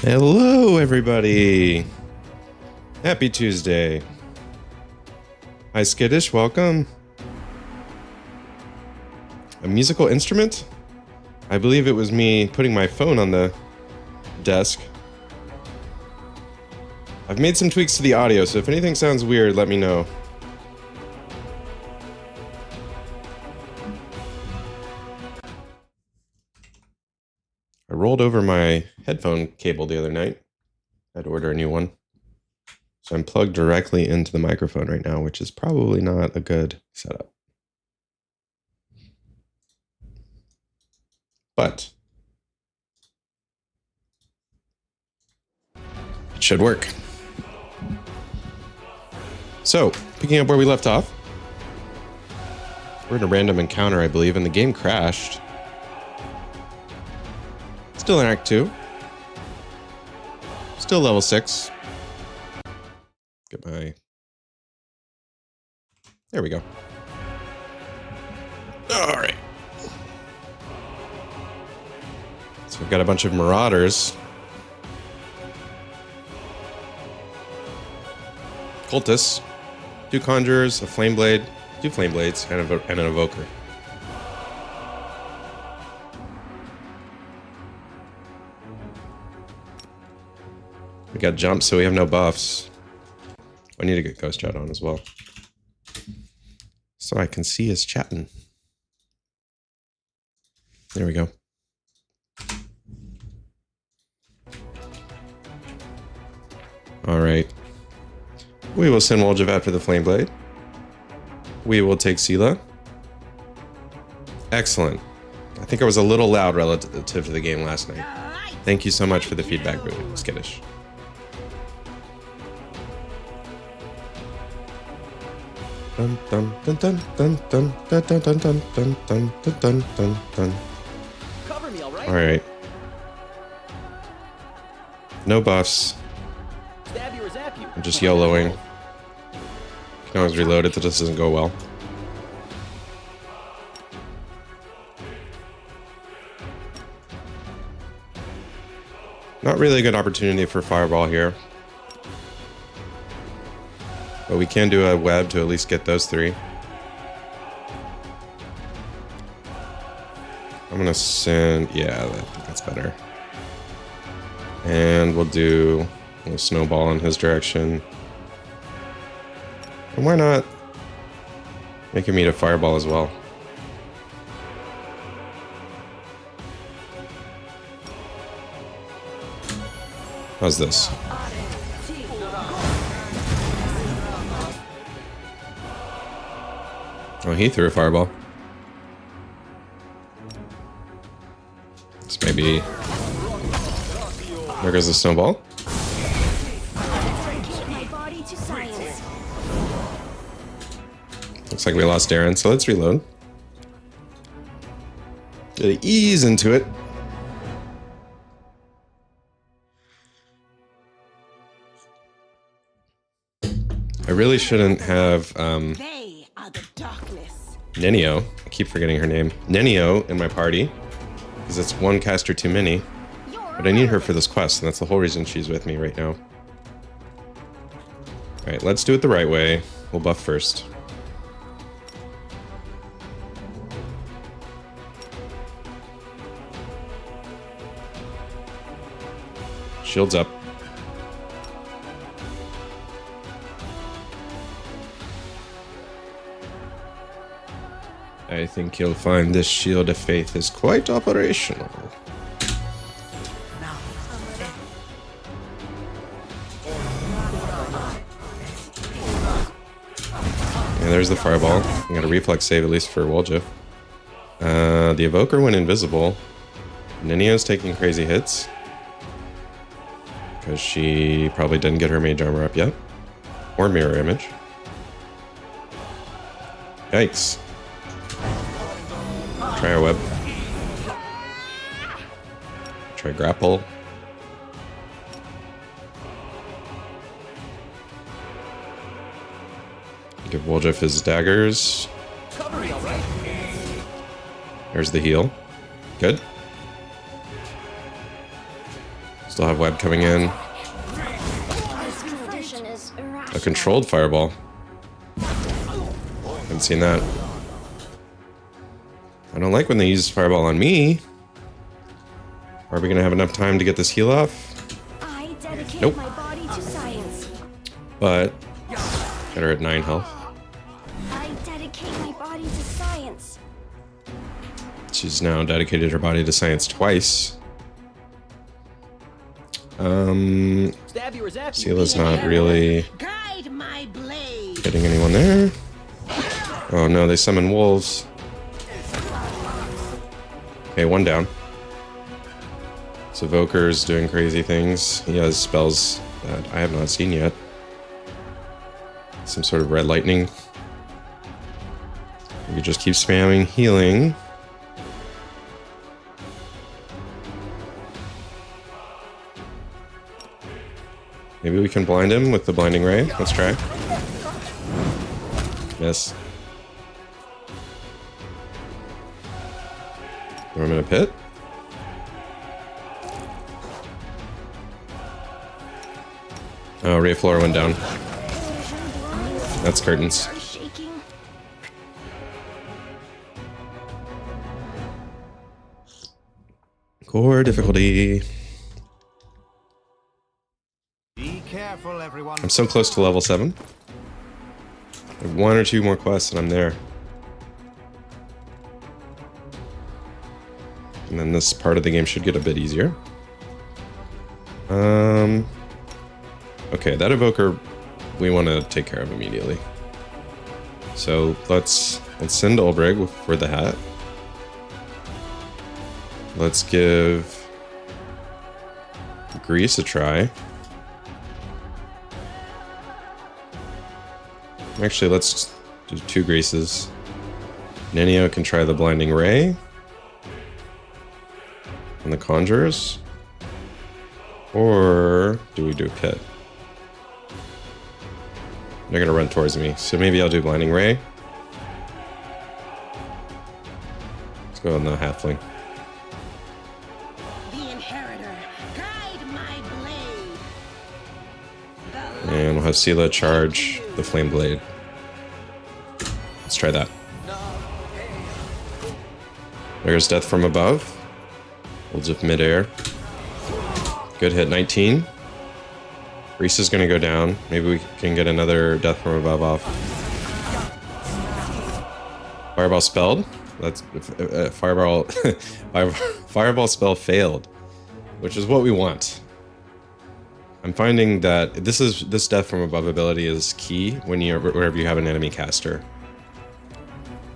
Hello, everybody. Happy Tuesday. Hi, Skittish. Welcome. A musical instrument? I believe it was me putting my phone on the desk. I've made some tweaks to the audio, so if anything sounds weird, let me know. I rolled over my headphone cable the other night. I had to order a new one. So I'm plugged directly into the microphone right now, which is probably not a good setup. But it should work. So, picking up where we left off. We're in a random encounter, I believe, and the game crashed. Still in Act 2. Still level 6. Get my... There we go. Alright. So we've got a bunch of marauders. Cultists. 2 conjurers, a flame blade, 2 flame blades, and an evoker. We got jumps, so we have no buffs. I need to get Ghost Chat on as well, so I can see us chatting. There we go. All right. We will send Woljavat for the Flame Blade. We will take Sela. Excellent. I think I was a little loud relative to the game last night. Thank you so much for the feedback, really. Skittish. Dun dun dun dun dun dun dun dun dun dun dun dun dun dun dun. Cover me, all right? All right. No buffs. Stab you or zap you. I'm just YOLOing. Can always reload it, that just doesn't go well. Not really a good opportunity for Fireball here. But we can do a web to at least get those 3. I'm gonna send... Yeah, I think that's better. And we'll do a little snowball in his direction. And why not make him eat a fireball as well? How's this? Oh, he threw a fireball. This may be... There goes the snowball. Looks like we lost Darren, so let's reload. Gotta ease into it. I really shouldn't have They are the darkness. Nenio. I keep forgetting her name. Nenio in my party, because it's one caster too many. But I need her for this quest, and that's the whole reason she's with me right now. Alright, let's do it the right way. We'll buff first. Shields up. I think you'll find this Shield of Faith is quite operational. And there's the fireball. I got a reflex save at least for Woljif. The evoker went invisible. Ninio's taking crazy hits. Because she probably didn't get her mage armor up yet. Or mirror image. Yikes. Try a web. Try grapple. Give Woljif his daggers. Cover me, all right? There's the heal. Good. Still have web coming in. A controlled fireball. Haven't seen that. I don't like when they use fireball on me. Are we gonna have enough time to get this heal off? I dedicate Nope. my body to science. But got her at 9 health. I dedicate my body to science. She's now dedicated her body to science twice. Stab you or zap you. Sela's not really Guide my blade. hitting anyone there. Oh no, they summon wolves. Okay, one down. So Evoker's doing crazy things. He has spells that I have not seen yet. Some sort of red lightning. We could just keep spamming healing. Maybe we can blind him with the blinding ray. Let's try. Miss. Throw him in a pit. Oh, Ray of Flora went down. That's curtains. Are shaking. Core difficulty. Be careful, everyone. I'm so close to level 7. Like 1 or 2 more quests and I'm there. And then this part of the game should get a bit easier. Okay, that evoker we want to take care of immediately. So let's send Ulbrig for the hat. Let's give Grease a try. Actually, let's do 2 Greases. Ninio can try the Blinding Ray. And the Conjurers. Or do we do a Pit? They're gonna run towards me, so maybe I'll do Blinding Ray. Let's go on the Halfling. The inheritor. Guide my blade. And we'll have Sela charge the Flame Blade. Let's try that. There's Death from Above. Holds up midair. Good hit, 19. Reese is gonna go down. Maybe we can get another Death from Above off. Fireball spelled. That's fireball. Fireball spell failed, which is what we want. I'm finding that this Death from Above ability is key whenever you have an enemy caster,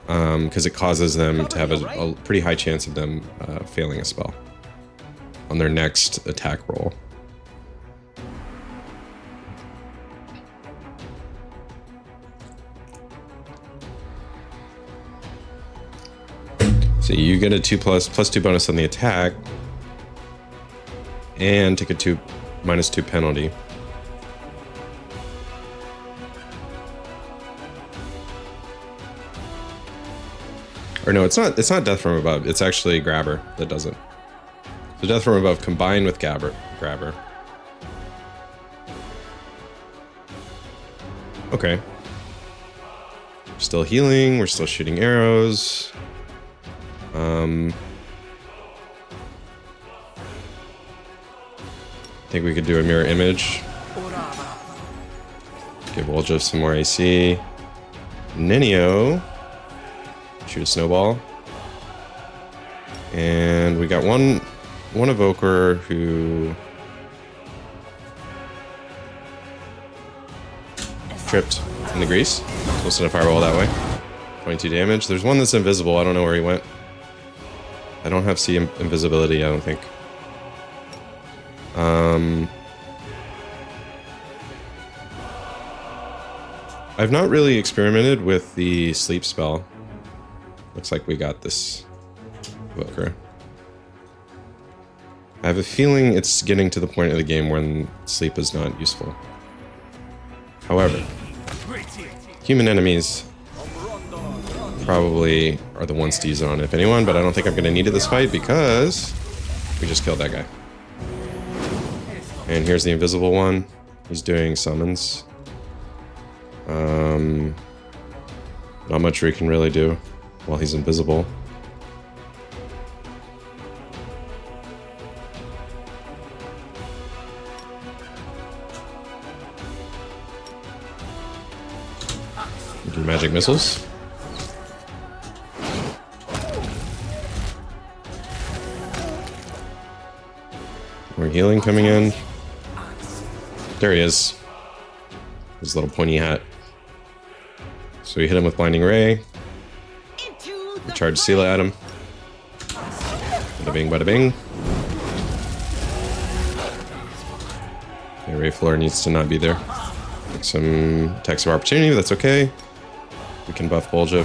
because it causes them to have a pretty high chance of them failing a spell on their next attack roll. So you get a 2+2 bonus on the attack, and take a -2 penalty. Or no, it's not Death from Above. It's actually Grabber that does it. So Death from Above combined with Grabber. Okay. We're still healing. We're still shooting arrows. I think we could do a mirror image. Give Woljif some more AC. Ninio. Shoot a snowball. And we got one evoker who tripped in the grease. We'll send a fireball that way. 22 damage. There's one that's invisible. I don't know where he went. I don't have C invisibility, I don't think. I've not really experimented with the sleep spell. Looks like we got this Evoker. I have a feeling it's getting to the point of the game when sleep is not useful. However, human enemies probably are the ones to use it on, if anyone, but I don't think I'm going to need it this fight because we just killed that guy. And here's the invisible one. He's doing summons. Not much we can really do while he's invisible. Do magic missiles. More healing coming in. There he is. His little pointy hat. So we hit him with Blinding Ray. We charge Sela at him. Bada bing, bada bing. Okay, Ray Floor needs to not be there. Take some attacks of opportunity, but that's okay. We can buff Bolja.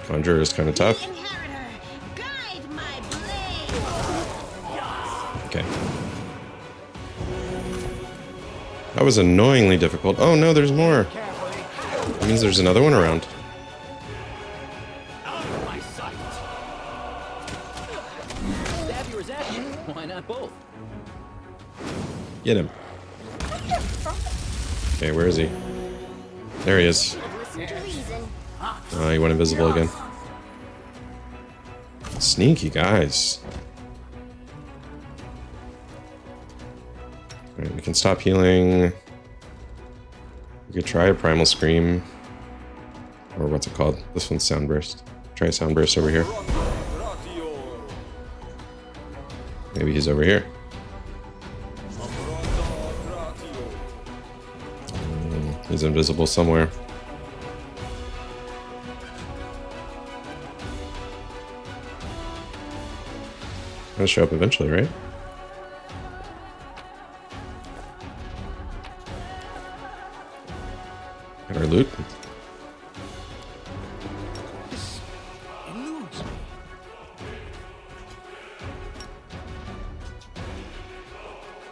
Conjurer is kind of tough. Okay. That was annoyingly difficult. Oh no, there's more. That means there's another one around. Why not both? Get him. Okay, where is he? There he is. He went invisible again. Sneaky guys. Alright, we can stop healing. We could try a Primal Scream. Or what's it called? This one's Sound Burst. Try a Sound Burst over here. Maybe he's over here. He's invisible somewhere. He'll show up eventually, right? Got our loot.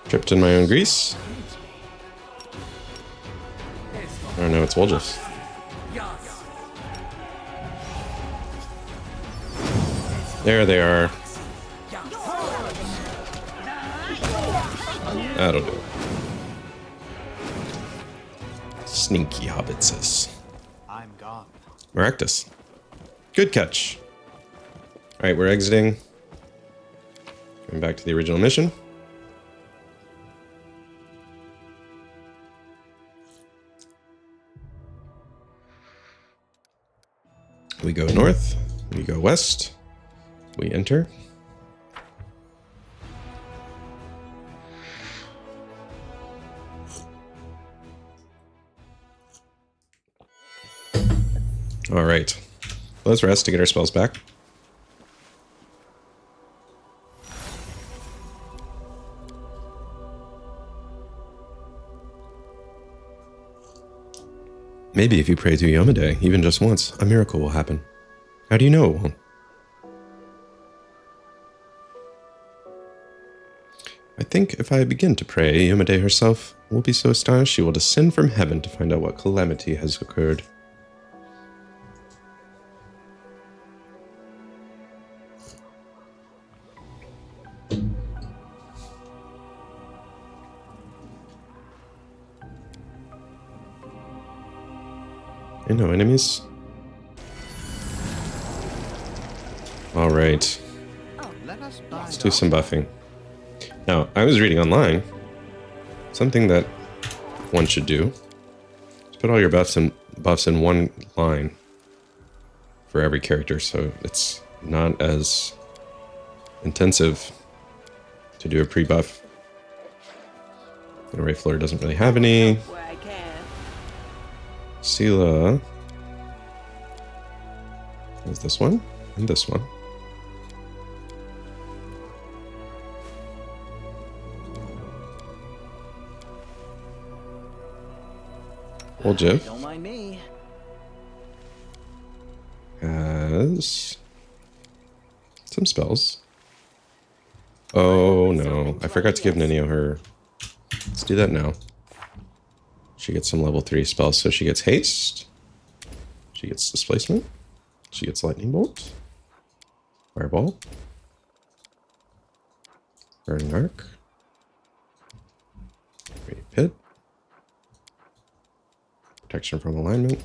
Tripped in my own grease. Oh no, it's Wolgis. There they are. That'll do it. Sneaky hobbitses. I'm gone. Maractus. Good catch. Alright, we're exiting. Going back to the original mission. We go north, we go west, we enter. All right, let's rest to get our spells back. Maybe if you pray to Yomade, even just once, a miracle will happen. How do you know it won't? I think if I begin to pray, Yomade herself will be so astonished she will descend from heaven to find out what calamity has occurred. And no enemies. All right, let's do some buffing. Now, I was reading online, something that one should do is put all your buffs in one line for every character, so it's not as intensive to do a pre-buff. The Ray Fleur doesn't really have any. Where I can. Sela is this one and this one. Old Jiff Don't mind me. has some spells. Oh no, I forgot to give Ninio her. Let's do that now. She gets some level 3 spells, so she gets haste. She gets displacement. She gets lightning bolt. Fireball. Burning arc. Great pit. Protection from alignment.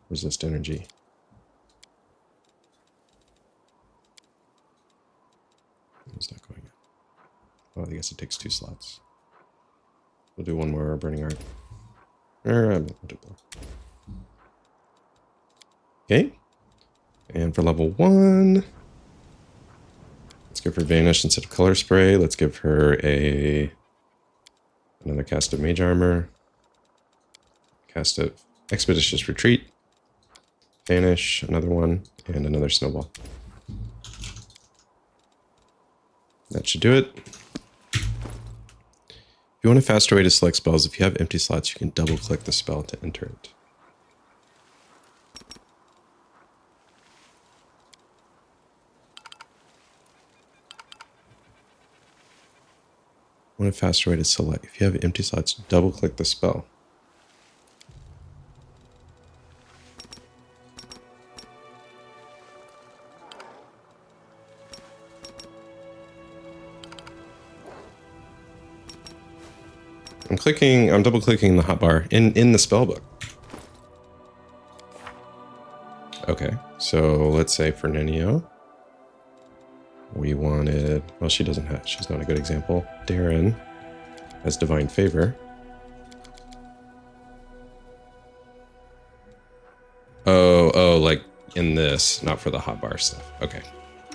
Resist energy. It's not going up. Oh, I guess it takes 2 slots. We'll do one more burning arc. We'll do both. Okay. And for level 1, let's give her Vanish instead of Color Spray. Let's give her another cast of Mage Armor. Cast of Expeditious Retreat. Vanish, another one, and another Snowball. That should do it. If you want a faster way to select spells, if you have empty slots, you can double click the spell to enter it. Want a faster way to select? If you have empty slots, double click the spell. I'm double clicking the hotbar in the spell book. Okay, so let's say for Ninio, we wanted, well, she's not a good example. Darren has Divine Favor. Oh, like in this, not for the hotbar stuff. Okay,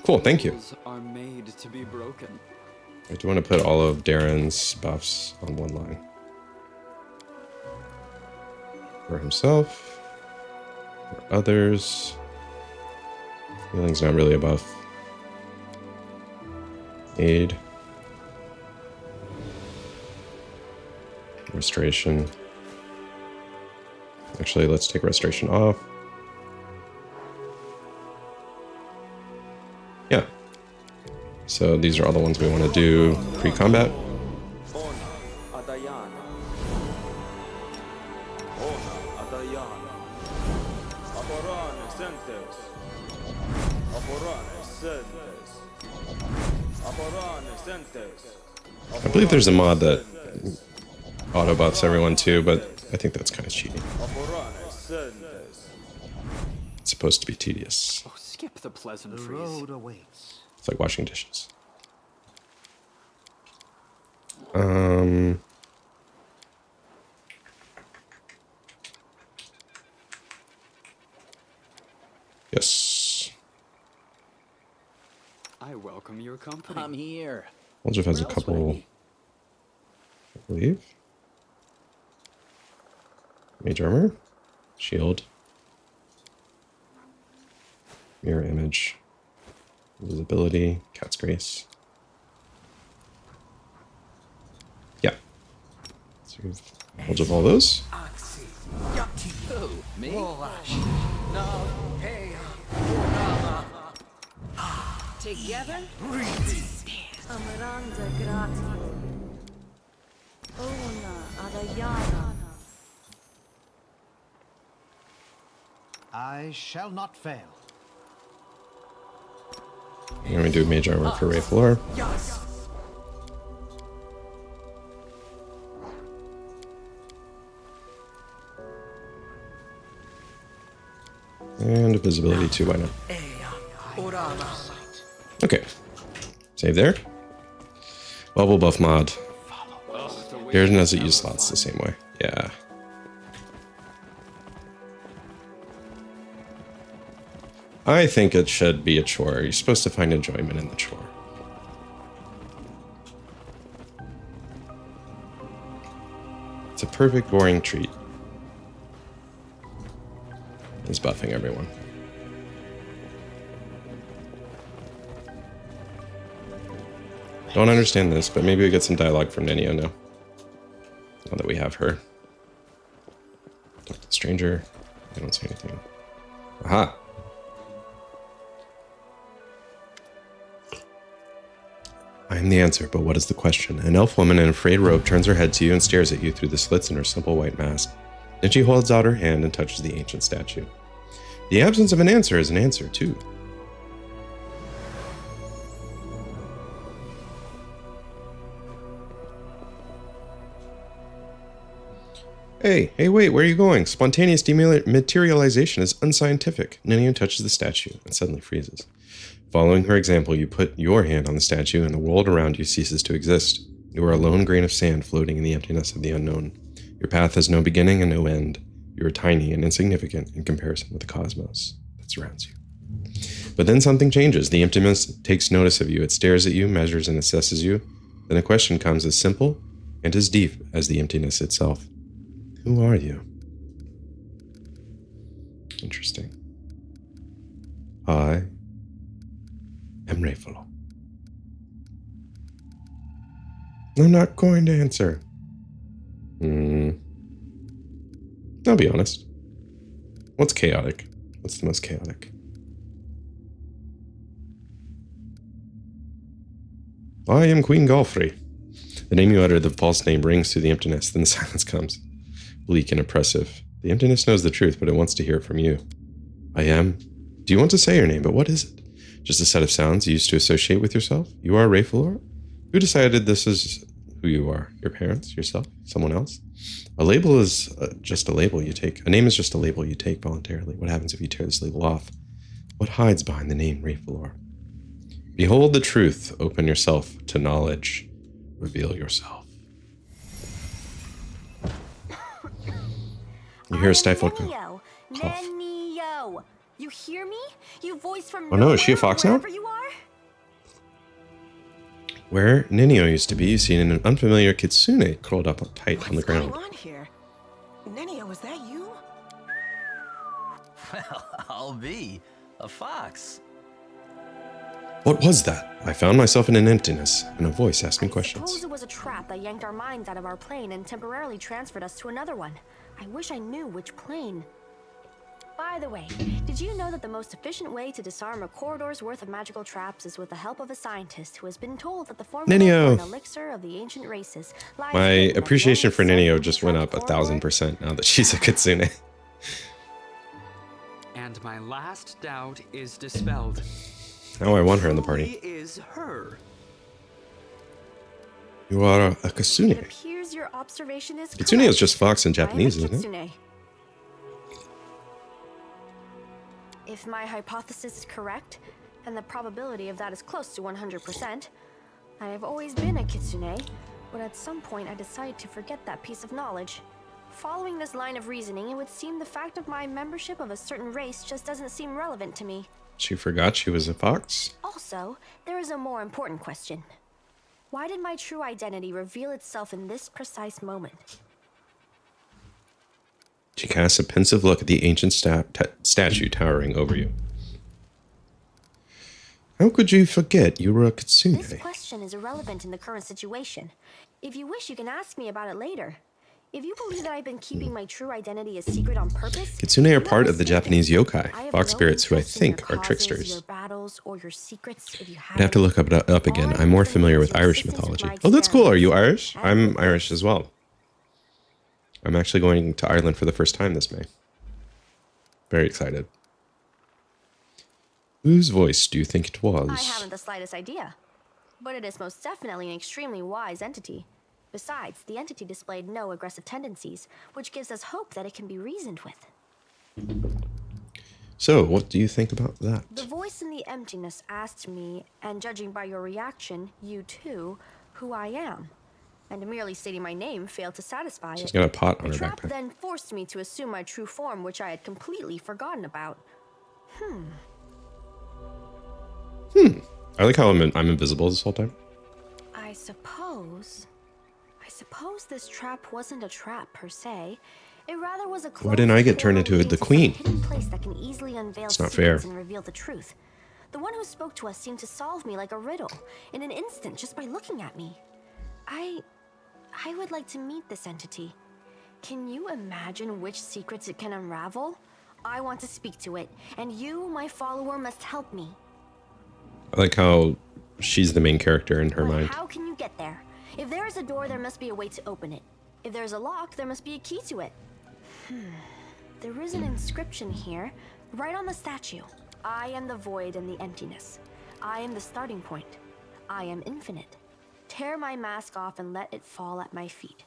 cool, thank you. Are made to be broken. I do want to put all of Darren's buffs on one line. For himself, for others. Healing's not really a buff. Aid. Restoration. Actually, let's take restoration off. Yeah. So these are all the ones we want to do pre-combat. I believe there's a mod that auto buffs everyone too, but I think that's kind of cheating. It's supposed to be tedious. Oh, skip the The pleasantries. road awaits. It's like washing dishes. Yes. I welcome your company. I'm here. Oljif has a Where else would I couple, be? I believe. Mage armor, shield, mirror image, invisibility, cat's grace. Yeah. So we have Oljif all those. Who? Me? Together? Amaranda gratia. Ona adayana. I shall not fail. And then we do mage armor for Ray Floor. And invisibility too, why not? Okay. Save there. Bubble buff mod. Darren doesn't use slots the same way. Yeah. I think it should be a chore. You're supposed to find enjoyment in the chore. perfect boring treat. He's buffing everyone. Don't understand this, but maybe we get some dialogue from Nenio now. Now that we have her. Talk to the stranger. I don't say anything. Aha! I am the answer, but what is the question? An elf woman in a frayed robe turns her head to you and stares at you through the slits in her simple white mask. Then she holds out her hand and touches the ancient statue. The absence of an answer is an answer, too. Hey, wait, where are you going? Spontaneous dematerialization is unscientific. Nenio touches the statue and suddenly freezes. Following her example, you put your hand on the statue and the world around you ceases to exist. You are a lone grain of sand floating in the emptiness of the unknown. Your path has no beginning and no end. You are tiny and insignificant in comparison with the cosmos that surrounds you. But then something changes. The emptiness takes notice of you. It stares at you, measures and assesses you. Then a question comes as simple and as deep as the emptiness itself. Who are you? Interesting. I am Rayful. I'm not going to answer. I'll be honest. What's chaotic? What's the most chaotic? I am Queen Galfrey. The name you utter, the false name, rings through the emptiness, then the silence comes. Bleak and oppressive. The emptiness knows the truth, but it wants to hear it from you. I am. Do you want to say your name, but what is it? Just a set of sounds you used to associate with yourself? You are Rayful? Who decided this is who you are? Your parents? Yourself? Someone else? A label is just a label you take. A name is just a label you take voluntarily. What happens if you tear this label off? What hides behind the name Rayful? Behold the truth. Open yourself to knowledge. Reveal yourself. You hear a stifled cough. Nenio! You hear me? You voice from Oh no, is she a fox now? wherever you are? Where Nenio used to be, you see an unfamiliar kitsune curled up tight on the ground. What's going on here? Nenio, was that you? Well, I'll be a fox. What was that? I found myself in an emptiness, and a voice asked me I questions. suppose it was a trap that yanked our minds out of our plane and temporarily transferred us to another one. I wish I knew which plane. By the way, did you know that the most efficient way to disarm a corridor's worth of magical traps is with the help of a scientist who has been told that the formula Nenio. for an elixir of the ancient races lies My hidden at the appreciation end for of the Nenio central just went up trap corridor? 1,000% now that she's a kitsune. And my last doubt is dispelled. Now I want her in the Who party. is her? You are a It kitsune. appears your observation is Kitsune is correct. just fox in I am a Japanese, isn't it? kitsune. If my hypothesis is correct, and the probability of that is close to 100%, I have always been a kitsune, but at some point I decided to forget that piece of knowledge. Following this line of reasoning, it would seem the fact of my membership of a certain race just doesn't seem relevant to me. She forgot she was a fox? Also, there is a more important question. Why did my true identity reveal itself in this precise moment? She casts a pensive look at the ancient statue towering over you. How could you forget you were a kitsune? This question is irrelevant in the current situation. If you wish, you can ask me about it later. If you believe that I've been keeping my true identity a secret on purpose, Kitsune are you part of the mistaken. Japanese I yokai, have fox no spirits who I interest in your think are causes, tricksters. Your battles, or your secrets, if you have I'd have to any. look up again. All I I'm more know familiar is with your Irish assistance mythology. with my Oh, that's cool. Are you experiments. Irish? And I'm with Irish this. as well. I'm actually going to Ireland for the first time this May. Very excited. Whose voice do you think it was? I haven't the slightest idea. But it is most definitely an extremely wise entity. Besides, the entity displayed no aggressive tendencies, which gives us hope that it can be reasoned with. So, what do you think about that? The voice in the emptiness asked me, and judging by your reaction, you too, who I am. And merely stating my name failed to satisfy She's it. got a pot on The her trap backpack. then forced me to assume my true form, which I had completely forgotten about. I like how I'm invisible this whole time. I suppose suppose this trap wasn't a trap per se. It rather was a Why didn't I get turned into leading the to some queen? hidden place that can easily unveil It's not secrets fair. and reveal the truth. The one who spoke to us seemed to solve me like a riddle in an instant just by looking at me. I would like to meet this entity. Can you imagine which secrets it can unravel? I want to speak to it, and you, my follower, must help me. I like how she's the main character in her But mind. how can you get there? If there is a door, there must be a way to open it. If there's a lock, there must be a key to it. There is an inscription here, right on the statue. I am the void and the emptiness. I am the starting point. I am infinite. Tear my mask off and let it fall at my feet.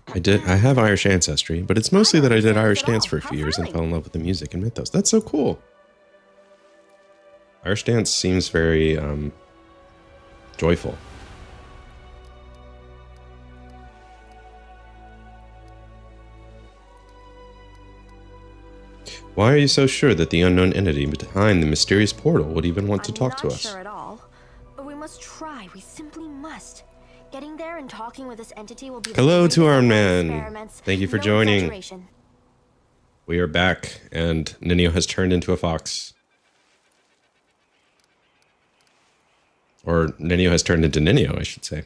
I have Irish ancestry, but it's mostly that I did understand Irish this at dance all. for a How few years and thrilling. fell in love with the music and mythos. That's so cool. Irish dance seems very joyful. Why are you so sure that the unknown entity behind the mysterious portal would even want to talk to I'm us? not sure at all, but we must try. We simply must. Getting there and talking with this entity will be the Hello greatest to our of all man. experiments. Thank you for No joining. exaggeration. We are back, and Ninio has turned into a fox. Or Ninio has turned into Ninio, I should say.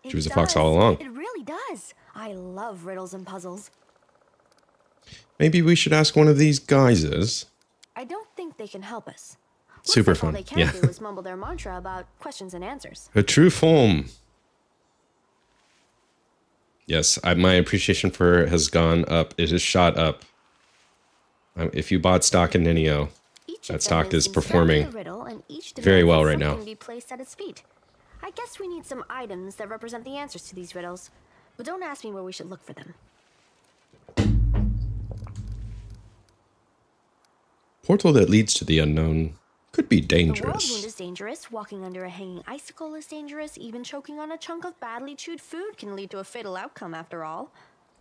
She was a fox all along. It really does. I love riddles and puzzles. Maybe we should ask one of these guises. I don't think they can help us. Super Looks like fun, all they can yeah. do is mumble their mantra about questions and answers. Her true form. Yes, my appreciation for her has gone up. It has shot up. If you bought stock in Ninio, Each that of them stock is instructed performing a riddle, and each very demands well that right now. something be placed at its feet. I guess we need some items that represent the answers to these riddles, but don't ask me where we should look for them. Portal that leads to the unknown could be The whirlwind dangerous. is dangerous, walking under a hanging icicle is dangerous, even choking on a chunk of badly chewed food can lead to a fatal outcome after all.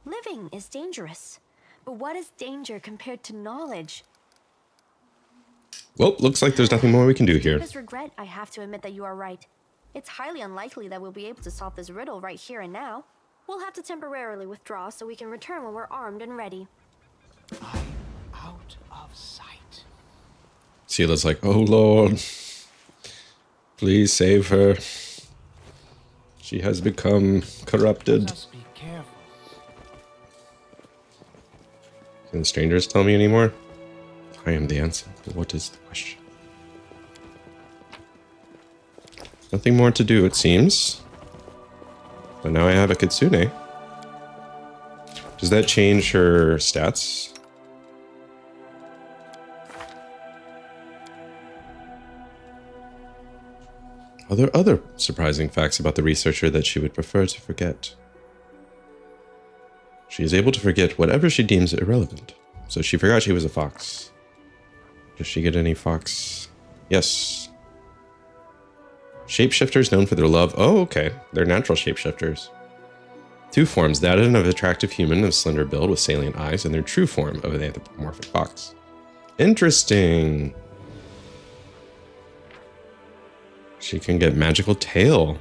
Living is dangerous. But what is danger compared to knowledge? Well, looks like there's nothing more we can do With here. deepest regret, I have to admit that you are right. It's highly unlikely that we'll be able to solve this riddle right here and now. We'll have to temporarily withdraw so we can return when we're armed and ready. I'm out of sight. Sela's like, oh Lord, please save her. She has become corrupted. Just be careful. Can the strangers tell me anymore? I am the answer. But what is the question? Nothing more to do, it seems. But now I have a Kitsune. Does that change her stats? Are there other surprising facts about the researcher that she would prefer to forget? She is able to forget whatever she deems irrelevant. So she forgot she was a fox. Does she get any fox? Yes. Shapeshifters known for their love. Oh, okay. They're natural shapeshifters. Two forms, that of an attractive human of slender build with salient eyes, and their true form of an anthropomorphic fox. Interesting. She can get magical tail.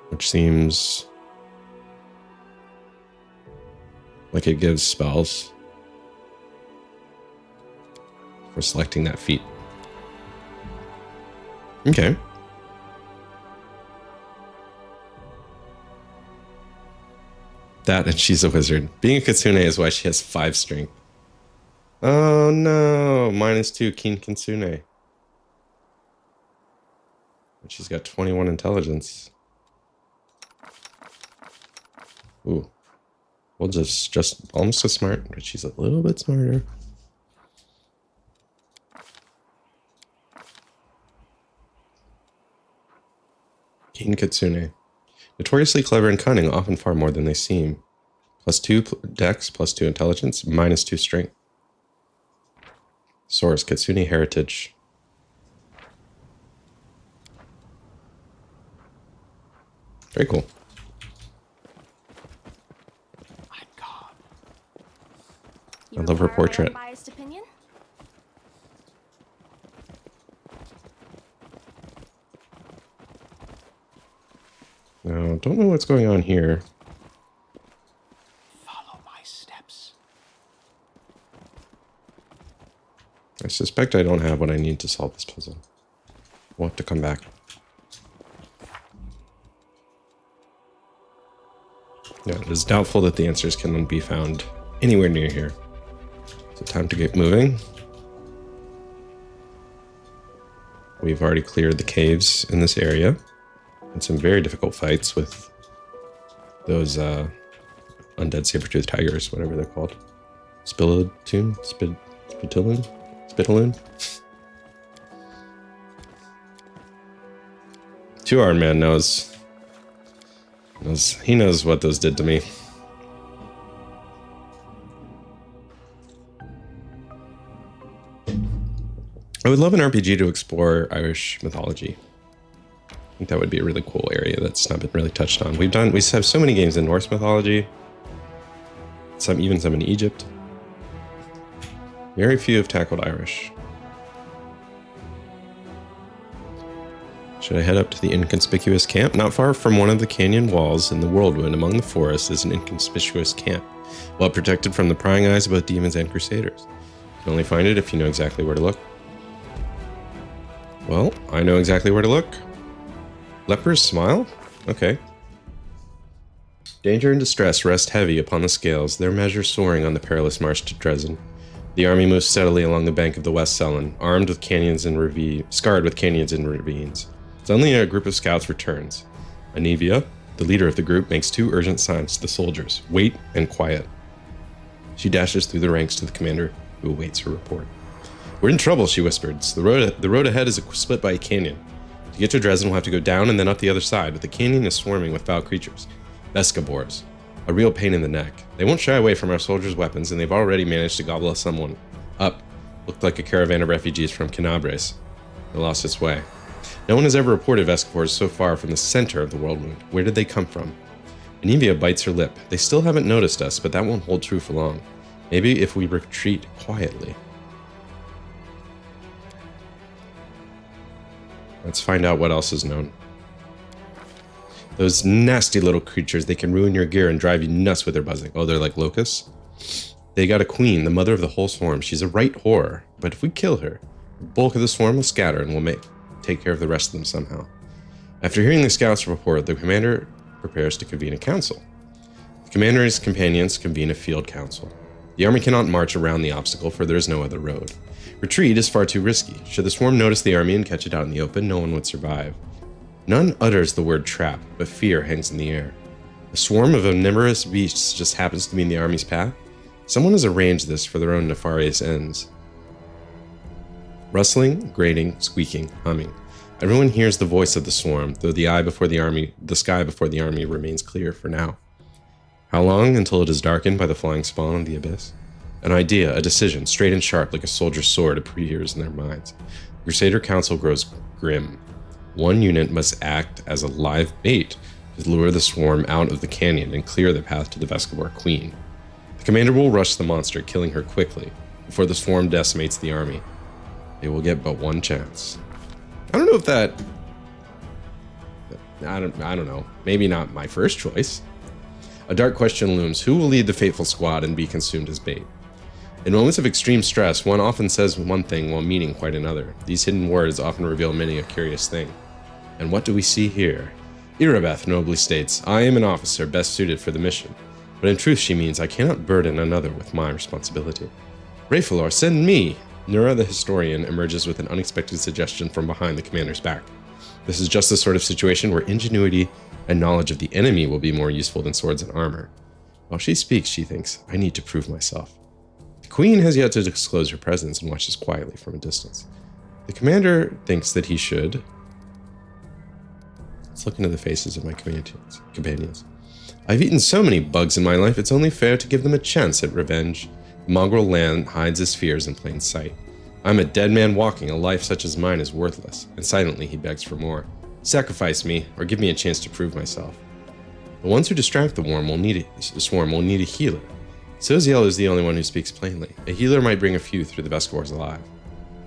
Which seems like it gives spells for selecting that feat. Okay. That and she's a wizard. Being a Kitsune is why she has 5 strength. Oh no, -2 Keen Kitsune. And she's got 21 intelligence. Ooh. Well, just almost as smart, but she's a little bit smarter. Keen Kitsune. Notoriously clever and cunning, often far more than they seem. +2 dex, +2 intelligence, -2 strength. Source, Kitsune heritage. Very cool. I'm gone. You I love her require my portrait. unbiased opinion? don't know what's going on here. Follow my steps. I suspect I don't have what I need to solve this puzzle. We'll have to come back. Yeah, it is doubtful that the answers can be found anywhere near here. So time to get moving. We've already cleared the caves in this area. And some very difficult fights with those undead saber-toothed tigers, whatever they're called. Spitaloon? Spitaloon? Two-Armed Man knows. He knows what those did to me. I would love an RPG to explore Irish mythology. I think that would be a really cool area that's not been really touched on. We have so many games in Norse mythology. Even some in Egypt. Very few have tackled Irish. Should I head up to the inconspicuous camp? Not far from one of the canyon walls in the whirlwind among the forests is an inconspicuous camp, well protected from the prying eyes of both demons and crusaders. You can only find it if you know exactly where to look. Well, I know exactly where to look. Leper's smile? Okay. Danger and distress rest heavy upon the scales, their measure soaring on the perilous march to Dresden. The army moves steadily along the bank of the West Sellen, armed with canyons and scarred with canyons and ravines. Suddenly, a group of scouts returns. Anivia, the leader of the group, makes two urgent signs to the soldiers: wait and quiet. She dashes through the ranks to the commander, who awaits her report. We're in trouble, she whispers. The road ahead is split by a canyon. To get to Dresden, we'll have to go down and then up the other side, but the canyon is swarming with foul creatures. Vescabors. A real pain in the neck. They won't shy away from our soldiers' weapons, and they've already managed to gobble someone up. Looked like a caravan of refugees from Canabres. They lost its way. No one has ever reported Vescabors so far from the center of the whirlwind. Where did they come from? Anivia bites her lip. They still haven't noticed us, but that won't hold true for long. Maybe if we retreat quietly. Let's find out what else is known. Those nasty little creatures, they can ruin your gear and drive you nuts with their buzzing. Oh, they're like locusts? They got a queen, the mother of the whole swarm. She's a right whore, but if we kill her, the bulk of the swarm will scatter and we'll take care of the rest of them somehow. After hearing the scouts report, the commander prepares to convene a council. The commander and his companions convene a field council. The army cannot march around the obstacle, for there is no other road. Retreat is far too risky. Should the swarm notice the army and catch it out in the open, no one would survive. None utters the word trap, but fear hangs in the air. A swarm of omnivorous beasts just happens to be in the army's path. Someone has arranged this for their own nefarious ends. Rustling, grating, squeaking, humming. Everyone hears the voice of the swarm, though the sky before the army remains clear for now. How long until it is darkened by the flying spawn of the abyss? An idea, a decision, straight and sharp like a soldier's sword appears in their minds. The Crusader Council grows grim. One unit must act as a live bait to lure the swarm out of the canyon and clear the path to the Vescabor Queen. The commander will rush the monster, killing her quickly, before the swarm decimates the army. They will get but one chance. I don't know if that... I don't know. Maybe not my first choice. A dark question looms. Who will lead the fateful squad and be consumed as bait? In moments of extreme stress, one often says one thing while meaning quite another. These hidden words often reveal many a curious thing. And what do we see here? Irabeth nobly states, I am an officer best suited for the mission. But in truth she means I cannot burden another with my responsibility. Rayfalor, send me! Nura the historian emerges with an unexpected suggestion from behind the commander's back. This is just the sort of situation where ingenuity and knowledge of the enemy will be more useful than swords and armor. While she speaks, she thinks, I need to prove myself. The queen has yet to disclose her presence and watches quietly from a distance. The commander thinks that he should... Let's look into the faces of my companions. I've eaten so many bugs in my life, it's only fair to give them a chance at revenge. The mongrel land hides his fears in plain sight. I'm a dead man walking, a life such as mine is worthless, and silently he begs for more. Sacrifice me, or give me a chance to prove myself. The ones who distract the swarm will need a healer. Soziel is the only one who speaks plainly. A healer might bring a few through the Vescabors alive.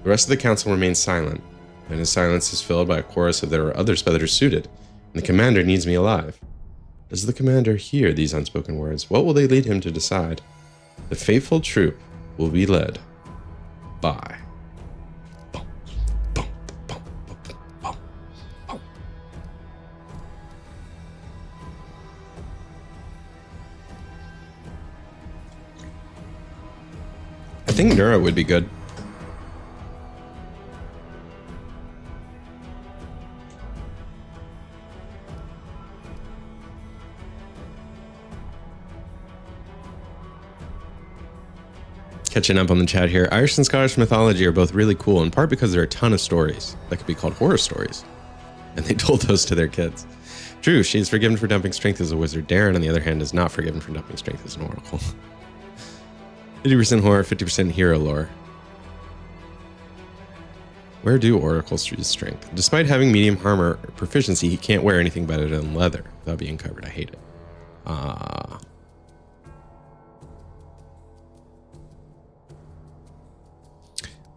The rest of the council remains silent, and his silence is filled by a chorus of there are others better suited, and the commander needs me alive. Does the commander hear these unspoken words? What will they lead him to decide? The faithful troop will be led by... Bum, bum, bum, bum, bum, bum. I think Nura would be good. Catching up on the chat here. Irish and Scottish mythology are both really cool, in part because there are a ton of stories that could be called horror stories. And they told those to their kids. True, she is forgiven for dumping strength as a wizard. Darren, on the other hand, is not forgiven for dumping strength as an oracle. 50% horror, 50% hero lore. Where do oracles use strength? Despite having medium armor proficiency, he can't wear anything better than leather without being covered. I hate it.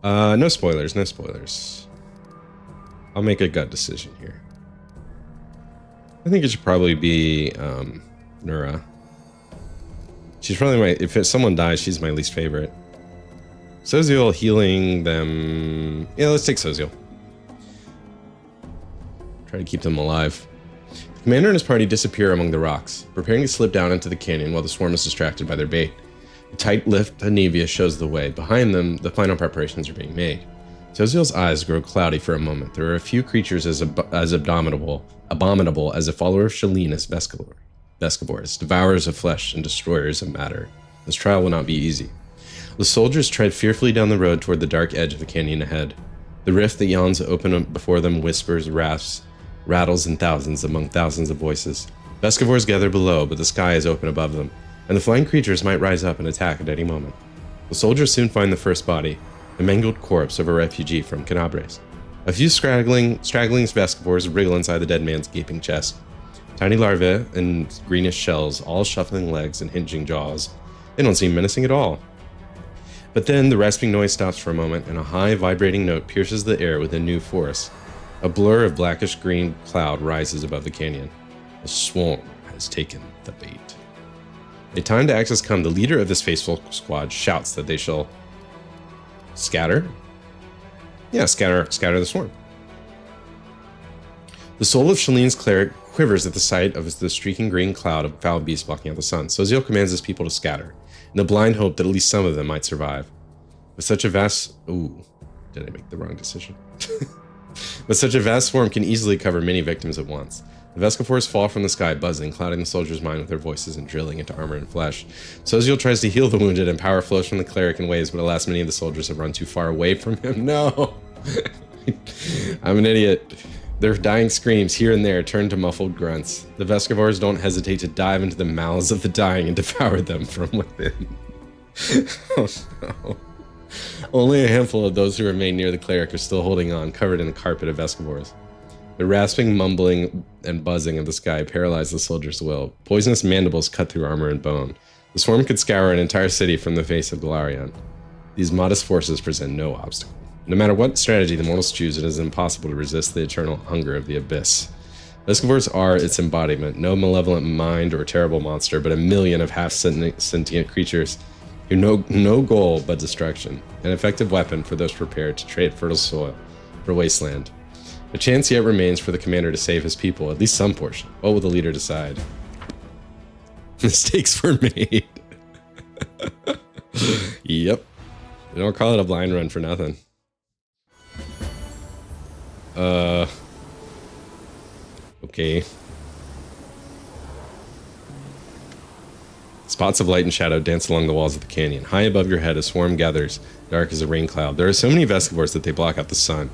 No spoilers, no spoilers. I'll make a gut decision here. I think it should probably be Nura. She's probably my... If someone dies, she's my least favorite. Soziel healing them... Yeah, let's take Soziel. Try to keep them alive. The commander and his party disappear among the rocks, preparing to slip down into the canyon while the swarm is distracted by their bait. A tight lift Anivia shows the way. Behind them, the final preparations are being made. Soziel's eyes grow cloudy for a moment. There are a few creatures as abominable as a follower of Shalenis Vescavors, devourers of flesh and destroyers of matter. This trial will not be easy. The soldiers tread fearfully down the road toward the dark edge of the canyon ahead. The rift that yawns open before them whispers, rasps, rattles in thousands among thousands of voices. Vescavors gather below, but the sky is open above them, and the flying creatures might rise up and attack at any moment. The soldiers soon find the first body, the mangled corpse of a refugee from Canabres. A few straggling Vescavors wriggle inside the dead man's gaping chest. Tiny larvae and greenish shells, all shuffling legs and hinging jaws. They don't seem menacing at all. But then the rasping noise stops for a moment, and a high, vibrating note pierces the air with a new force. A blur of blackish-green cloud rises above the canyon. The swarm has taken the bait. A time to act has come. The leader of this faithful squad shouts that they shall scatter. Yeah, scatter the swarm. The soul of Shalene's cleric quivers at the sight of the streaking green cloud of foul beasts blocking out the sun. Soziel commands his people to scatter, in the blind hope that at least some of them might survive. With such a vast... Ooh, did I make the wrong decision? But such a vast swarm can easily cover many victims at once. The Vescavors fall from the sky, buzzing, clouding the soldier's mind with their voices and drilling into armor and flesh. Soziel tries to heal the wounded, and power flows from the cleric in waves, but alas, many of the soldiers have run too far away from him. No! I'm an idiot. Their dying screams here and there turn to muffled grunts. The Vescavors don't hesitate to dive into the mouths of the dying and devour them from within. Oh no. Only a handful of those who remain near the cleric are still holding on, covered in a carpet of Vescavors. The rasping, mumbling, and buzzing of the sky paralyze the soldier's will. Poisonous mandibles cut through armor and bone. The swarm could scour an entire city from the face of Galarian. These modest forces present no obstacle. No matter what strategy the mortals choose, it is impossible to resist the eternal hunger of the abyss. Vescavors are its embodiment, no malevolent mind or terrible monster, but a million of half-sentient creatures who know no goal but destruction, an effective weapon for those prepared to trade fertile soil for wasteland. A chance yet remains for the commander to save his people, at least some portion. What will the leader decide? Mistakes were made. Yep. They don't call it a blind run for nothing. Okay. Spots of light and shadow dance along the walls of the canyon. High above your head, a swarm gathers, dark as a rain cloud. There are so many Vescavors that they block out the sun.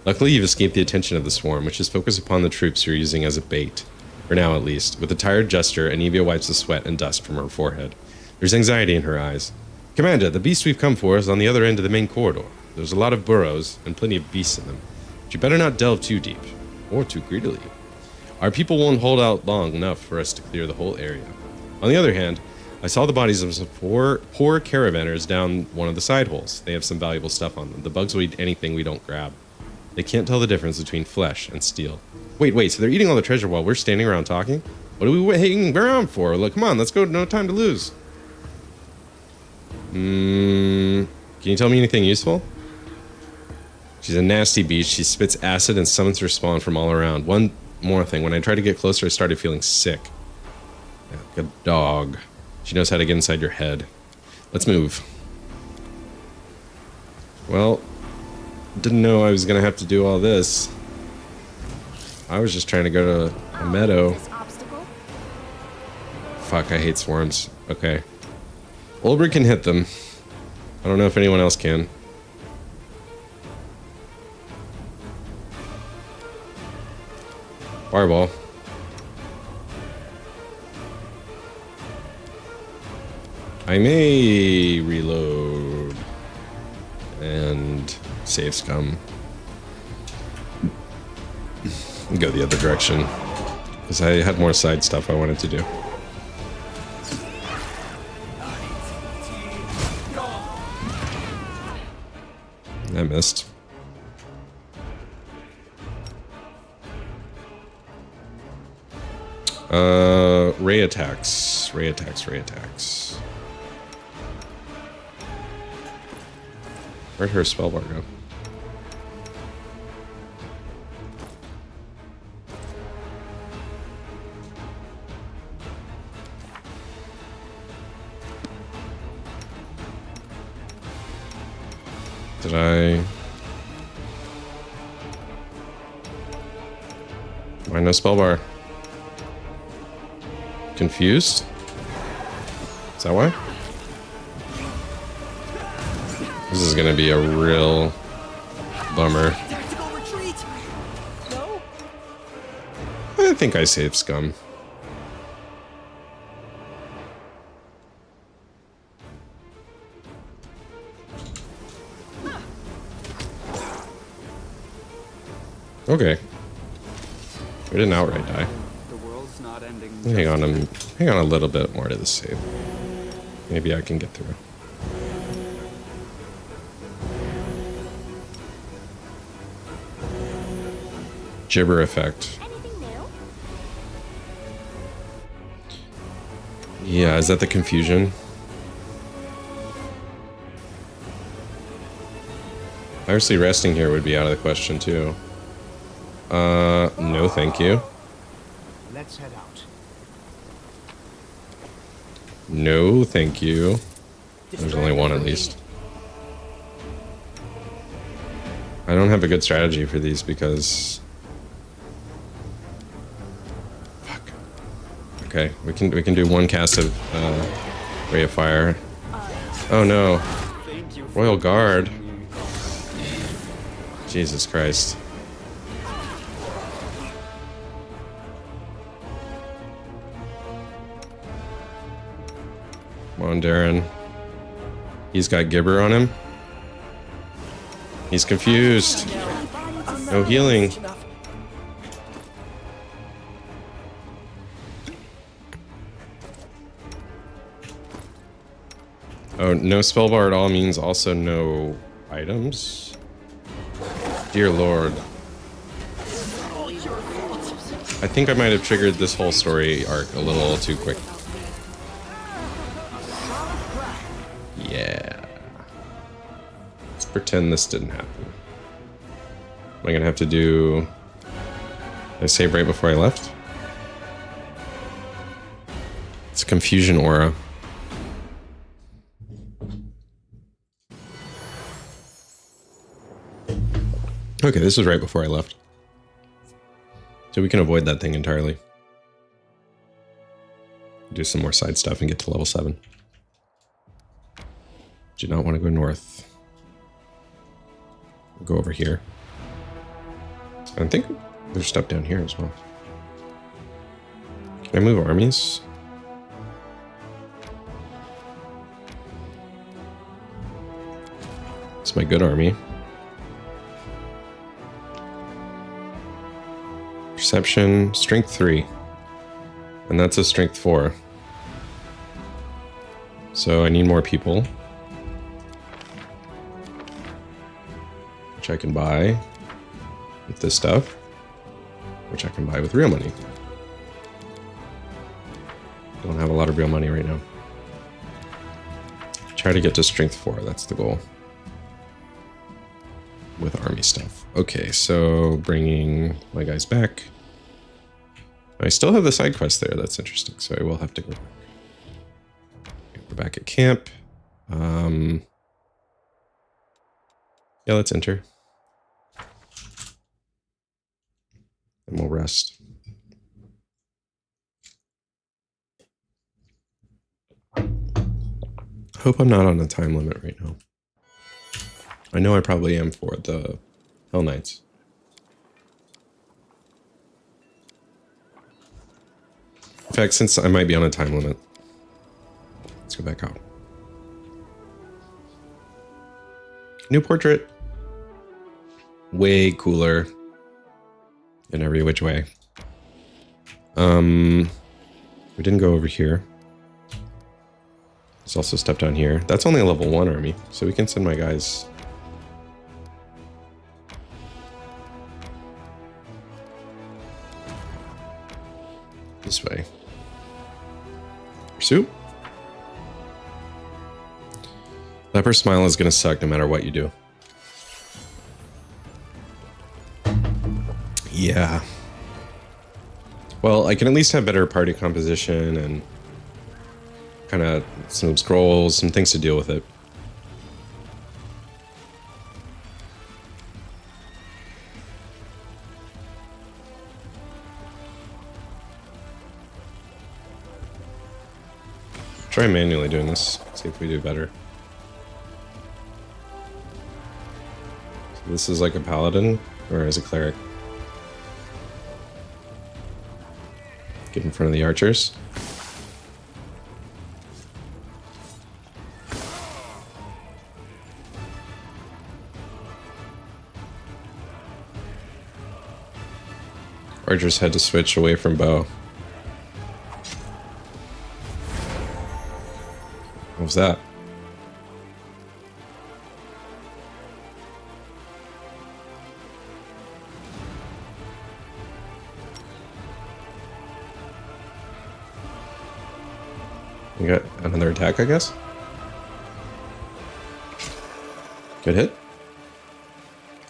Luckily, you've escaped the attention of the swarm, which is focused upon the troops you're using as a bait. For now, at least. With a tired gesture, Anivia wipes the sweat and dust from her forehead. There's anxiety in her eyes. Commander, the beast we've come for is on the other end of the main corridor. There's a lot of burrows and plenty of beasts in them. But you better not delve too deep, or too greedily. Our people won't hold out long enough for us to clear the whole area. On the other hand, I saw the bodies of some poor caravanners down one of the side holes. They have some valuable stuff on them. The bugs will eat anything we don't grab. They can't tell the difference between flesh and steel. Wait, so they're eating all the treasure while we're standing around talking? What are we waiting around for? Look, come on, let's go. No time to lose. Can you tell me anything useful? She's a nasty beast. She spits acid and summons her spawn from all around. One more thing. When I tried to get closer, I started feeling sick. Like a dog. She knows how to get inside your head. Let's move. Well, didn't know I was going to have to do all this. I was just trying to go to a meadow. Fuck, I hate swarms. Okay. Olbert can hit them. I don't know if anyone else can. Fireball. I may reload and save scum. Go the other direction because I had more side stuff I wanted to do. I missed. Ray attacks. Ray attacks. Ray attacks. Where'd her spell bar go? Did I... Why no spell bar? Confused? Is that why? This is gonna be a real bummer. I think I saved scum. Okay. We didn't outright die. The world's not ending. Hang on a little bit more to this save. Maybe I can get through. Gibber effect. Anything new? Yeah, is that the confusion? Obviously resting here would be out of the question too. No thank you. Let's head out. No thank you. There's only one at least. I don't have a good strategy for these because... Fuck. Okay, we can do one cast of Ray of Fire. Oh no. Royal Guard. Jesus Christ. Come on, Darren. He's got Gibber on him. He's confused. No healing. Oh, no spell bar at all means also no items? Dear Lord. I think I might have triggered this whole story arc a little too quick. Yeah. Let's pretend this didn't happen. Am I gonna have to do... Did I save right before I left? It's a confusion aura. Okay, this was right before I left. So we can avoid that thing entirely. Do some more side stuff and get to level 7. Do not want to go north. Go over here. I think there's stuff down here as well. Can I move armies? It's my good army. Perception, strength 3. And that's a strength 4. So I need more people. Which I can buy with this stuff. Which I can buy with real money. Don't have a lot of real money right now. Try to get to strength 4. That's the goal. With army stuff. Okay, so bringing my guys back. I still have the side quest there. That's interesting. So I will have to go back. We're back at camp. Yeah, let's enter. And we'll rest. Hope I'm not on a time limit right now. I know I probably am for the Hell Knights. In fact, since I might be on a time limit, let's go back out. New portrait. Way cooler in every which way. We didn't go over here. Let's also step down here. That's only a level 1 army, so we can send my guys. This way. Pursuit. Leper Smile is going to suck no matter what you do. Yeah. Well, I can at least have better party composition and kind of some scrolls, some things to deal with it. Try manually doing this, see if we do better. So this is like a paladin, or as a cleric. Get in front of the archers. Archers had to switch away from bow. What was that? You got another attack, I guess? Good hit.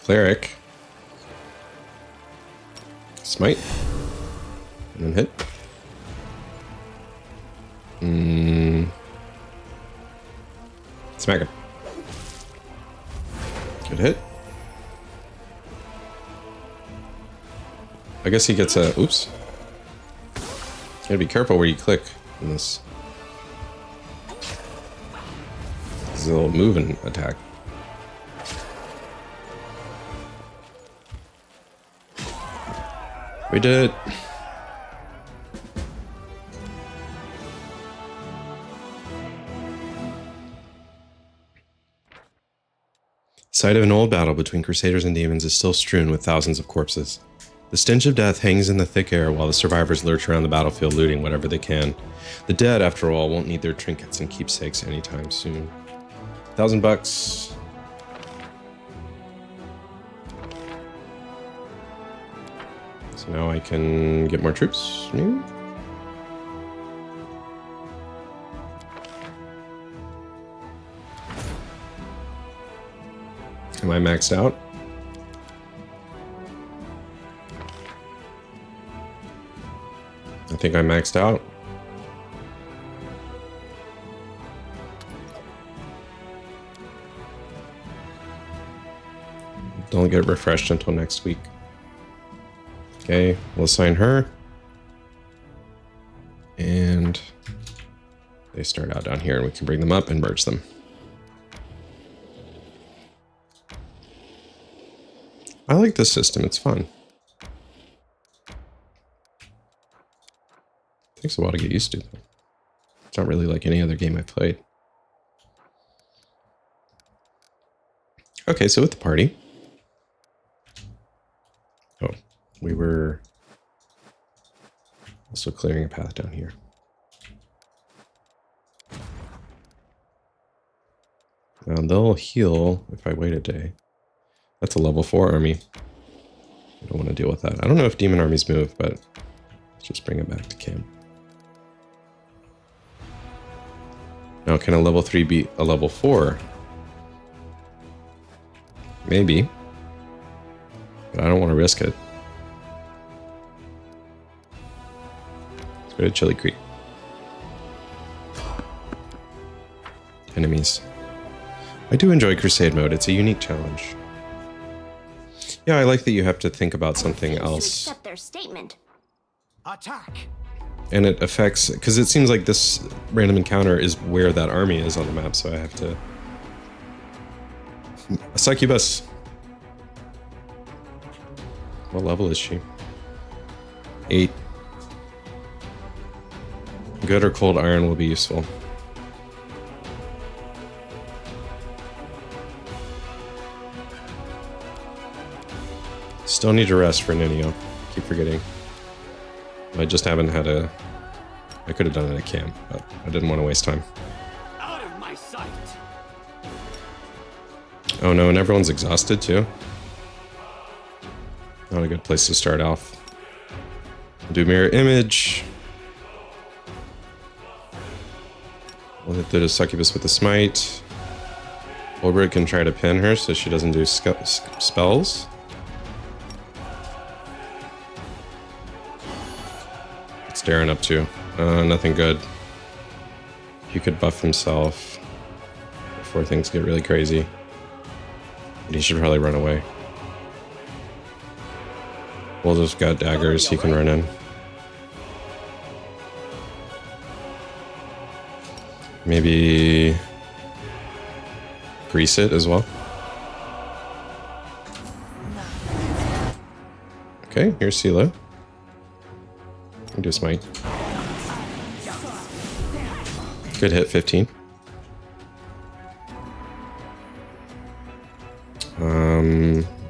Cleric. Smite. And then hit. Smack him. Good hit. I guess he gets a... Oops. Gotta be careful where you click in this. This is a little moving attack. We did it. The site of an old battle between crusaders and demons is still strewn with thousands of corpses. The stench of death hangs in the thick air while the survivors lurch around the battlefield looting whatever they can. The dead, after all, won't need their trinkets and keepsakes anytime soon. $1,000. So now I can get more troops, maybe? Am I maxed out? I think I maxed out. Don't get refreshed until next week. Okay, we'll assign her. And they start out down here and we can bring them up and merge them. I like this system, it's fun. Takes a while to get used to, though. It's not really like any other game I've played. Okay, so with the party. Oh, we were also clearing a path down here. Now they'll heal if I wait a day. That's a level 4 army. I don't want to deal with that. I don't know if demon armies move, but let's just bring it back to camp. Now, can a level 3 beat a level 4? Maybe. But I don't want to risk it. Let's go to Chili Creek. Enemies. I do enjoy Crusade mode. It's a unique challenge. Yeah, I like that you have to think about something else. To accept their statement. Attack! And it affects, because it seems like this random encounter is where that army is on the map, so I have to... A succubus. What level is she? 8. Good or cold iron will be useful. Still need to rest for Ninio. Keep forgetting. I just haven't had a... I could have done it at camp, but I didn't want to waste time. Out of my sight. Oh no, and everyone's exhausted too. Not a good place to start off. We'll do mirror image. We'll hit the succubus with the smite. Olbert can try to pin her so she doesn't do spells. What's Darren up to? Nothing good. He could buff himself before things get really crazy. But he should probably run away. We'll just got daggers he can run in. Maybe grease it as well. Okay, here's Sela. Do a smite. Good hit, 15.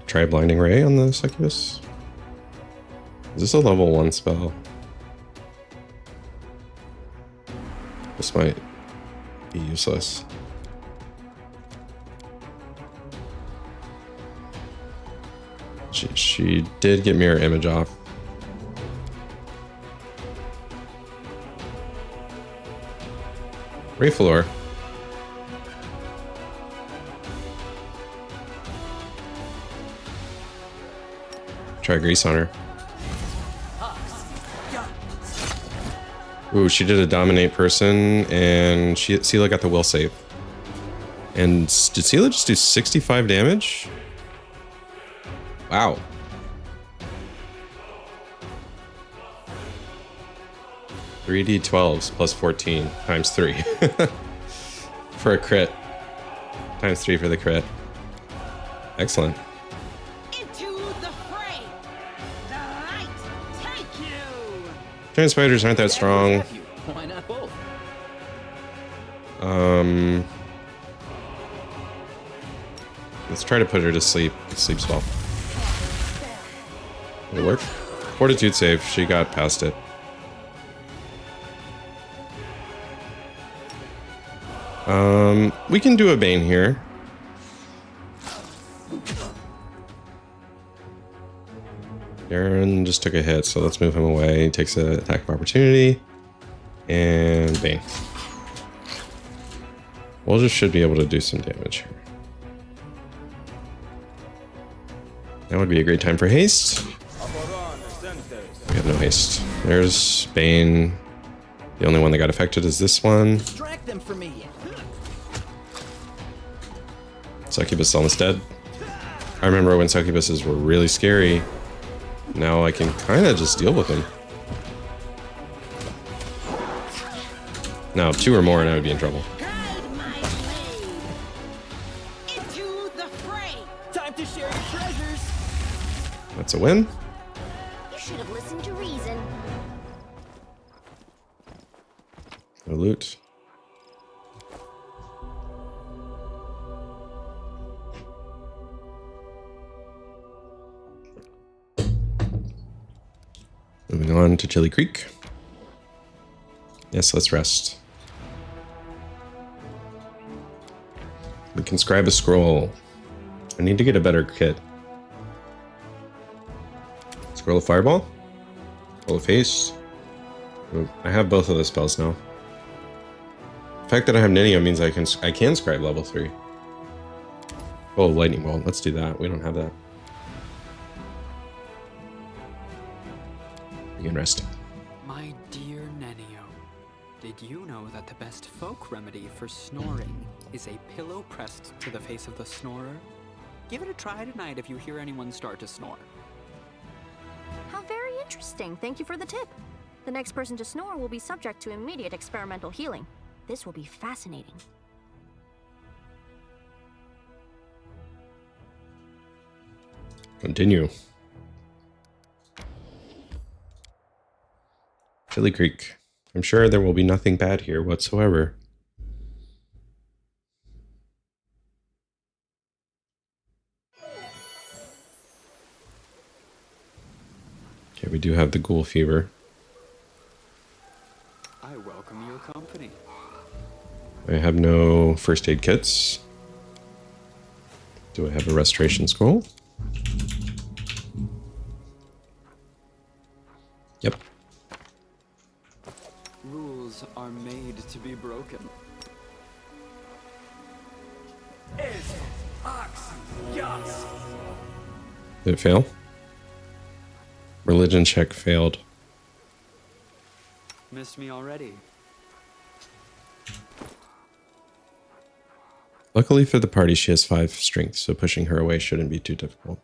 Try Blinding Ray on the succubus. Is this a level 1 spell? This might be useless. She did get mirror image off. Rayflor. Try grease on her. Ooh, she did a dominate person, and Sela got the will save. And did Sela just do 65 damage? Wow. Three D12s plus 14 times 3 for a crit. Times 3 for the crit. Excellent. Into the fray. The light take you. Giant spiders aren't that strong. Why not both? Let's try to put her to sleep. Sleep spell. It'll work. Fortitude save. She got past it. We can do a Bane here. Darren just took a hit, so let's move him away. He takes an attack of opportunity. And Bane. We'll just should be able to do some damage here. That would be a great time for haste. We have no haste. There's Bane. The only one that got affected is this one. Distract them for me. Succubus is almost dead. I remember when succubuses were really scary. Now I can kind of just deal with them. Now, 2 or more and I would be in trouble. Guide my blade. Into the fray. Time to share your treasures. That's a win. You should have listened to reason. No loot. Moving on to Chili Creek. Yes, let's rest. We can scribe a scroll. I need to get a better kit. Scroll of Fireball? Scroll of Haste? I have both of the spells now. The fact that I have Ninio means I can scribe level 3. Oh, lightning bolt. Let's do that. We don't have that. Begin resting. My dear Nenio, did you know that the best folk remedy for snoring is a pillow pressed to the face of the snorer? Give it a try tonight if you hear anyone start to snore. How very interesting. Thank you for the tip. The next person to snore will be subject to immediate experimental healing. This will be fascinating. Continue. Chili Creek. I'm sure there will be nothing bad here whatsoever. Okay, we do have the ghoul fever. I welcome your company. I have no first aid kits. Do I have a restoration scroll? Yep. Rules are made to be broken. Did it fail? Religion check failed. Missed me already. Luckily for the party, she has 5 strength, so pushing her away shouldn't be too difficult.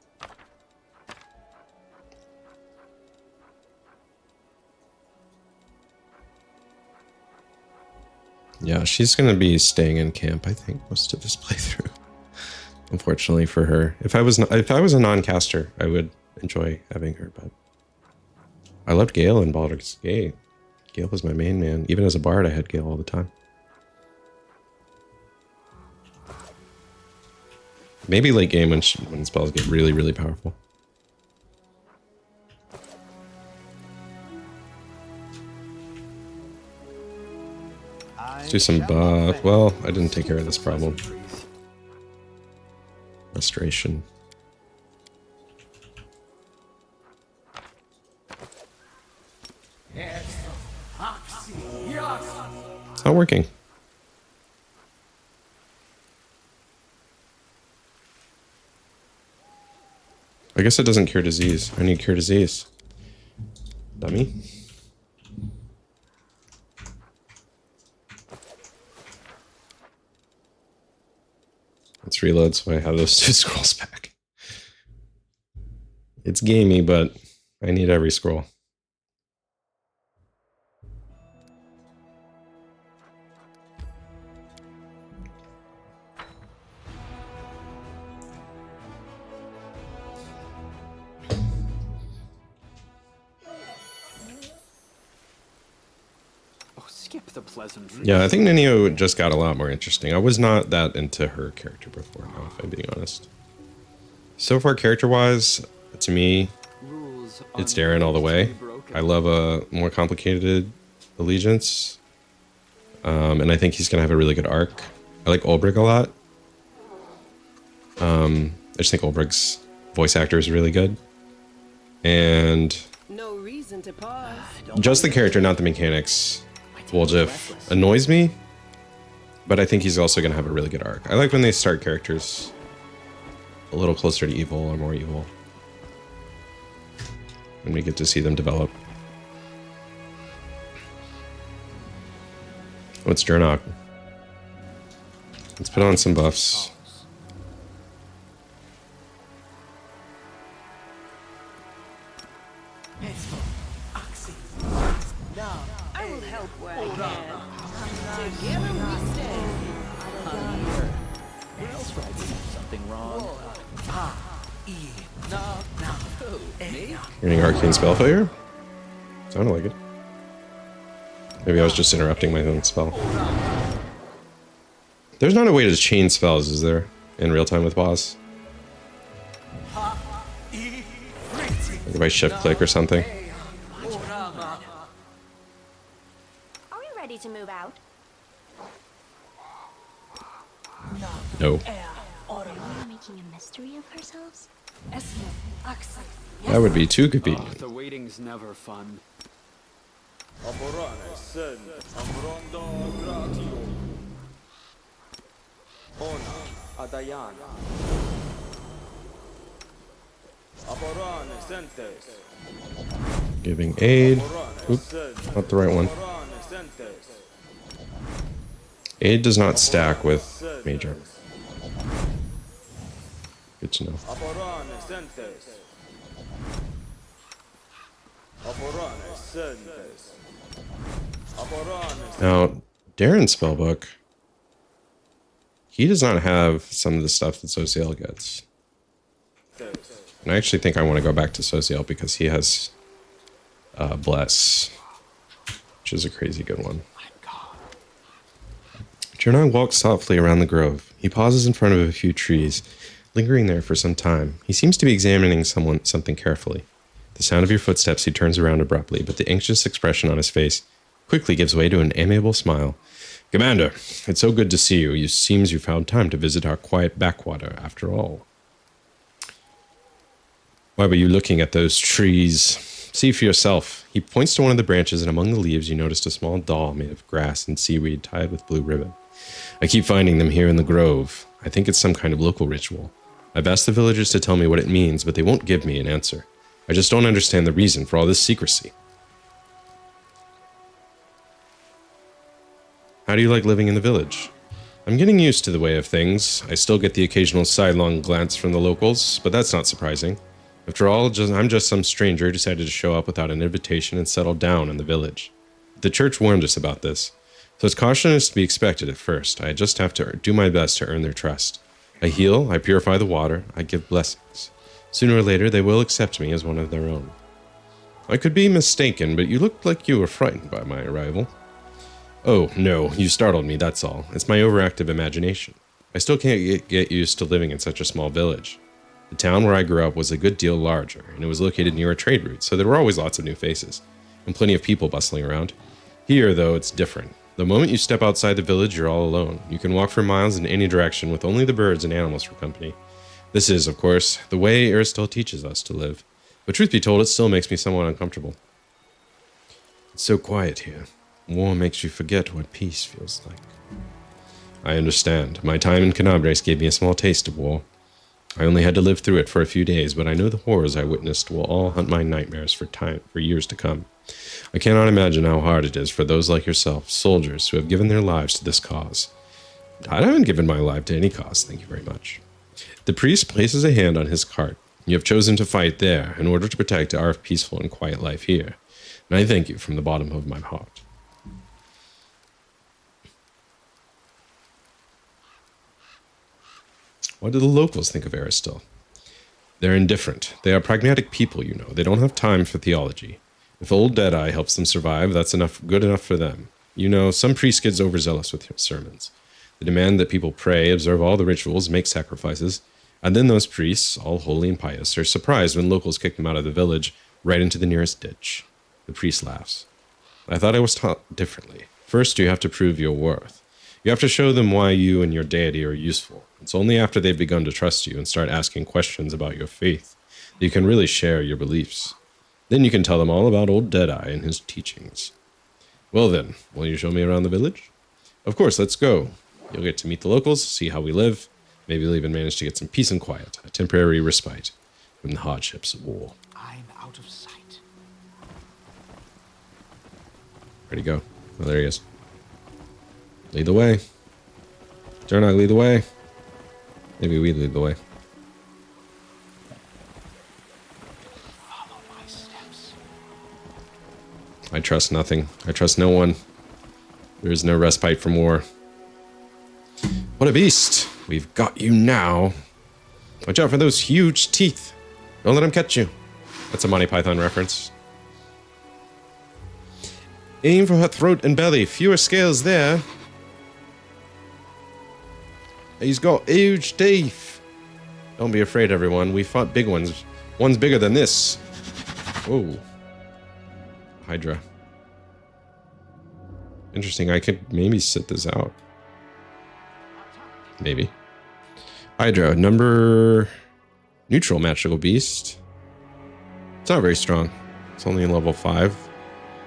Yeah, she's going to be staying in camp, I think, most of this playthrough. Unfortunately for her. If I was a non-caster, I would enjoy having her, but I loved Gale in Baldur's Gate. Gale was my main man. Even as a bard, I had Gale all the time. Maybe late game when spells get really, really powerful. Let's do some buff. Well, I didn't take care of this problem. Restoration. It's not working. I guess it doesn't cure disease. I need cure disease. Dummy. Let's reload so I have those 2 scrolls back. It's gamey, but I need every scroll. Skip the pleasantries. Yeah, I think Ninio just got a lot more interesting. I was not that into her character before now, if I'm being honest. So far, character-wise, to me, it's Darren all the way. I love a more complicated allegiance. And I think he's going to have a really good arc. I like Ulbrich a lot. I just think Ulbrich's voice actor is really good. And No reason to pause. just the character, not the mechanics. Woljif annoys me, but I think he's also going to have a really good arc. I like when they start characters a little closer to evil or more evil. And we get to see them develop. What's Jernok? Let's put on some buffs. I will help where I can. Together we stand. Who else writes something wrong? Me? Getting arcane spell failure? Sounded like it. Maybe I was just interrupting my own spell. There's not a way to chain spells, is there? In real time with boss? Like if I shift click or something? Are we ready to move out? No. Are we making a mystery of ourselves? That would be too goofy. The waiting's never fun. Giving aid. Oop, not the right one. Aid does not stack with major. Good to know. Now, Darren's spellbook, he does not have some of the stuff that Social gets. And I actually think I want to go back to Social because he has Bless, which is a crazy good one. Jernag walks thoughtfully around the grove. He pauses in front of a few trees, lingering there for some time. He seems to be examining something carefully. The sound of your footsteps, he turns around abruptly, but the anxious expression on his face quickly gives way to an amiable smile. Commander, it's so good to see you. It seems you found time to visit our quiet backwater after all. Why were you looking at those trees? See for yourself. He points to one of the branches, and among the leaves you noticed a small doll made of grass and seaweed tied with blue ribbon. I keep finding them here in the grove. I think it's some kind of local ritual. I've asked the villagers to tell me what it means, but they won't give me an answer. I just don't understand the reason for all this secrecy. How do you like living in the village? I'm getting used to the way of things. I still get the occasional sidelong glance from the locals, but that's not surprising. After all, I'm just some stranger who decided to show up without an invitation and settle down in the village. The church warned us about this, so as caution is to be expected at first. I just have to do my best to earn their trust. I heal, I purify the water, I give blessings. Sooner or later, they will accept me as one of their own. I could be mistaken, but you looked like you were frightened by my arrival. Oh, no, you startled me, that's all. It's my overactive imagination. I still can't get used to living in such a small village. The town where I grew up was a good deal larger, and it was located near a trade route, so there were always lots of new faces, and plenty of people bustling around. Here, though, it's different. The moment you step outside the village, you're all alone. You can walk for miles in any direction with only the birds and animals for company. This is, of course, the way Aristel teaches us to live, but truth be told, it still makes me somewhat uncomfortable. It's so quiet here. War makes you forget what peace feels like. I understand. My time in Canabres gave me a small taste of war. I only had to live through it for a few days, but I know the horrors I witnessed will all haunt my nightmares for years to come. I cannot imagine how hard it is for those like yourself, soldiers who have given their lives to this cause. I haven't given my life to any cause, thank you very much. The priest places a hand on his cart. You have chosen to fight there in order to protect our peaceful and quiet life here, and I thank you from the bottom of my heart. What do the locals think of Aristel? They're indifferent. They are pragmatic people, you know. They don't have time for theology. If old Deadeye helps them survive, that's good enough for them. You know, some priest gets overzealous with sermons. They demand that people pray, observe all the rituals, make sacrifices, and then those priests, all holy and pious, are surprised when locals kick them out of the village right into the nearest ditch. The priest laughs. I thought I was taught differently. First, you have to prove your worth. You have to show them why you and your deity are useful. It's only after they've begun to trust you and start asking questions about your faith that you can really share your beliefs. Then you can tell them all about old Deadeye and his teachings. Well then, will you show me around the village? Of course, let's go. You'll get to meet the locals, see how we live. Maybe you'll even manage to get some peace and quiet, a temporary respite from the hardships of war. I'm out of sight. Where'd he go? Oh, there he is. Lead the way. Jernag, lead the way. Maybe we lead the way. Follow my steps. I trust nothing. I trust no one. There is no respite from war. What a beast! We've got you now. Watch out for those huge teeth. Don't let them catch you. That's a Monty Python reference. Aim for her throat and belly. Fewer scales there. He's got huge teeth. Don't be afraid, everyone. We fought big ones. One's bigger than this. Oh. Hydra. Interesting. I could maybe sit this out. Maybe. Hydra. Number... Neutral magical beast. It's not very strong. It's only in level 5.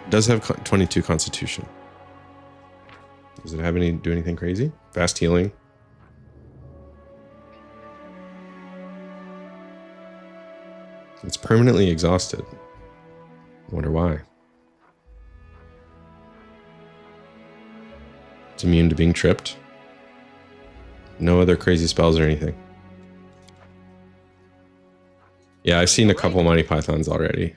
It does have 22 constitution. Does it have do anything crazy? Fast healing. It's permanently exhausted. I wonder why. It's immune to being tripped. No other crazy spells or anything. Yeah, I've seen a couple Monty Pythons already.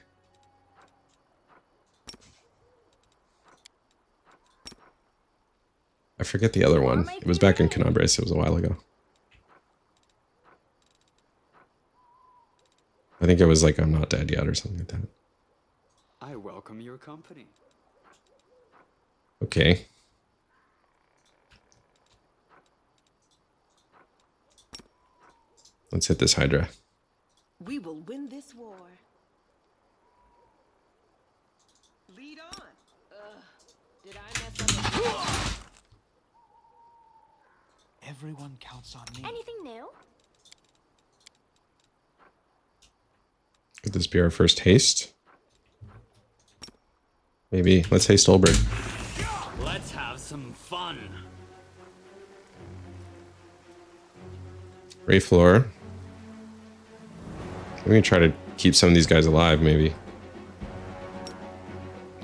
I forget the other one. It was back in Canabres. It was a while ago. I think it was like I'm Not Dead Yet or something like that. I welcome your company. Okay. Let's hit this Hydra. We will win this war. Lead on. Did I mess up? Everyone counts on me. Anything new? Could this be our first haste? Maybe. Let's haste Olberg. Let's have some fun. Ray Floor. I'm gonna try to keep some of these guys alive, maybe.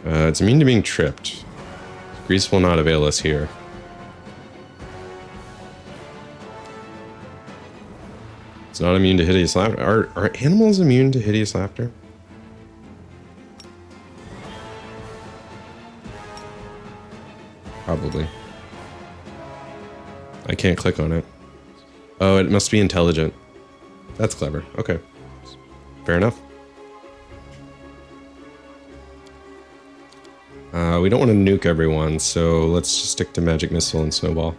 It's immune to being tripped. Grease will not avail us here. It's not immune to hideous laughter. Are animals immune to hideous laughter? Probably. I can't click on it. Oh, it must be intelligent. That's clever. Okay. Fair enough. We don't want to nuke everyone, so let's just stick to Magic Missile and Snowball.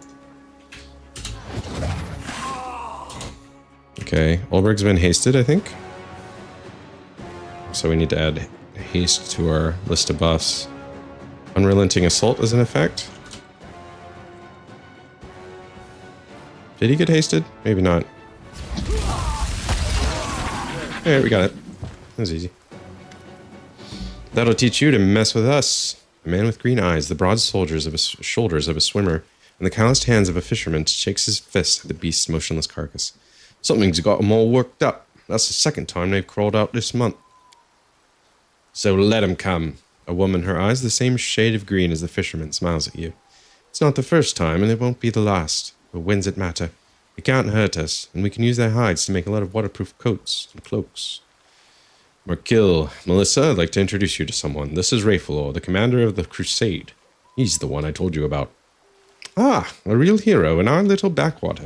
Okay, Olberg's been hasted, I think. So we need to add haste to our list of buffs. Unrelenting Assault is in effect. Did he get hasted? Maybe not. Alright, we got it. That was easy. That'll teach you to mess with us. A man with green eyes, the broad shoulders of a swimmer, and the calloused hands of a fisherman shakes his fist at the beast's motionless carcass. Something's got them all worked up. That's the second time they've crawled out this month. So let 'em come. A woman, her eyes the same shade of green as the fisherman, smiles at you. It's not the first time, and it won't be the last. But when's it matter? It can't hurt us, and we can use their hides to make a lot of waterproof coats and cloaks. Markil, Melissa, I'd like to introduce you to someone. This is Rayfalor, the commander of the Crusade. He's the one I told you about. Ah, a real hero in our little backwater.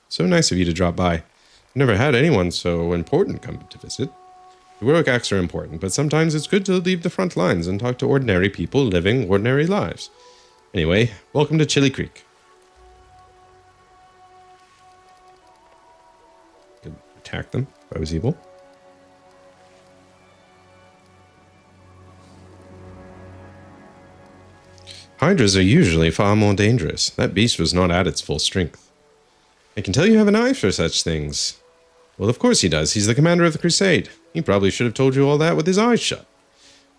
So nice of you to drop by. I've never had anyone so important come to visit. Heroic acts are important, but sometimes it's good to leave the front lines and talk to ordinary people living ordinary lives. Anyway, welcome to Chili Creek. Could attack them if I was evil. Hydras are usually far more dangerous. That beast was not at its full strength. I can tell you have an eye for such things. Well, of course he does. He's the commander of the Crusade. He probably should have told you all that with his eyes shut.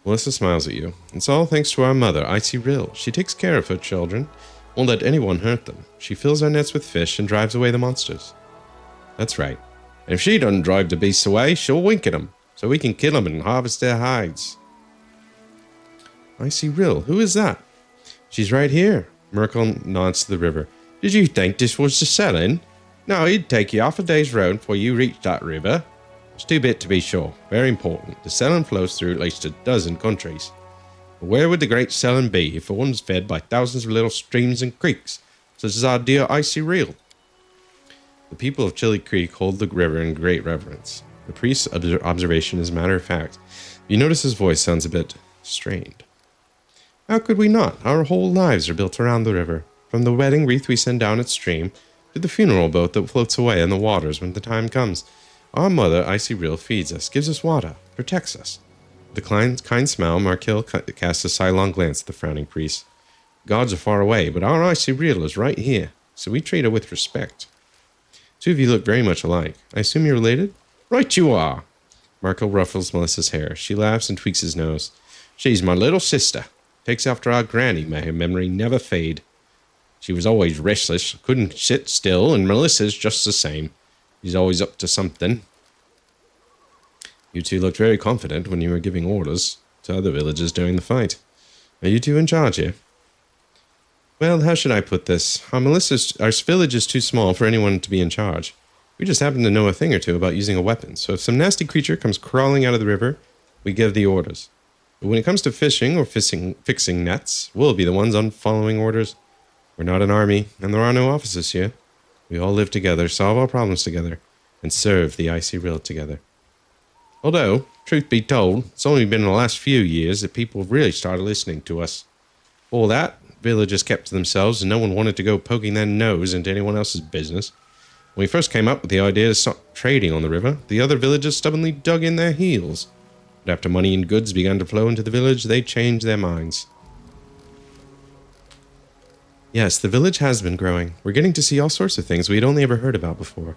Melissa smiles at you. It's all thanks to our mother, Icy Rill. She takes care of her children. Won't let anyone hurt them. She fills our nets with fish and drives away the monsters. That's right. And if she doesn't drive the beasts away, she'll wink at them, so we can kill them and harvest their hides. Icy Rill, who is that? She's right here. Merkel nods to the river. Did you think this was the Selin? No, it'd take you half a day's road before you reach that river. It's too big to be sure. Very important. The Selin flows through at least a dozen countries. But where would the great Selin be if it wasn't fed by thousands of little streams and creeks, such as our dear Icy Reel? The people of Chili Creek hold the river in great reverence. The priest's observation is matter of fact. You notice his voice sounds a bit strained. How could we not? Our whole lives are built around the river. From the wedding wreath we send down its stream, to the funeral boat that floats away in the waters when the time comes. Our mother, Icy Reel, feeds us, gives us water, protects us. With a kind smile, Markil casts a sidelong glance at the frowning priest. Gods are far away, but our Icy Reel is right here, so we treat her with respect. Two of you look very much alike. I assume you're related? Right you are! Markil ruffles Melissa's hair. She laughs and tweaks his nose. She's my little sister. Takes after our granny, may her memory never fade. She was always restless, couldn't sit still, and Melissa's just the same. She's always up to something. You two looked very confident when you were giving orders to other villages during the fight. Are you two in charge here? Well, how should I put this? Our village is too small for anyone to be in charge. We just happen to know a thing or two about using a weapon, so if some nasty creature comes crawling out of the river, we give the orders. But when it comes to fishing or fixing nets, we'll be the ones on following orders. We're not an army, and there are no officers here. We all live together, solve our problems together, and serve the icy rill together. Although, truth be told, it's only been in the last few years that people have really started listening to us. Before that, villagers kept to themselves and no one wanted to go poking their nose into anyone else's business. When we first came up with the idea to stop trading on the river, the other villagers stubbornly dug in their heels. But after money and goods began to flow into the village, they changed their minds. Yes, the village has been growing. We're getting to see all sorts of things we had only ever heard about before.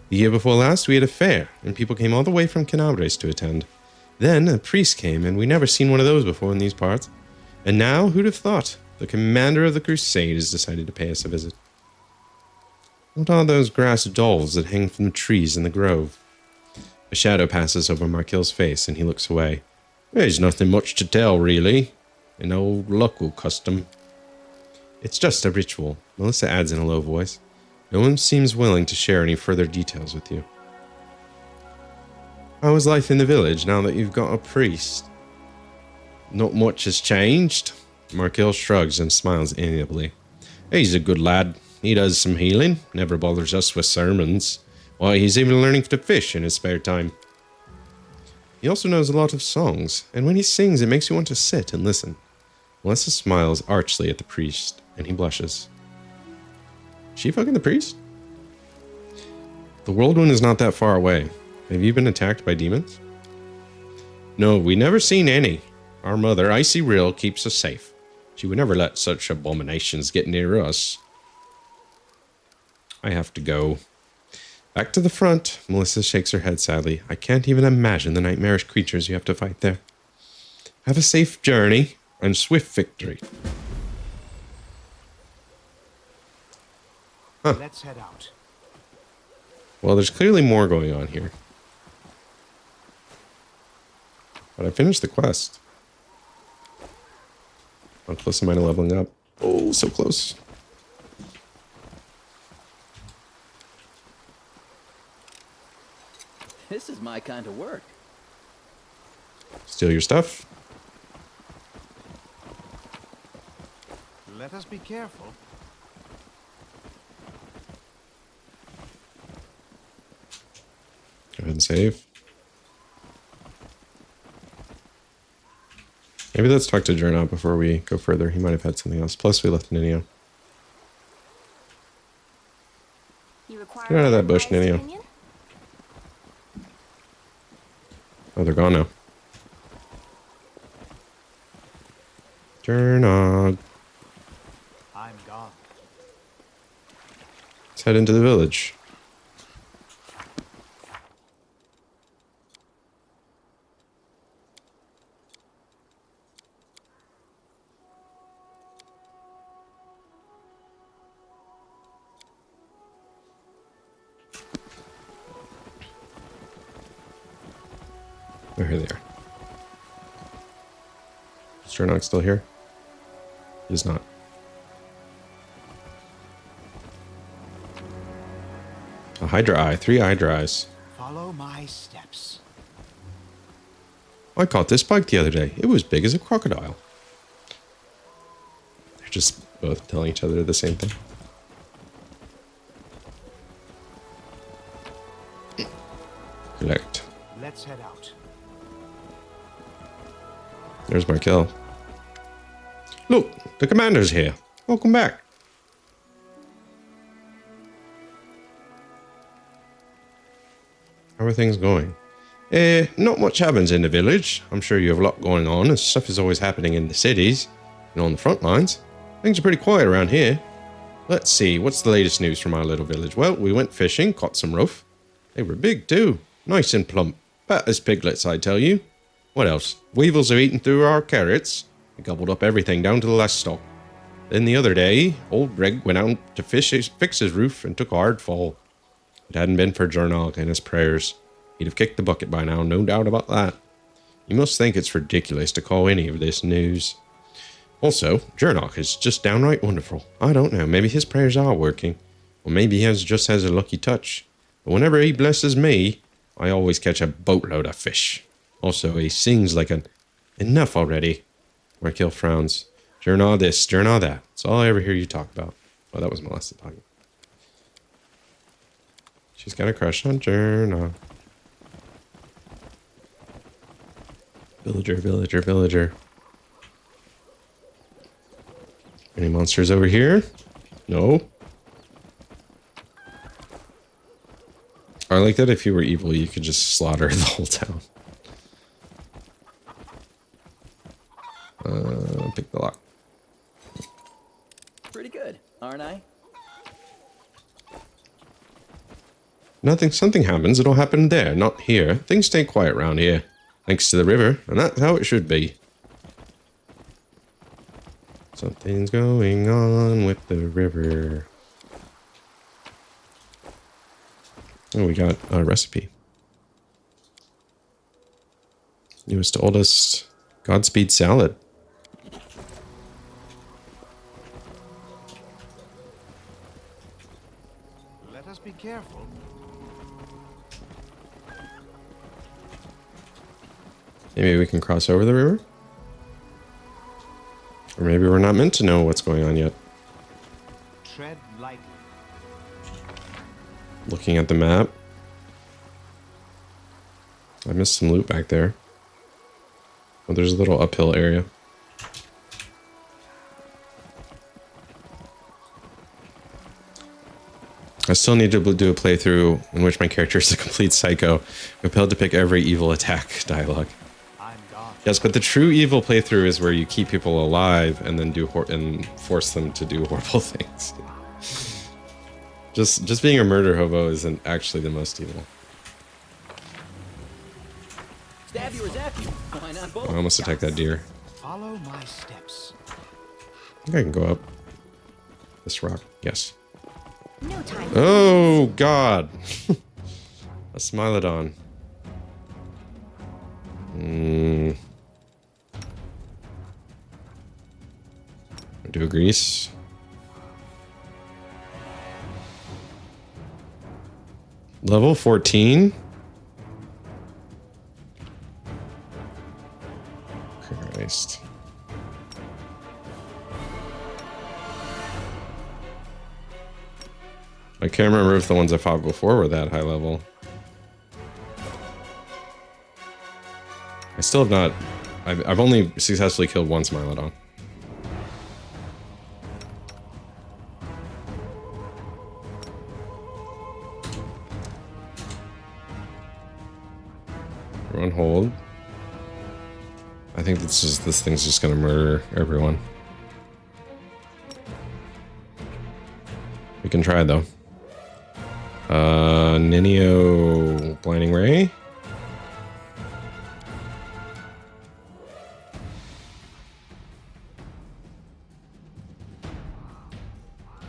The year before last, we had a fair, and people came all the way from Canabres to attend. Then, a priest came, and we never seen one of those before in these parts. And now, who'd have thought? The commander of the crusade has decided to pay us a visit. What are those grass dolls that hang from the trees in the grove? A shadow passes over Markill's face, and he looks away. There's nothing much to tell, really. An old local custom. It's just a ritual, Melissa adds in a low voice. No one seems willing to share any further details with you. How is life in the village now that you've got a priest? Not much has changed. Markill shrugs and smiles amiably. He's a good lad. He does some healing, never bothers us with sermons. Why, he's even learning to fish in his spare time. He also knows a lot of songs, and when he sings it makes you want to sit and listen. Melissa smiles archly at the priest, and he blushes. Is she fucking the priest? The whirlwind is not that far away. Have you been attacked by demons? No, we never seen any. Our mother, Icy Rill, keeps us safe. She would never let such abominations get near us. I have to go. Back to the front. Melissa shakes her head sadly. I can't even imagine the nightmarish creatures you have to fight there. Have a safe journey and swift victory. Huh. Let's head out. Well, there's clearly more going on here. But I finished the quest. How close am I to leveling up? Oh, so close. This is my kind of work. Steal your stuff. Let us be careful. Go ahead and save. Maybe let's talk to Jernot before we go further. He might have had something else. Plus, we left Ninio. Get out of that bush, Ninio. Oh, they're gone now. Jernot. I'm gone. Let's head into the village. Oh, here they are. Is Jernok still here? He's not. A Hydra Eye. 3 Hydra Eyes. Follow my steps. I caught this pike the other day. It was big as a crocodile. They're just both telling each other the same thing. Collect. Let's head out. There's Markill. Look, the commander's here. Welcome back. How are things going? Not much happens in the village. I'm sure you have a lot going on, and stuff is always happening in the cities and on the front lines. Things are pretty quiet around here. Let's see, what's the latest news from our little village? Well, we went fishing, caught some rough. They were big too, nice and plump. Fat as piglets, I tell you. What else? Weevils have eaten through our carrots. We gobbled up everything down to the last stalk. Then the other day, old Greg went out to fix his roof and took a hard fall. If it hadn't been for Jernok and his prayers, He'd have kicked the bucket by now, no doubt about that. You must think it's ridiculous to call any of this news. Also, Jernok is just downright wonderful. I don't know, maybe his prayers are working. Or maybe he just has a lucky touch. But whenever he blesses me, I always catch a boatload of fish. Also, he sings like an... Enough already. Markill frowns. Jernok this, Jernok that. That's all I ever hear you talk about. Oh, that was Melissa talking. She's got a crush on Jernok. Villager, villager, villager. Any monsters over here? No. I like that if you were evil, you could just slaughter the whole town. Pick the lock. Pretty good, aren't I? Something happens, it'll happen there, not here. Things stay quiet around here. Thanks to the river, and that's how it should be. Something's going on with the river. Oh, we got a recipe. Newest to oldest. Godspeed salad. Let us be careful. Maybe we can cross over the river? Or maybe we're not meant to know what's going on yet. Tread lightly. Looking at the map. I missed some loot back there. Oh, there's a little uphill area. I still need to do a playthrough in which my character is a complete psycho, compelled to pick every evil attack dialogue. I'm gone. Yes, but the true evil playthrough is where you keep people alive and then and force them to do horrible things. Just being a murder hobo isn't actually the most evil. Stab you or zap you. Why not both? I almost attacked that deer. Follow my steps. I think I can go up this rock. Yes. No time. Oh, God. A Smilodon. Do a grease. Level 14? Christ. I can't remember if the ones I fought before were that high level. I still have not... I've only successfully killed one Smilodon. Everyone hold. I think this thing's just gonna murder everyone. We can try though. Ninio Blinding Ray.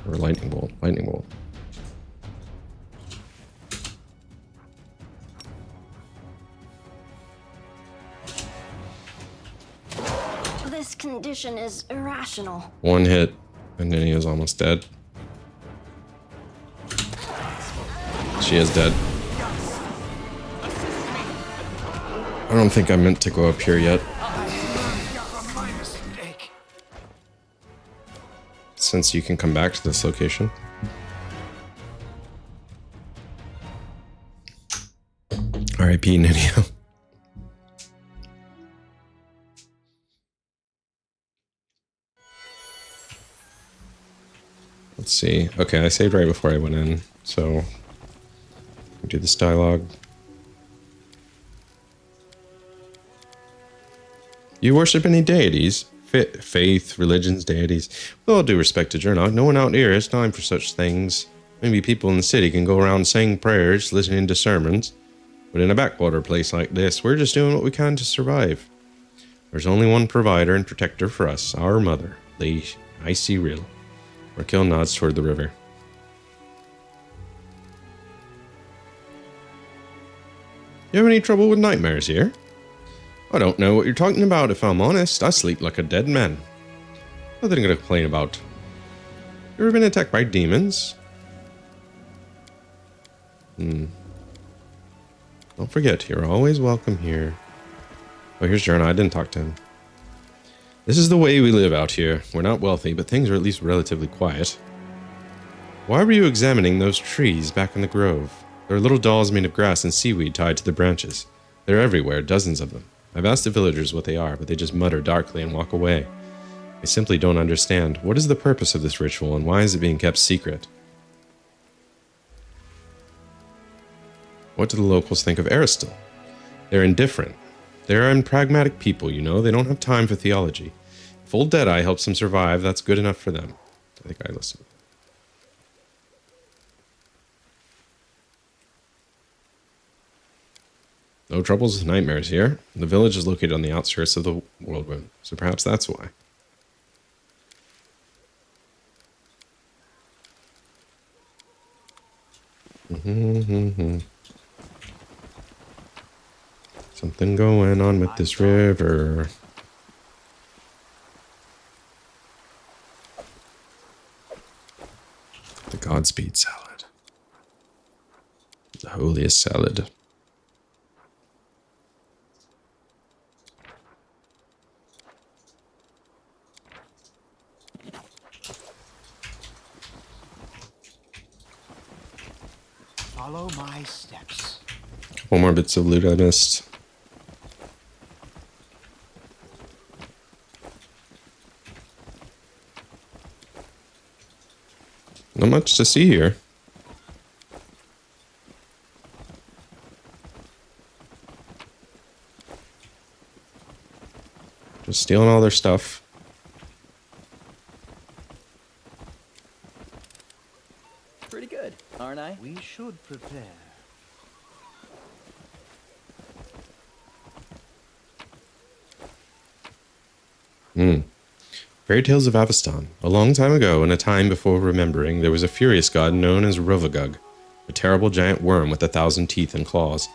Or Lightning Bolt. Lightning Bolt. This condition is irrational. One hit, and Ninio's almost dead. She is dead. I don't think I meant to go up here yet. My mistake. Since you can come back to this location. R.I.P. Ninio. Let's see. Okay, I saved right before I went in, so do this dialogue. You worship any deities? Faith, religions, deities. With all due respect to Jernok, no one out here has time for such things. Maybe people in the city can go around saying prayers, listening to sermons. But in a backwater place like this, we're just doing what we can to survive. There's only one provider and protector for us, our mother, the Icy Rill. Markill nods toward the river. You have any trouble with nightmares here? I don't know what you're talking about, if I'm honest. I sleep like a dead man. Nothing to complain about. You ever been attacked by demons? Don't forget, you're always welcome here. Oh, here's Jorna. I didn't talk to him. This is the way we live out here. We're not wealthy, but things are at least relatively quiet. Why were you examining those trees back in the grove? There are little dolls made of grass and seaweed tied to the branches. They're everywhere, dozens of them. I've asked the villagers what they are, but they just mutter darkly and walk away. I simply don't understand. What is the purpose of this ritual, and why is it being kept secret? What do the locals think of Aristil? They're indifferent. They're unpragmatic people, you know. They don't have time for theology. If old Deadeye helps them survive, that's good enough for them. I think I listened. No troubles with nightmares here. The village is located on the outskirts of the Whirlwind, so perhaps that's why. Something going on with this river. The Godspeed salad. The holiest salad. Follow my steps. Couple more bits of loot I missed. Not much to see here. Just stealing all their stuff. Pretty good, aren't I? We should prepare. Fairy Tales of Avestan. A long time ago, in a time before remembering, there was a furious god known as Rovagug, a terrible giant worm with 1,000 teeth and claws.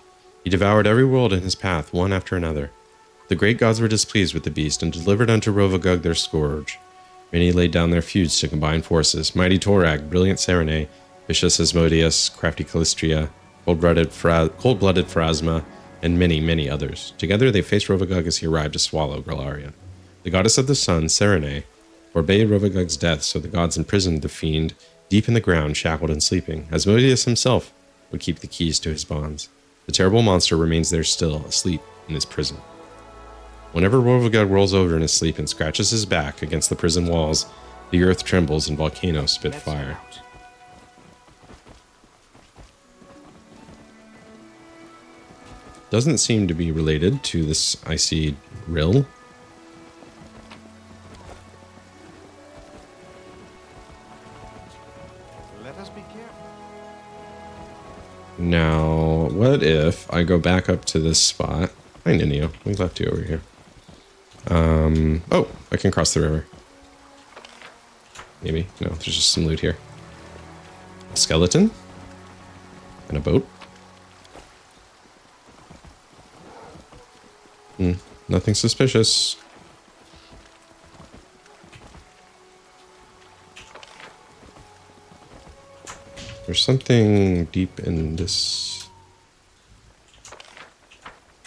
He devoured every world in his path, one after another. The great gods were displeased with the beast and delivered unto Rovagug their scourge. Many laid down their feuds to combine forces. Mighty Torag, brilliant Serene, vicious Asmodeus, crafty Callistria, cold-blooded Phrasma, and many, many others. Together they faced Rovagug as he arrived to swallow Galarian. The goddess of the sun, Serene, forbade Rovagug's death, so the gods imprisoned the fiend deep in the ground, shackled and sleeping. Asmodeus himself would keep the keys to his bonds. The terrible monster remains there still, asleep in his prison. Whenever Rovagug rolls over in his sleep and scratches his back against the prison walls, the earth trembles and volcanoes spit fire. Doesn't seem to be related to this icy rill. Let us be careful. Now, what if I go back up to this spot? Hi, Ninio. We left you over here. Oh, I can cross the river. Maybe. No, there's just some loot here. A skeleton. And a boat. Nothing suspicious. There's something deep in this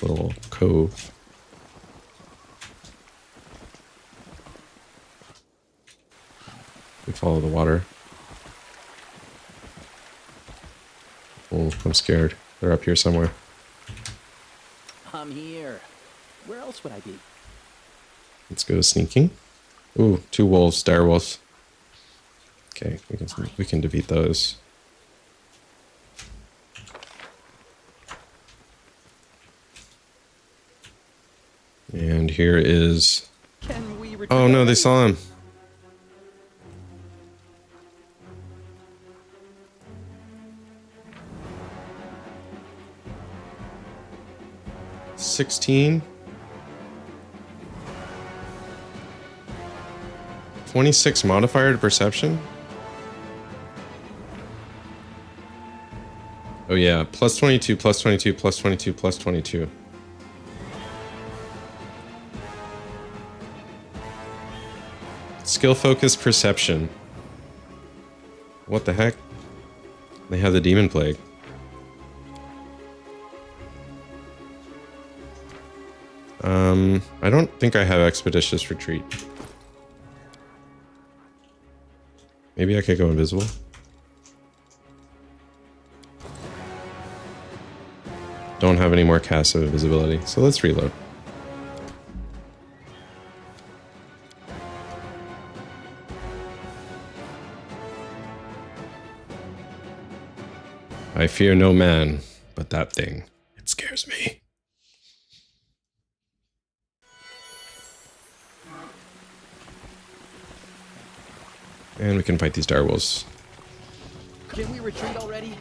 little cove. We follow the water. Oh, I'm scared. They're up here somewhere. I'm here. Where else would I be? Let's go sneaking. Ooh, 2 wolves, dire wolves. Okay, we can defeat those. And here is... Can we retreat Oh no, they already? saw him. $16. 26 modifier to perception? Oh yeah, plus 22, plus 22, plus 22, plus 22. Skill focus perception. What the heck? They have the demon plague. I don't think I have expeditious retreat. Maybe I could go invisible. Don't have any more casts of invisibility, so let's reload. I fear no man, but that thing, it scares me. And we can fight these direwolves. Can we retreat already?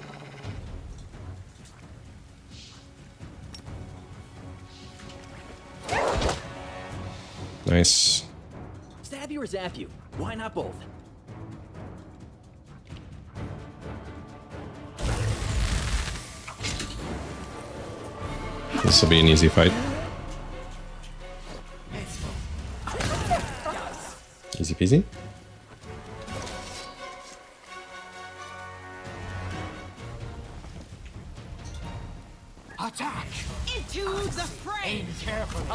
Nice. Stab you or zap you? Why not both? This will be an easy fight. Easy peasy. Attack! Into the fray! Carefully.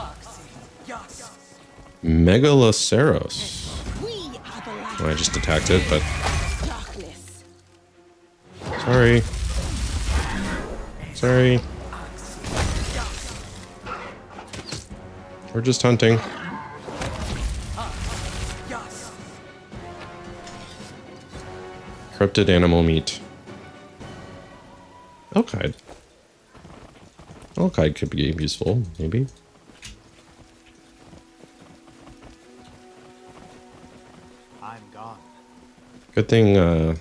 Megaloceros. We are the light. Well, I just attacked it, but Darkness. sorry. Sorry. We're just hunting. Corrupted animal meat. Elkide. Elkide could be useful, maybe. I'm gone. Good thing I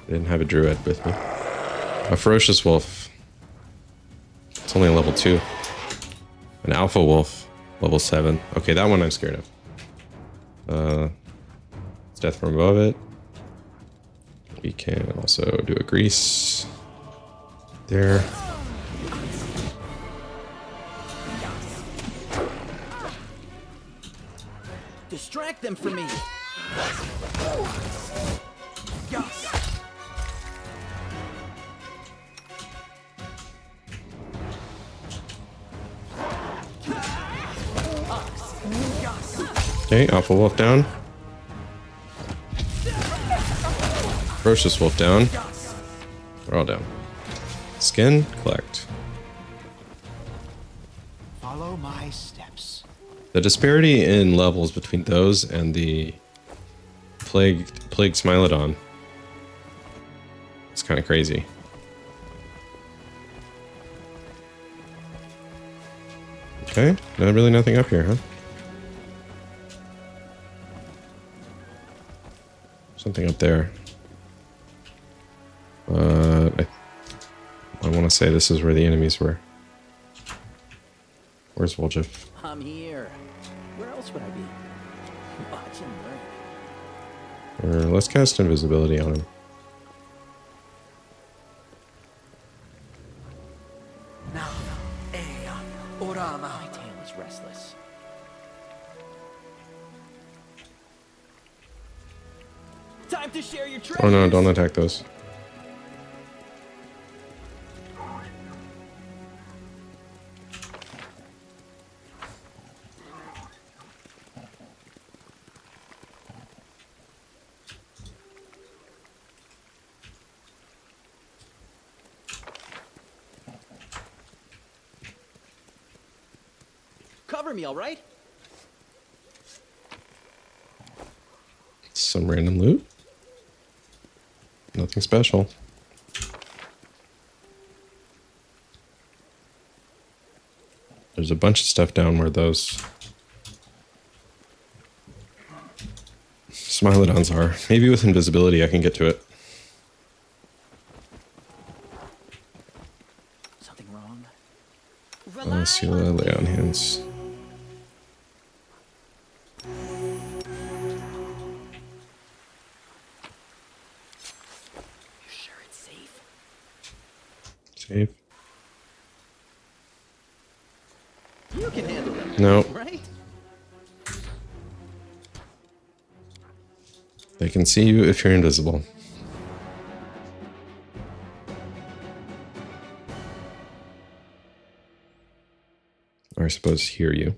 didn't have a druid with me. A ferocious wolf. It's only a level 2. An alpha wolf, level 7. Okay, that one I'm scared of. It's death from above it. We can also do a grease. There. Distract them from me. Okay, alpha wolf down. Ferocious wolf down. They're all down. Skin, collect. Follow my steps. The disparity in levels between those and the plague Smilodon is kind of crazy. Okay, really nothing up here, huh? Something up there. I want to say this is where the enemies were. Where's Woljif? I'm here. Where else would I be? Watch and learn. Let's cast invisibility on him. My tail is restless. Time to share your treasures. Oh no, don't attack those. Cover me, all right? Some random loot. Nothing special. There's a bunch of stuff down where those Smilodons are. Maybe with invisibility I can get to it. Something wrong? Sela, lay on hands. You sure it's safe? You can handle them, No, right? they can see you if you're invisible. Or I suppose hear you.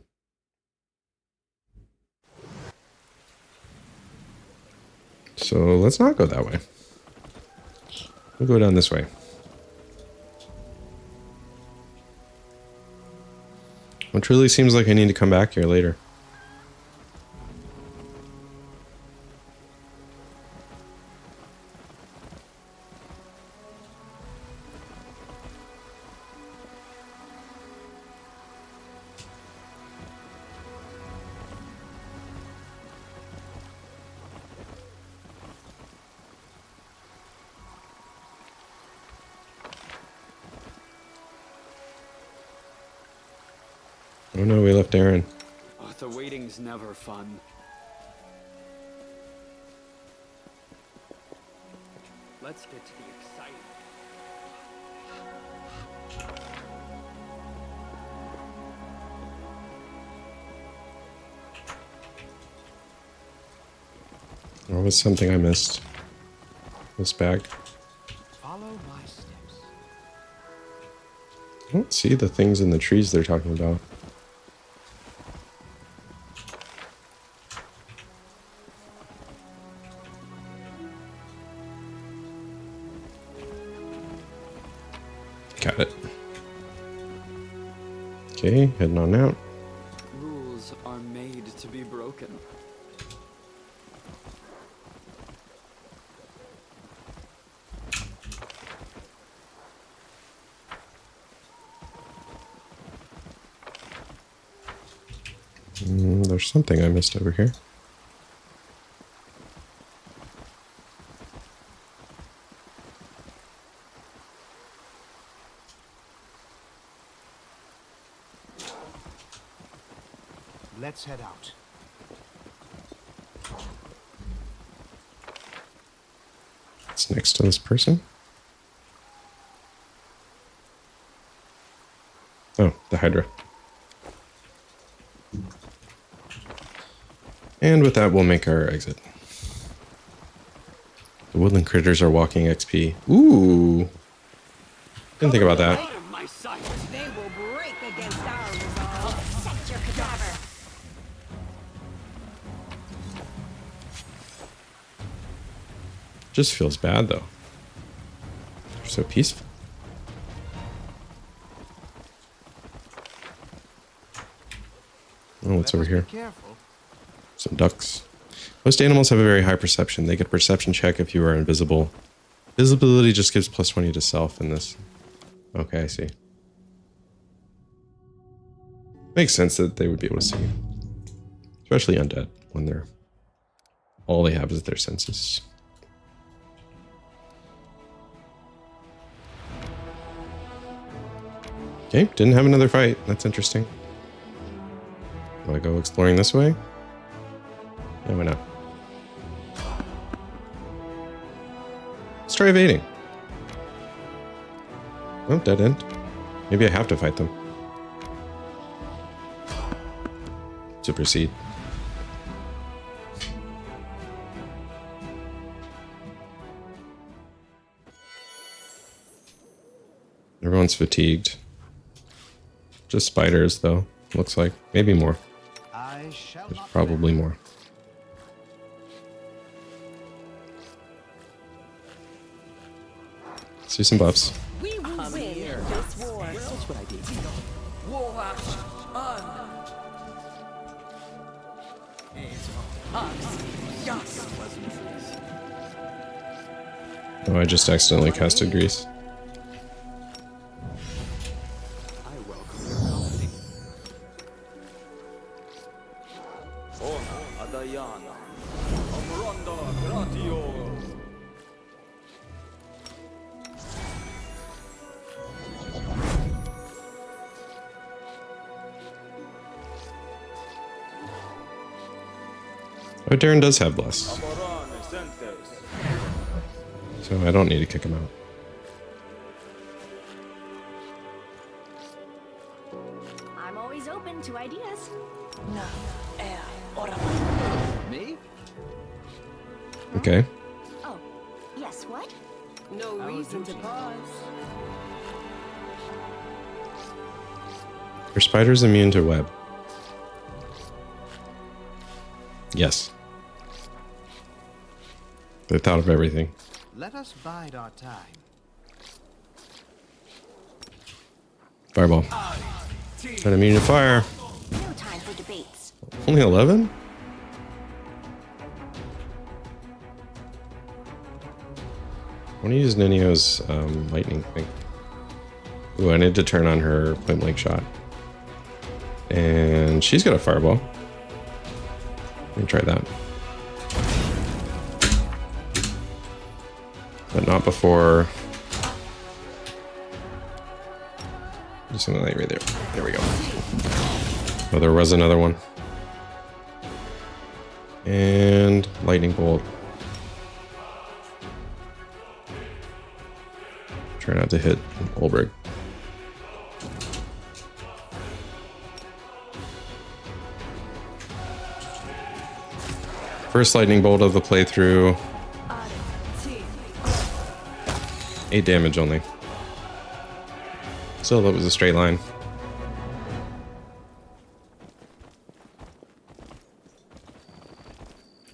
So let's not go that way. We'll go down this way. Which really seems like I need to come back here later. Oh no, we left Aaron. Oh, the waiting's never fun. Let's get to the exciting. Or was something I missed? This bag. Follow my steps. I don't see the things in the trees they're talking about. Got it. Okay, heading on out. Rules are made to be broken. There's something I missed over here. Let's head out. It's next to this person. Oh, the Hydra. And with that, we'll make our exit. The woodland critters are walking XP. Ooh. Didn't think about that. Out of my sight. They will break against our resolve. Accept your cadaver. Just feels bad though. They're so peaceful. Oh, what's Let over us here? Be careful. Some ducks. Most animals have a very high perception. They get a perception check if you are invisible. Visibility just gives plus 20 to self in this. Okay, I see. Makes sense that they would be able to see you. Especially undead, when they're... all they have is their senses. Okay, didn't have another fight. That's interesting. Do I go exploring this way? Yeah, why not? Let's try evading. Oh, dead end. Maybe I have to fight them. To proceed. Everyone's fatigued. Just spiders, though. Looks like. Maybe more. I shall There's not probably fail. more. See some buffs. We will I'm win here. this war. Where else would I be? Oh, I just accidentally casted grease. I welcome your company. Oh, Darren does have bless. So I don't need to kick him out. I'm always open to ideas. Me? Okay. Oh, yes, what? No reason to pause. Are spiders immune to web? Yes. They thought of everything. Let us bide our time. Fireball. Not immune to fire. No time for debates. Only 11? I want to use Ninio's lightning thing. Ooh, I need to turn on her point blank shot. And she's got a fireball. Let me try that. But not before. Do something like right there. There we go. Oh, there was another one. And lightning bolt. Try not to hit Olbrich. First lightning bolt of the playthrough. 8 damage only. Still, that was a straight line.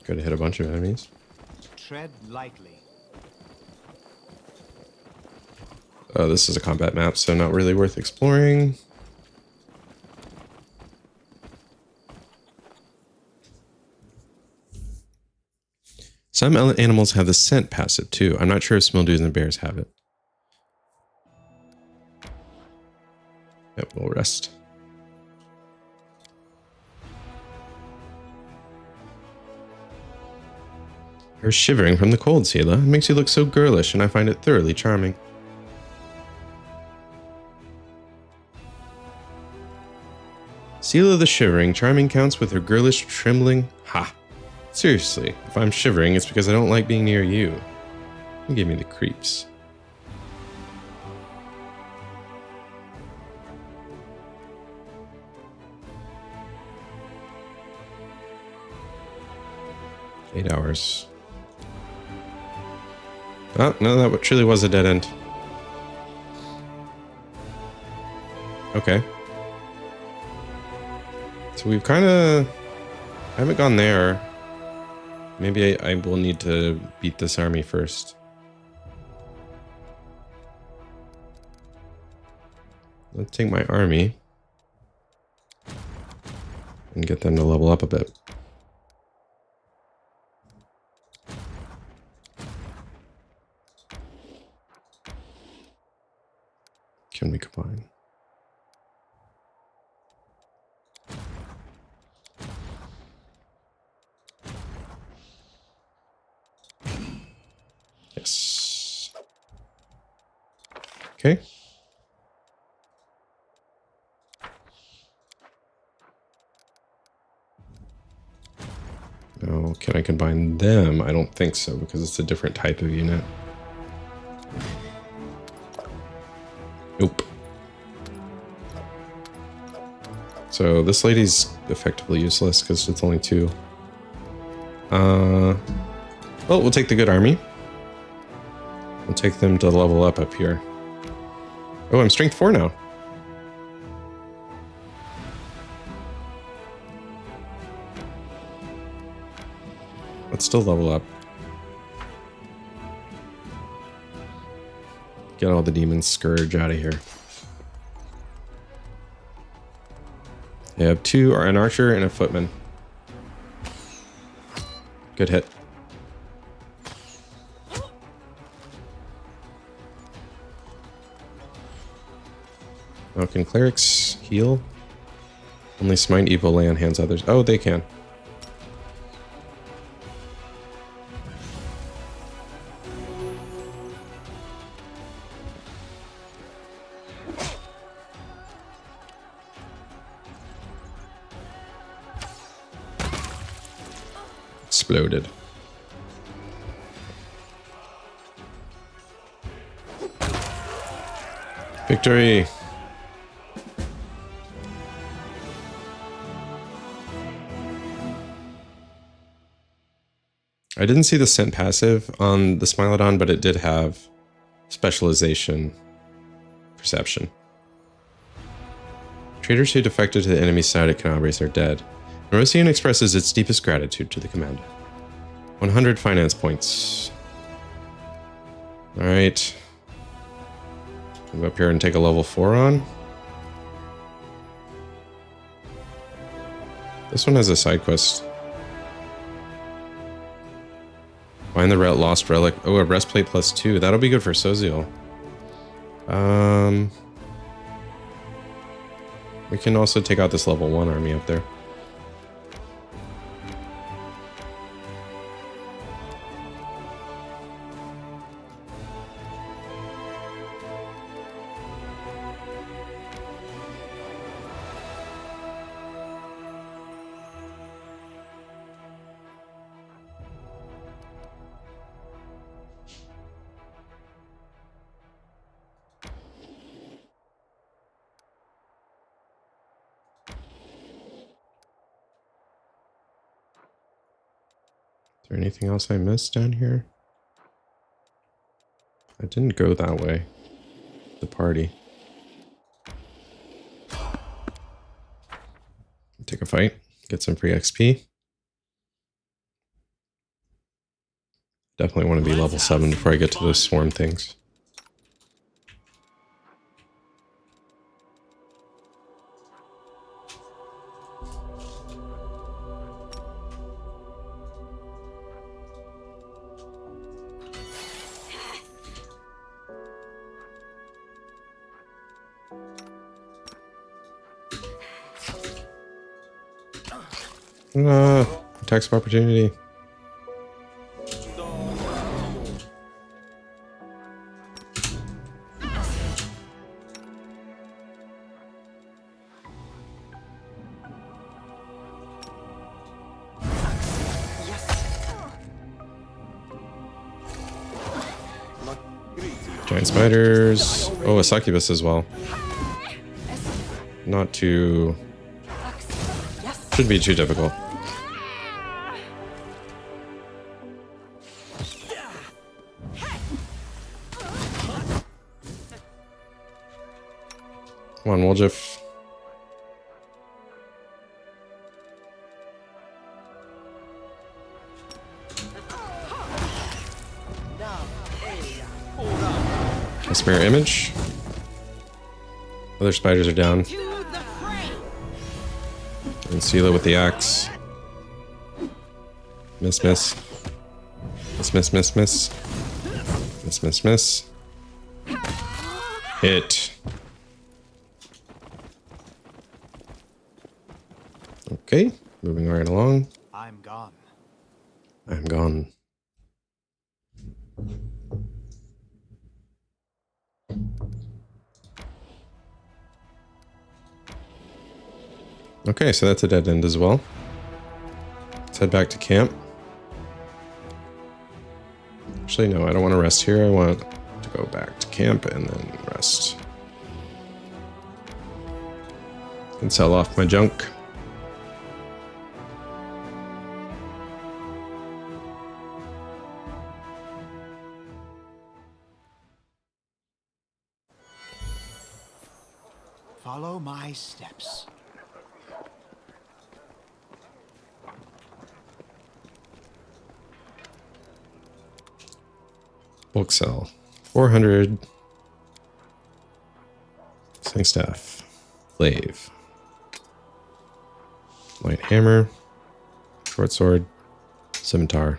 Could have hit a bunch of enemies. Tread lightly. This is a combat map, so not really worth exploring. Some animals have the scent passive too. I'm not sure if smildews and bears have it. Yep, we'll rest. You're shivering from the cold, Seela. It makes you look so girlish, and I find it thoroughly charming. Seela the Shivering, charming counts with her girlish trembling. Ha! Seriously, if I'm shivering, it's because I don't like being near you. You give me the creeps. Eight hours. Oh, no, that truly was a dead end. Okay. So we've kind of... I haven't gone there. Maybe I will need to beat this army first. Let's take my army and get them to level up a bit. Can we combine? Yes. Okay. Now, can I combine them? I don't think so, because it's a different type of unit. Nope. So this lady's effectively useless because it's only 2. Well, we'll take the good army. We'll take them to level up here. Oh, I'm strength 4 now. Let's still level up. Get all the demon scourge out of here. They have 2, an archer and a footman. Good hit. Oh, can clerics heal? Only smite evil lay on hands others. Oh, they can. Exploded. Victory! I didn't see the scent passive on the Smilodon, but it did have specialization perception. Traders who defected to the enemy side at Canabres are dead. Nerosian expresses its deepest gratitude to the commander. 100 finance points. Alright. Move up here and take a level 4 on. This one has a side quest. Find the lost relic. Oh, a breastplate +2. That'll be good for Soziel. We can also take out this level 1 army up there. Is there anything else I missed down here? I didn't go that way. The party. Take a fight. Get some free XP. Definitely want to be level 7 before I get to those swarm things. Attacks of opportunity. Giant spiders. Oh, a succubus as well. Not too... Shouldn't be too difficult. Come on, Woljif. A spare image. Other spiders are down. And seal it with the axe. Miss, miss. Miss, miss, miss, miss. Miss, miss, miss. Hit. Okay, moving right along. I'm gone. I'm gone. Okay, so that's a dead end as well. Let's head back to camp. Actually, no, I don't want to rest here. I want to go back to camp and then rest. And sell off my junk. Follow my steps. Bulk sell. 400. Sling staff. Glaive. Light hammer. Short sword. Scimitar.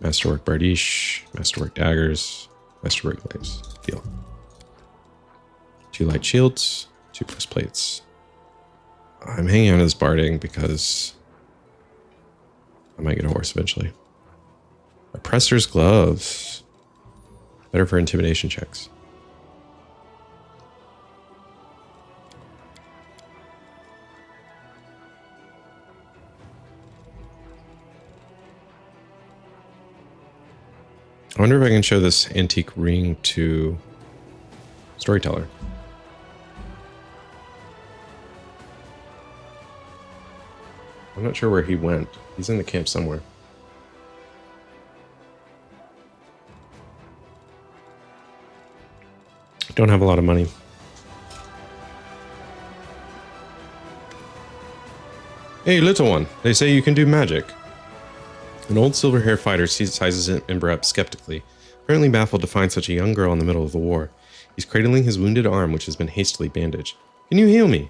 Masterwork bardiche. Masterwork daggers. Masterwork glaives. Deal. 2 light shields. 2 breastplates. I'm hanging on to this barding because I might get a horse eventually. Oppressor's gloves. Better for intimidation checks. I wonder if I can show this antique ring to Storyteller. I'm not sure where he went. He's in the camp somewhere. don't have a lot of money. Hey, little one, they say you can do magic. An old silver-haired fighter sizes Ember up skeptically, apparently baffled to find such a young girl in the middle of the war. He's cradling his wounded arm, which has been hastily bandaged. Can you heal me?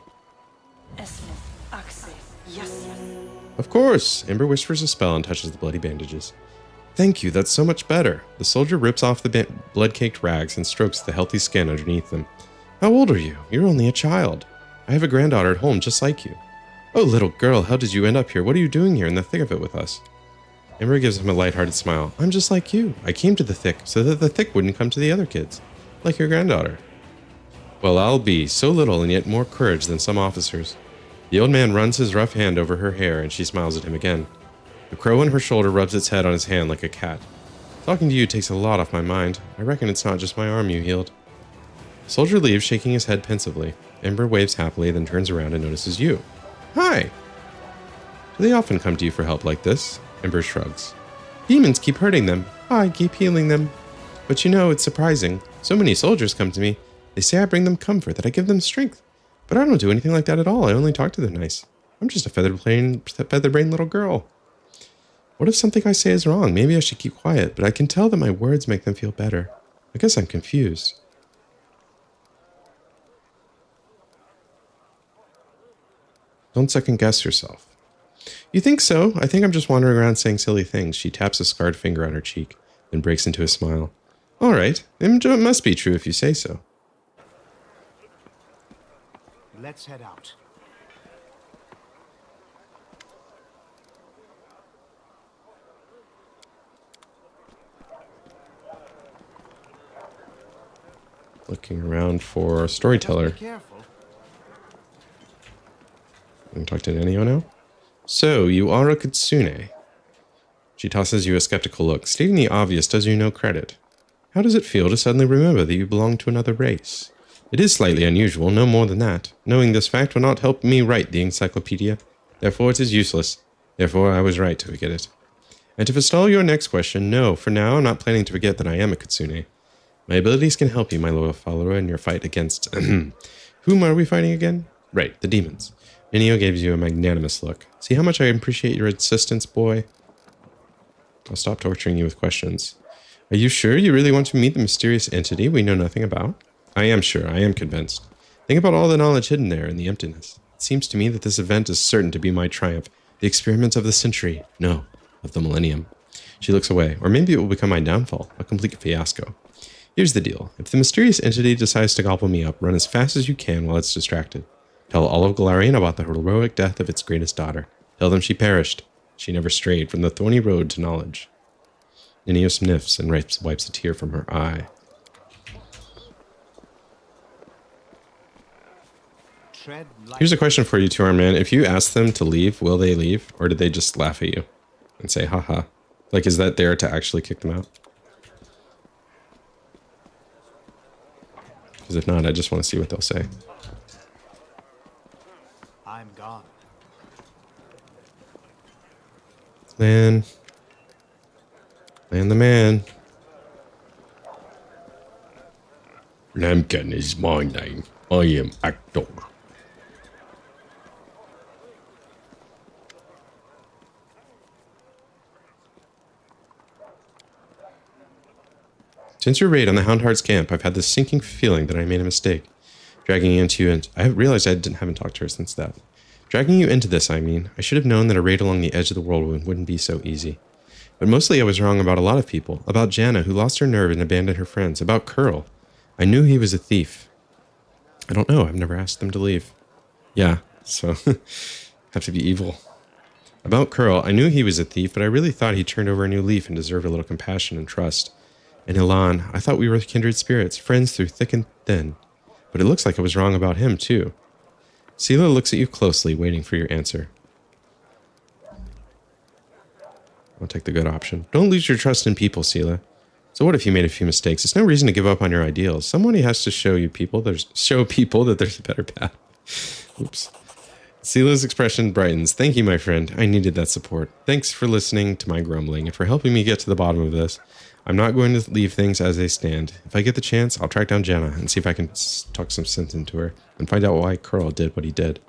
Of course! Ember whispers a spell and touches the bloody bandages. Thank you, that's so much better. The soldier rips off the blood-caked rags and strokes the healthy skin underneath them. How old are you? You're only a child. I have a granddaughter at home just like you. Oh, little girl, how did you end up here? What are you doing here in the thick of it with us? Ember gives him a lighthearted smile. I'm just like you. I came to the thick so that the thick wouldn't come to the other kids. Like your granddaughter. Well, I'll be so little and yet more courage than some officers. The old man runs his rough hand over her hair and she smiles at him again. The crow on her shoulder rubs its head on his hand like a cat. Talking to you takes a lot off my mind. I reckon it's not just my arm you healed. The soldier leaves, shaking his head pensively. Ember waves happily, then turns around and notices you. Hi! Do they often come to you for help like this? Ember shrugs. Demons keep hurting them. I keep healing them. But you know, it's surprising. So many soldiers come to me. They say I bring them comfort, that I give them strength. But I don't do anything like that at all. I only talk to them nice. I'm just a feather-brained little girl. What if something I say is wrong? Maybe I should keep quiet, but I can tell that my words make them feel better. I guess I'm confused. Don't second guess yourself. You think so? I think I'm just wandering around saying silly things. She taps a scarred finger on her cheek, then breaks into a smile. All right, it must be true if you say so. Let's head out. Looking around for a storyteller. Be careful. Can talk to Nenio now? So, you are a kitsune. She tosses you a skeptical look. Stating the obvious does you no credit. How does it feel to suddenly remember that you belong to another race? It is slightly unusual, no more than that. Knowing this fact will not help me write the encyclopedia. Therefore it is useless. Therefore I was right to forget it. And to forestall your next question, no, for now I'm not planning to forget that I am a kitsune. My abilities can help you, my loyal follower, in your fight against... Whom are we fighting again? Right, the demons. Nenio gives you a magnanimous look. See how much I appreciate your insistence, boy? I'll stop torturing you with questions. Are you sure you really want to meet the mysterious entity we know nothing about? I am sure, I am convinced. Think about all the knowledge hidden there in the emptiness. It seems to me that this event is certain to be my triumph. The experiment of the century. No, of the millennium. She looks away. Or maybe it will become my downfall. A complete fiasco. Here's the deal. If the mysterious entity decides to gobble me up, run as fast as you can while it's distracted. Tell all of Galarian about the heroic death of its greatest daughter. Tell them she perished. She never strayed from the thorny road to knowledge. Nenio sniffs and wipes a tear from her eye. Here's a question for you, Two-Armed Man. If you ask them to leave, will they leave? Or did they just laugh at you and say, haha? Like, is that there to actually kick them out? Because if not, I just want to see what they'll say. I'm gone. Man the man. Lamkin is my name. I am Actor. Since your raid on the Houndheart's camp, I've had this sinking feeling that I made a mistake. Dragging you into and I realized haven't talked to her since that. Dragging you into this, I mean. I should have known that a raid along the edge of the whirlwind wouldn't be so easy. But mostly I was wrong about a lot of people. About Janna, who lost her nerve and abandoned her friends. About Curl. I knew he was a thief. I don't know. I've never asked them to leave. Yeah, so have to be evil. About Curl, I knew he was a thief, but I really thought he turned over a new leaf and deserved a little compassion and trust. And Ilan, I thought we were kindred spirits, friends through thick and thin. But it looks like I was wrong about him, too. Sela looks at you closely, waiting for your answer. I'll take the good option. Don't lose your trust in people, Sela. So what if you made a few mistakes? It's no reason to give up on your ideals. Somebody has to show people that there's a better path. Oops. Sela's expression brightens. Thank you, my friend. I needed that support. Thanks for listening to my grumbling and for helping me get to the bottom of this. I'm not going to leave things as they stand. If I get the chance, I'll track down Jenna and see if I can talk some sense into her and find out why Curl did what he did.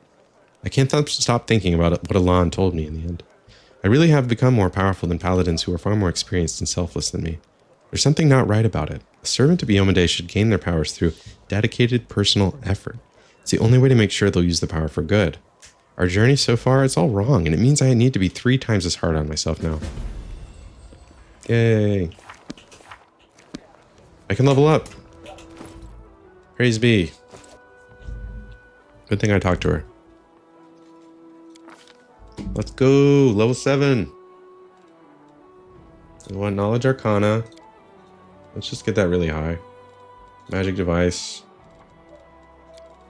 I can't stop thinking about what Elan told me in the end. I really have become more powerful than paladins who are far more experienced and selfless than me. There's something not right about it. A servant of Iyomade should gain their powers through dedicated personal effort. It's the only way to make sure they'll use the power for good. Our journey so far, it's all wrong, and it means I need to be 3 times as hard on myself now. Yay. I can level up. Praise be. Good thing I talked to her. Let's go. Level 7. We want Knowledge Arcana. Let's just get that really high. Magic Device.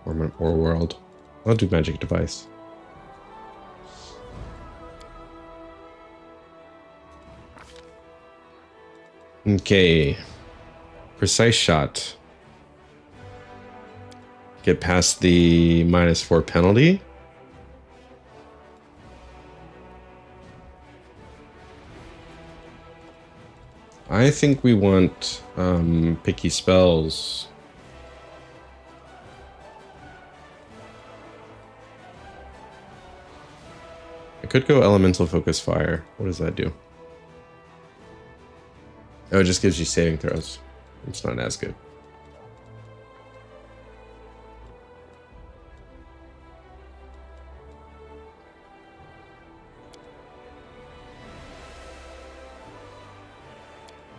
Or World. I'll do Magic Device. Okay. Precise Shot. Get past the -4 penalty. I think we want picky spells. I could go Elemental Focus Fire. What does that do? Oh, it just gives you saving throws. It's not as good.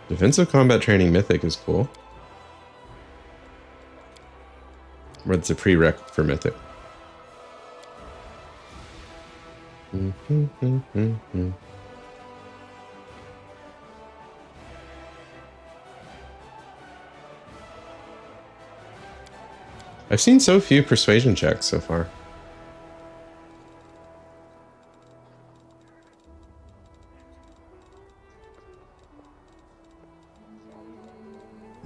Defensive Combat Training Mythic is cool. Or it's a prereq for Mythic. I've seen so few persuasion checks so far.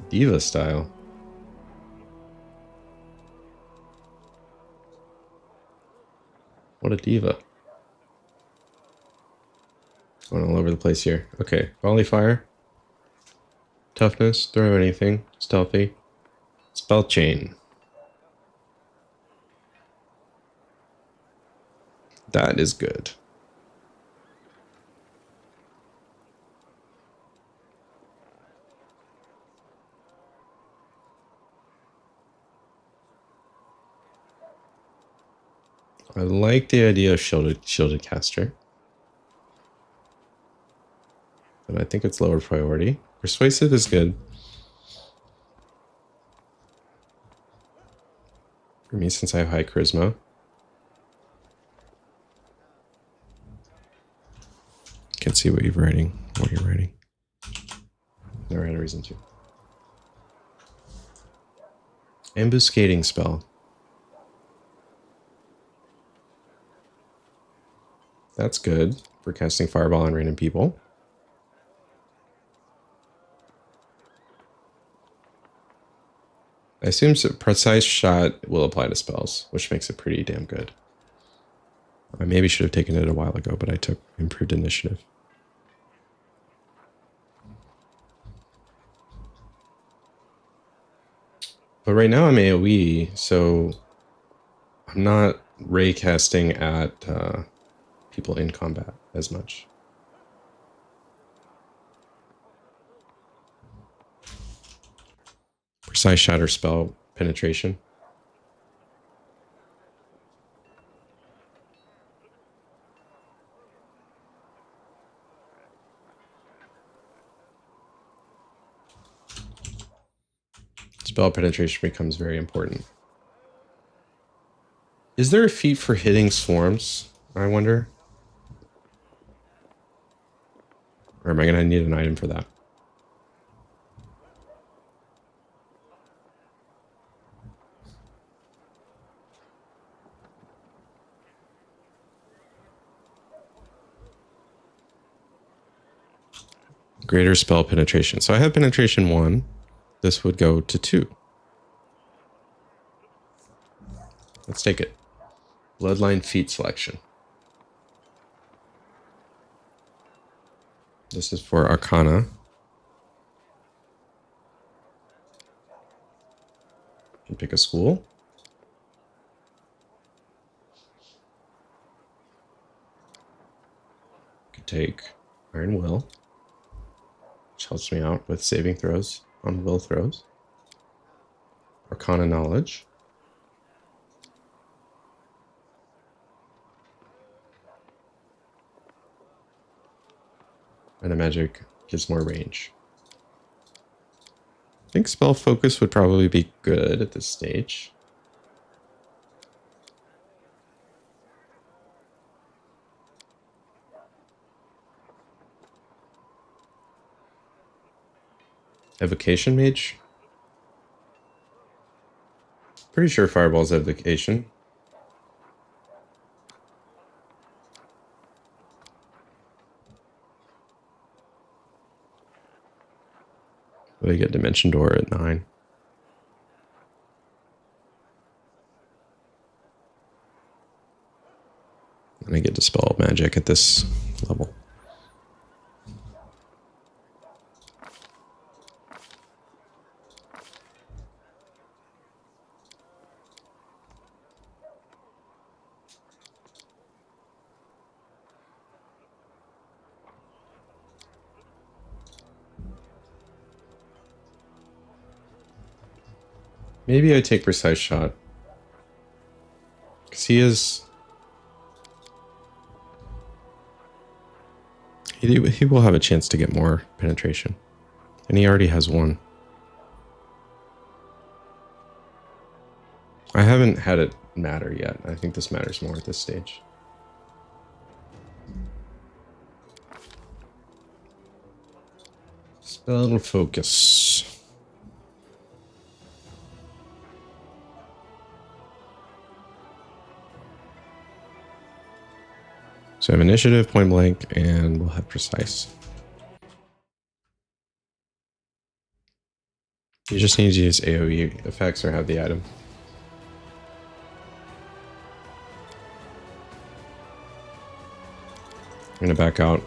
Diva style. What a diva. Going all over the place here. Okay, volley fire. Toughness, throw anything. Stealthy. Spell chain. That is good. I like the idea of shielded caster. But I think it's lower priority. Persuasive is good. For me, since I have high charisma. Can't see what you're writing. Never had a reason to. Ambuscading spell. That's good for casting fireball on random people. I assume Precise Shot will apply to spells, which makes it pretty damn good. I maybe should have taken it a while ago, but I took Improved Initiative. But right now I'm AoE, so I'm not ray casting at people in combat as much. Precise Shot or spell penetration. Spell penetration becomes very important. Is there a feat for hitting swarms, I wonder? Or am I going to need an item for that? Greater spell penetration. So I have penetration 1. This would go to 2. Let's take it. Bloodline feat selection. This is for Arcana. Pick a school. Could take Iron Will, which helps me out with saving throws on will throws. Arcana Knowledge. And a magic gives more range. I think Spell Focus would probably be good at this stage. Evocation Mage? Pretty sure Fireball's Evocation. But I get Dimension Door at 9. And I get Dispel Magic at this level. Maybe I take Precise Shot. Because he is... He will have a chance to get more penetration. And he already has 1. I haven't had it matter yet. I think this matters more at this stage. Spell Focus. So I have Initiative, Point Blank, and we'll have Precise. You just need to use AoE effects or have the item. I'm gonna back out.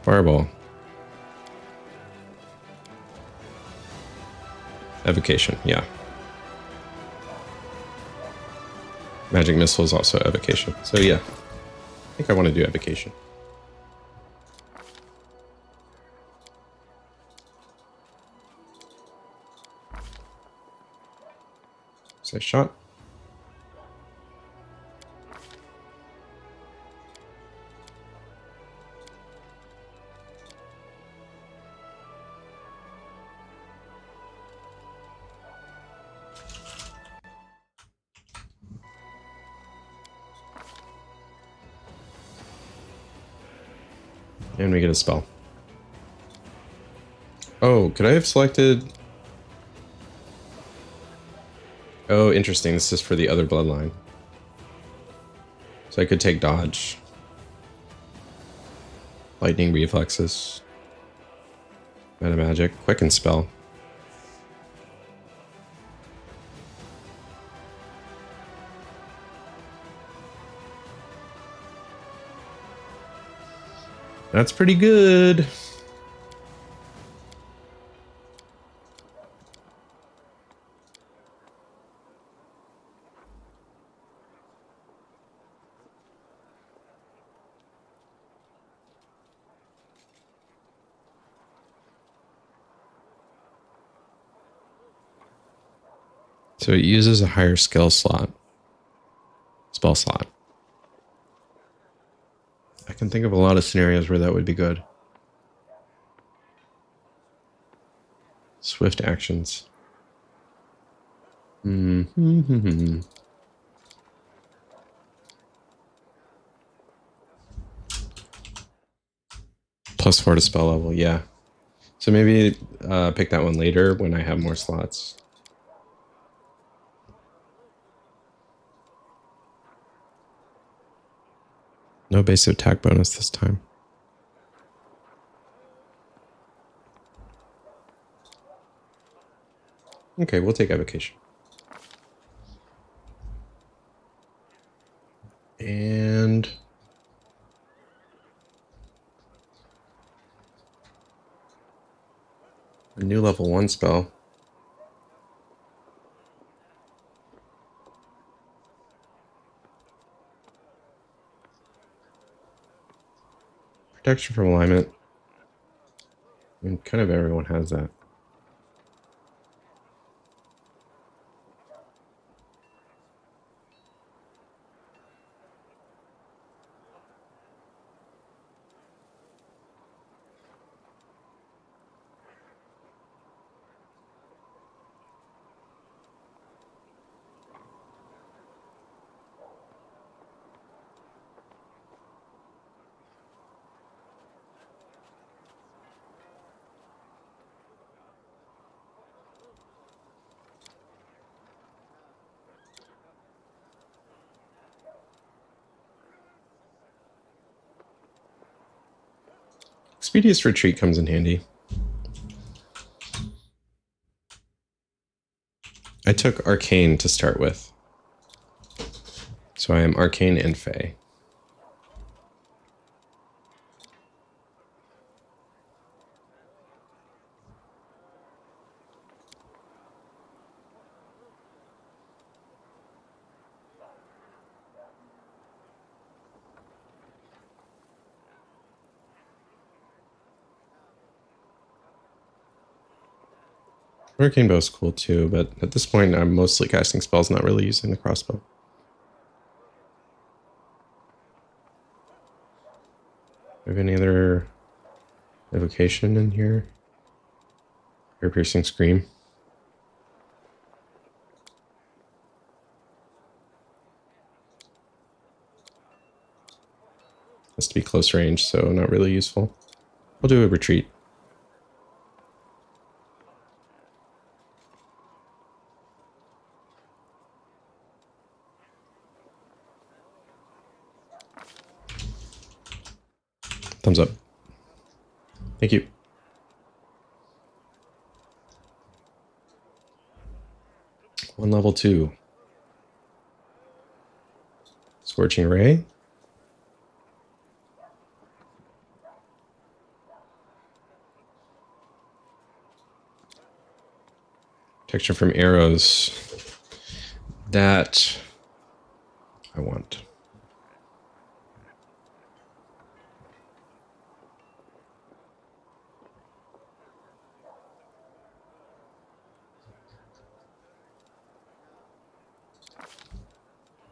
Fireball. Evocation, yeah. Magic Missile is also Evocation. So yeah, I think I want to do Evocation. So shot. And we get a spell. Oh, could I have selected... Oh, interesting. This is for the other bloodline. So I could take dodge. Lightning reflexes. Meta magic. Quicken spell. That's pretty good. So it uses a higher skill slot. Spell slot. I can think of a lot of scenarios where that would be good. Swift actions. Mm-hmm. +4 to spell level, yeah. So maybe pick that one later when I have more slots. No base attack bonus this time. Okay, we'll take Evocation. And... one spell. Protection from alignment. I mean, kind of everyone has that. Expeditious Retreat comes in handy. I took Arcane to start with. So I am Arcane and Fey. Hurricane Bow's cool too, but at this point I'm mostly casting spells, not really using the crossbow. Do we have any other evocation in here? Ear piercing scream. Has to be close range, so not really useful. I'll do a retreat. Thumbs up. Thank you. One level 2. Scorching Ray. Protection from arrows. That I want.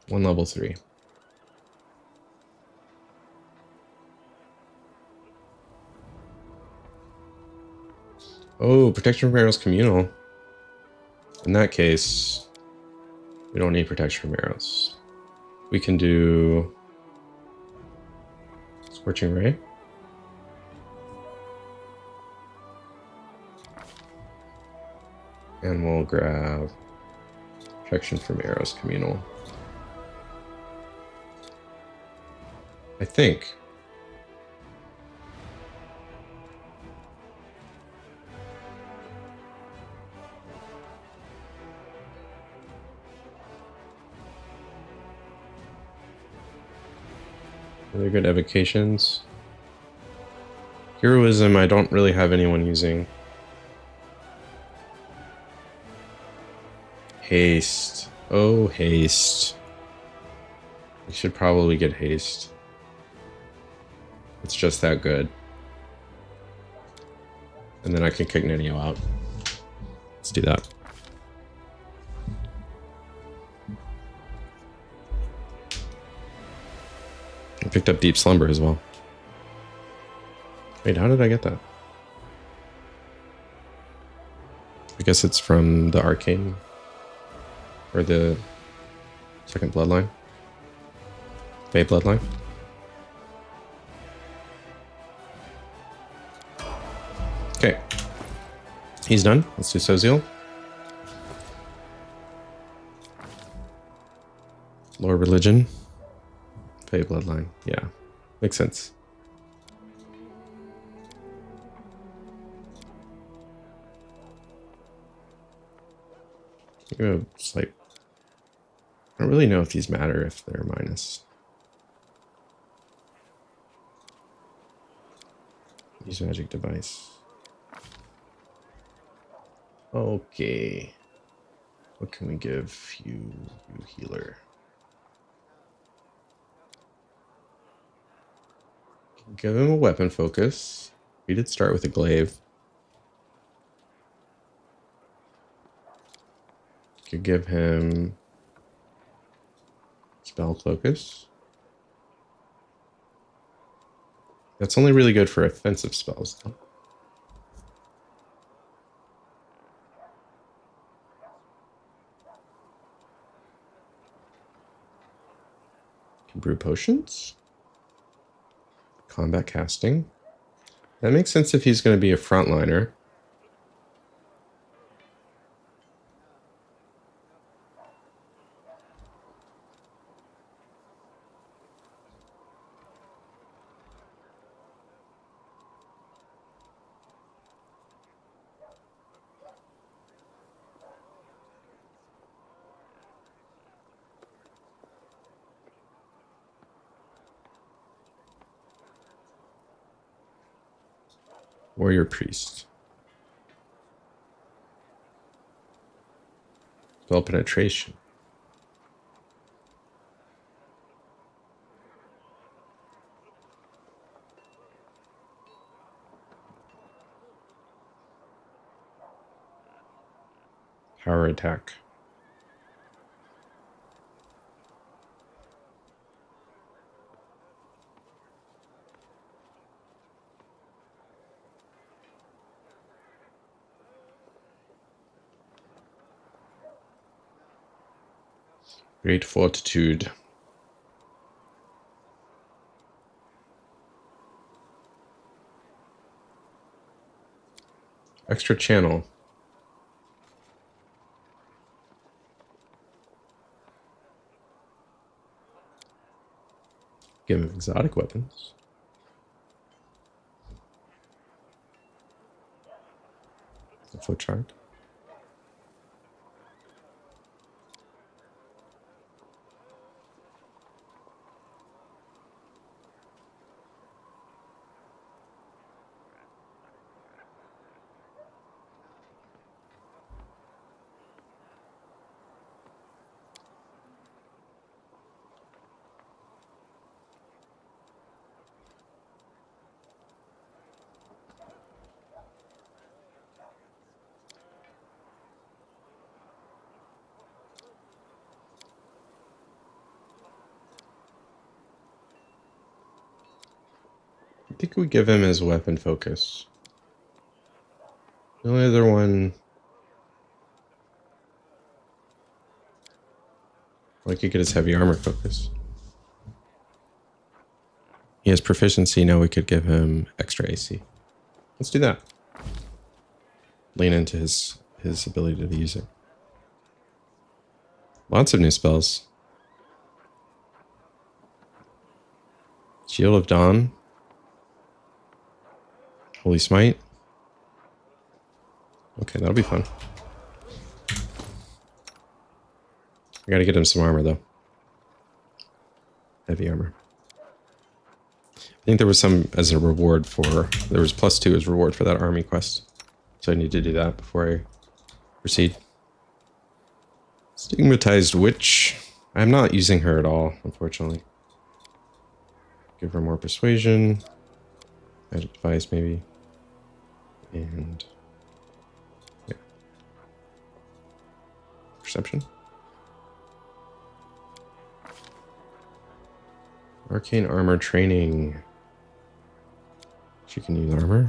One level 3. Oh, protection from arrows communal. In that case, we don't need protection from arrows. We can do Scorching Ray. And we'll grab protection from arrows communal. I think. Really good evocations. Heroism, I don't really have anyone using. Haste. Oh, haste. We should probably get haste. It's just that good. And then I can kick Nenio out. Let's do that. I picked up Deep Slumber as well. Wait, how did I get that? I guess it's from the Arcane. Or the second bloodline. Fey bloodline. Okay. He's done. Let's do Soziel. Lore Religion. Fey bloodline. Yeah. Makes sense. It's like, I don't really know if these matter if they're minus. Use magic device. Okay. What can we give you, you healer? Give him a weapon focus. We did start with a glaive. Could give him spell focus. That's only really good for offensive spells, though. Can brew potions. Combat casting. That makes sense if he's going to be a frontliner. Warrior priest. Spell penetration. Power attack. Great fortitude. Extra channel. Give him exotic weapons. A foot chart. I think we give him his weapon focus. The only other one... Well, I could get his heavy armor focus. He has proficiency. Now we could give him extra AC. Let's do that. Lean into his ability to use it. Lots of new spells. Shield of Dawn. Holy Smite. Okay, that'll be fun. I gotta get him some armor, though. Heavy armor. I think there was some as a reward for... There was +2 as reward for that army quest. So I need to do that before I proceed. Stigmatized Witch. I'm not using her at all, unfortunately. Give her more persuasion. Magic device, maybe. And... yeah. Perception. Arcane armor training. She can use armor.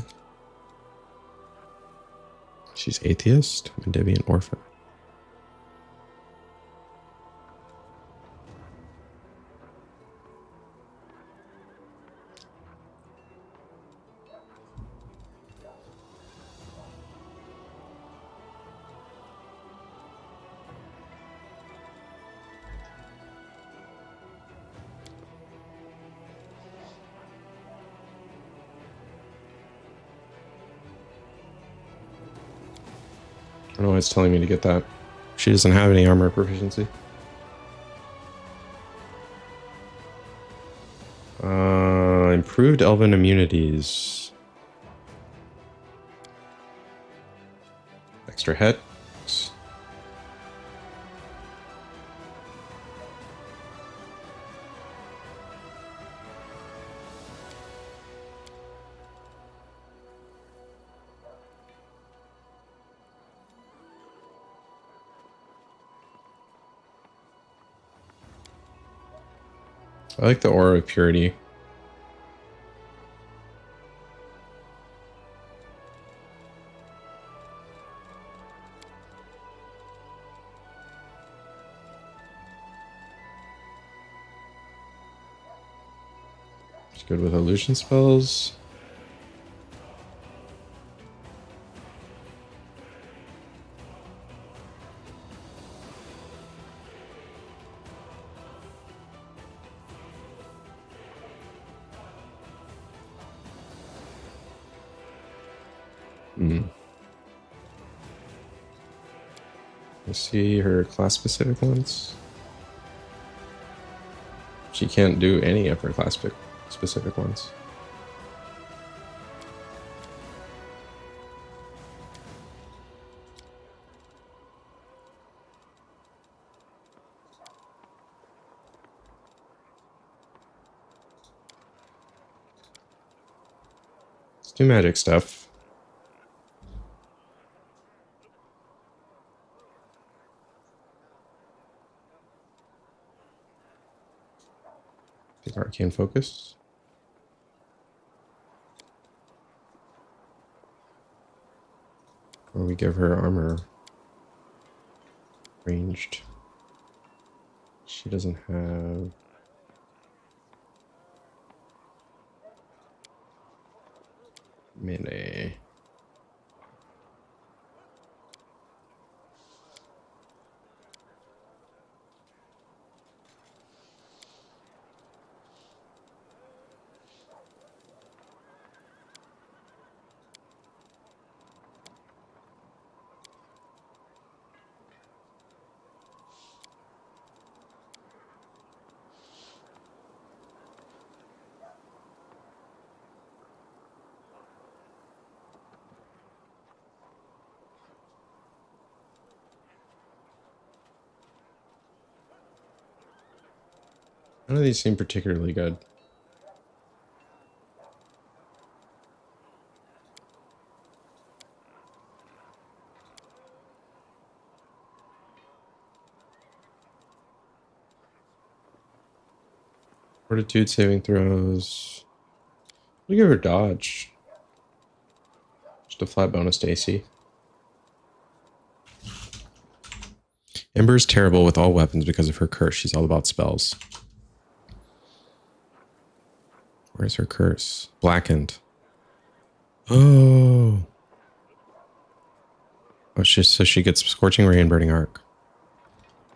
She's atheist, Mendevian orphan. I don't know why it's telling me to get that. She doesn't have any armor proficiency. Improved elven immunities. Extra hex. I like the aura of purity. It's good with illusion spells. Let's see her class specific ones. She can't do any of her class specific ones. Let's do magic stuff. Take arcane focus. Or we give her armor ranged. She doesn't have melee. None of these seem particularly good. Fortitude saving throws. We give her dodge. Just a flat bonus to AC. Ember's terrible with all weapons because of her curse. She's all about spells. Where's her curse? Blackened. Oh. Oh, so she gets Scorching Ray and Burning Arc.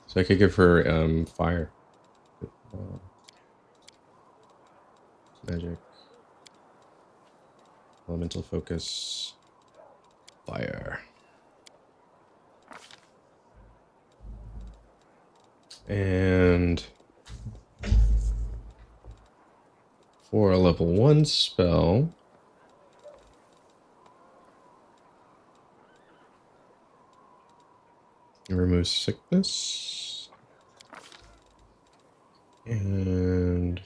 So I could give her fire. Magic. Elemental focus. Fire. And for a level 1 spell, it removes sickness. And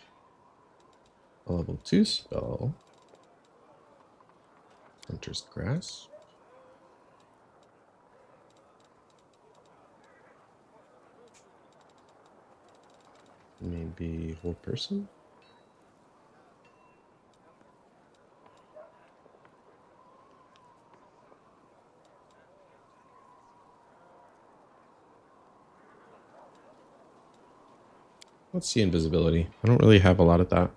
a level 2 spell, Hunter's Grasp. Maybe whole person. Let's see invisibility. I don't really have a lot of that.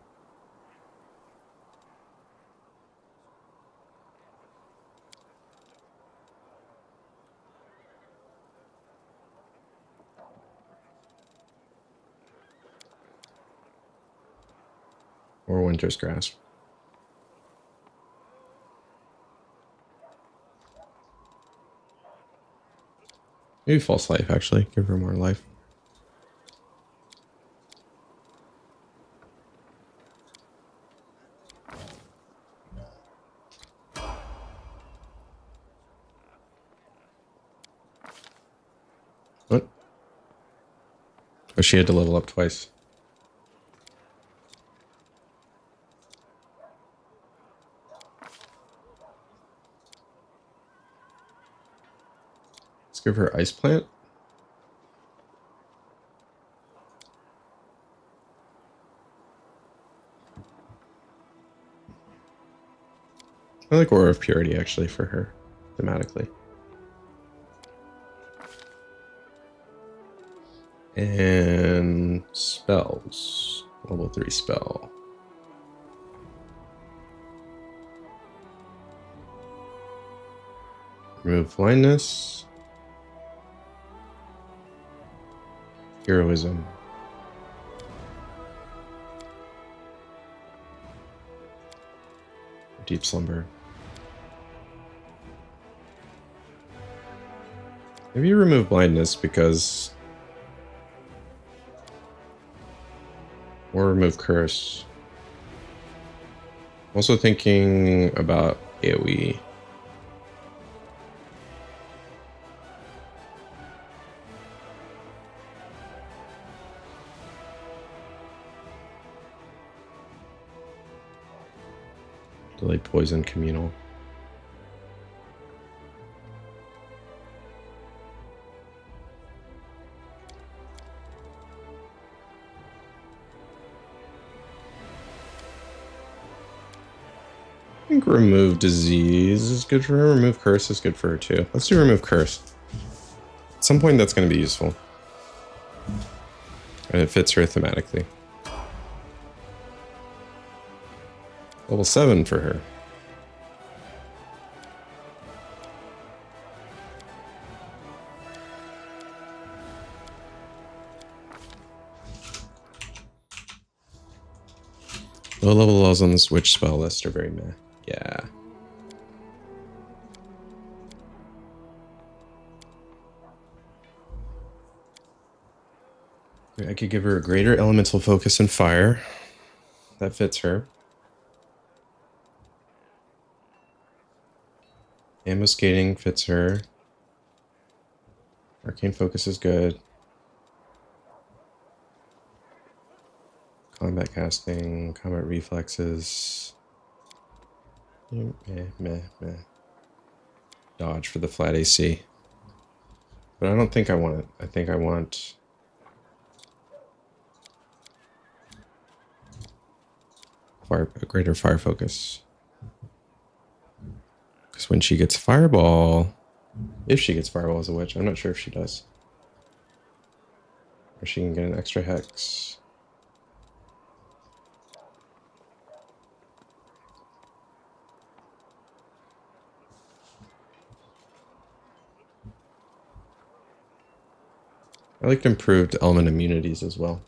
Or Winter's Grasp. Maybe False Life, actually. Give her more life. Oh, she had to level up twice. Let's give her Ice Plant. I like Aura of Purity, actually, for her, thematically. And spells. Level 3 spell. Remove blindness. Heroism. Deep slumber. Maybe you remove blindness because... Or remove curse. Also thinking about AoE. Delayed poison communal. I think remove disease is good for her. Remove curse is good for her too. Let's do remove curse. At some point that's going to be useful. And it fits her thematically. Level 7 for her. Low level laws on the Switch spell list are very meh. Yeah. I could give her a greater elemental focus and fire. That fits her. Ambuscading fits her. Arcane focus is good. Combat casting, combat reflexes. Meh, meh, meh. Dodge for the flat AC. But I don't think I want it. I think I want... a greater fire focus. Because when she gets fireball... If she gets fireball as a witch, I'm not sure if she does. Or she can get an extra hex. I liked improved element immunities as well.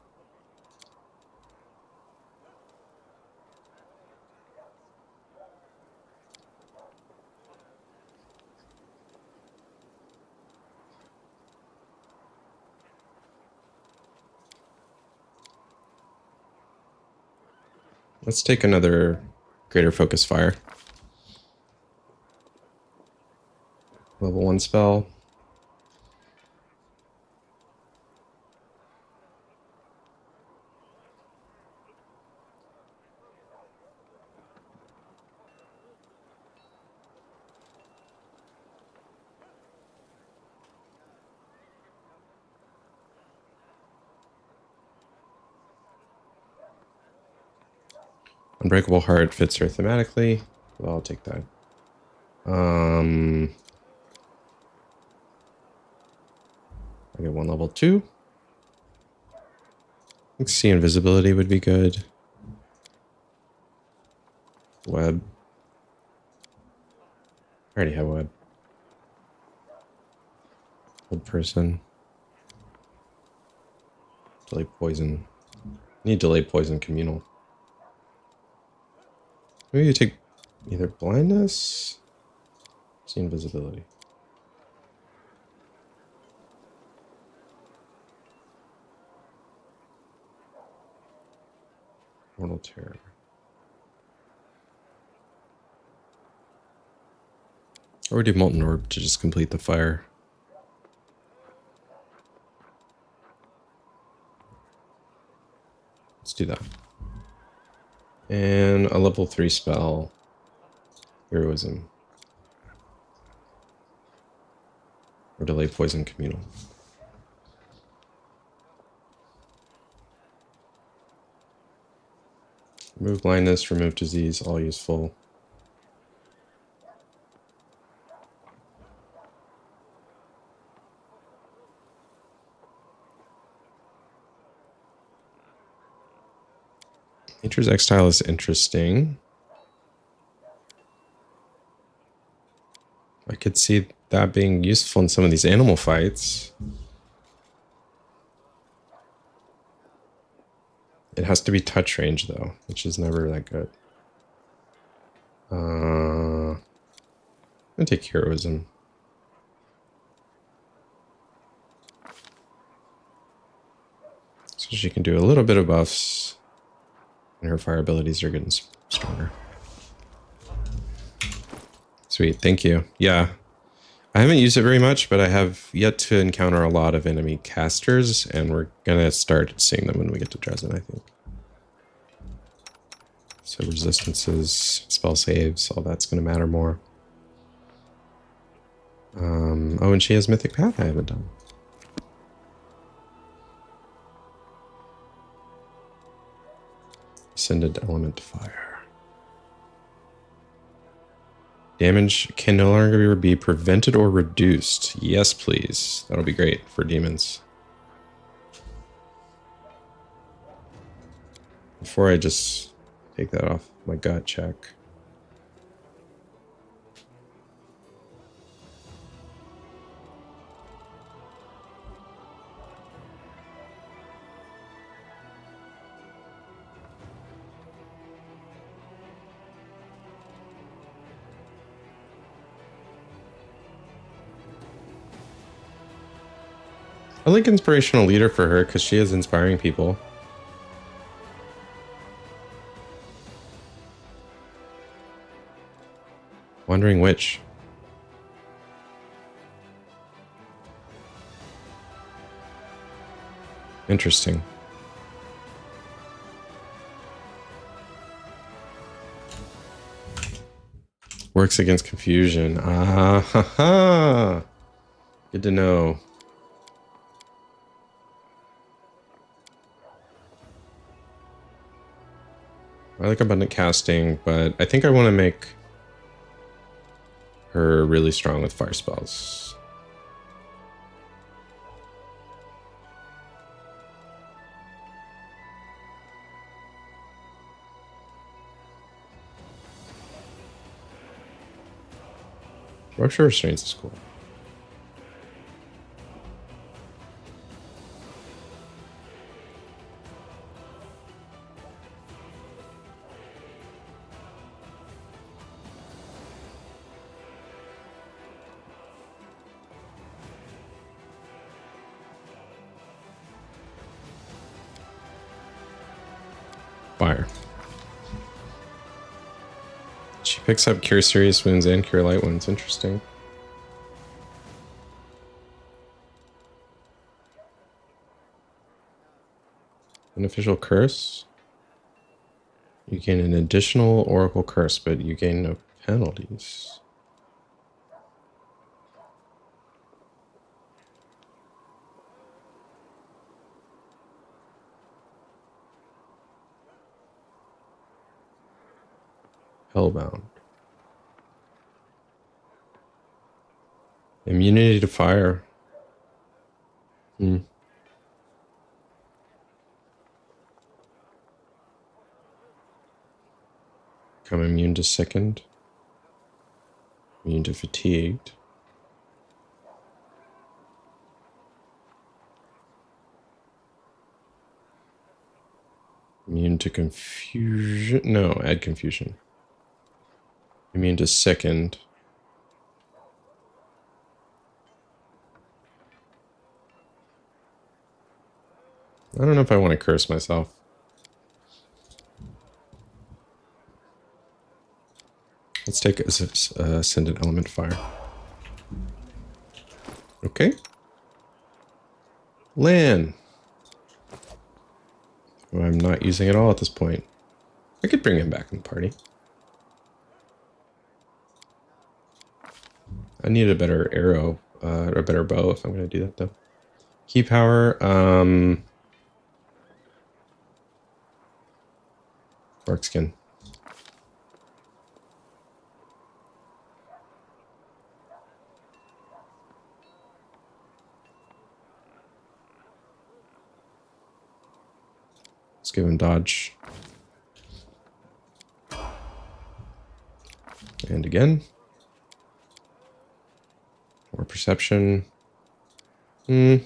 Let's take another greater focus fire. Level 1 spell. Unbreakable Heart fits her thematically. Well, I'll take that. I get 1 level 2. I think see invisibility would be good. Web. I already have web. Old person. Delay poison. Need delay poison communal. Maybe you take either blindness. See invisibility. Mortal Terror. Or do Molten Orb to just complete the fire. Let's do that. And a level 3 spell. Heroism. Or delay poison communal. Remove blindness, remove disease, all useful. Nature's Exile is interesting. I could see that being useful in some of these animal fights. It has to be touch range though, which is never that good. I'm gonna take heroism. So she can do a little bit of buffs, and her fire abilities are getting stronger. Sweet, thank you. Yeah, I haven't used it very much, but I have yet to encounter a lot of enemy casters, and we're gonna start seeing them when we get to Dresden, I think. So resistances, spell saves, all that's gonna matter more. Oh, and she has Mythic Path I haven't done. Ascended Element Fire. Damage can no longer be prevented or reduced. Yes, please. That'll be great for demons. Before I just take that off my gut check. I like Inspirational Leader for her because she is inspiring people. Wandering Witch. Interesting. Works against confusion. Ah, ha, ha. Good to know. I like Abundant Casting, but I think I want to make her really strong with fire spells. Rupture Restraints is cool. Fire. She picks up Cure Serious Wounds and Cure Light Wounds. Interesting. Beneficial Curse. You gain an additional Oracle Curse, but you gain no penalties. Hellbound. Immunity to fire. Become immune to sickened. Immune to fatigued. Immune to confusion. No, add confusion. Immune to sickened. I don't know if I want to curse myself. Let's take Ascendant Element Fire. Okay. Lan. Well, I'm not using it all at this point. I could bring him back in the party. I need a better arrow, or a better bow if I'm going to do that, though. Key power, Orc skin. Let's give him dodge. And again. More perception. He's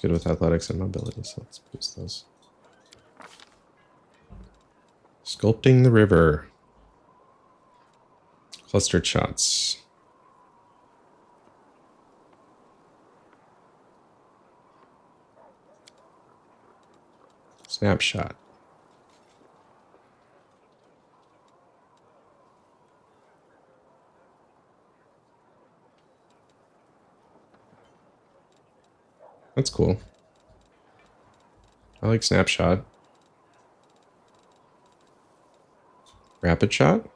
good with athletics and mobility, so let's boost those. Sculpting the river. Clustered shots. Snapshot. That's cool. I like snapshot. Rapid shot?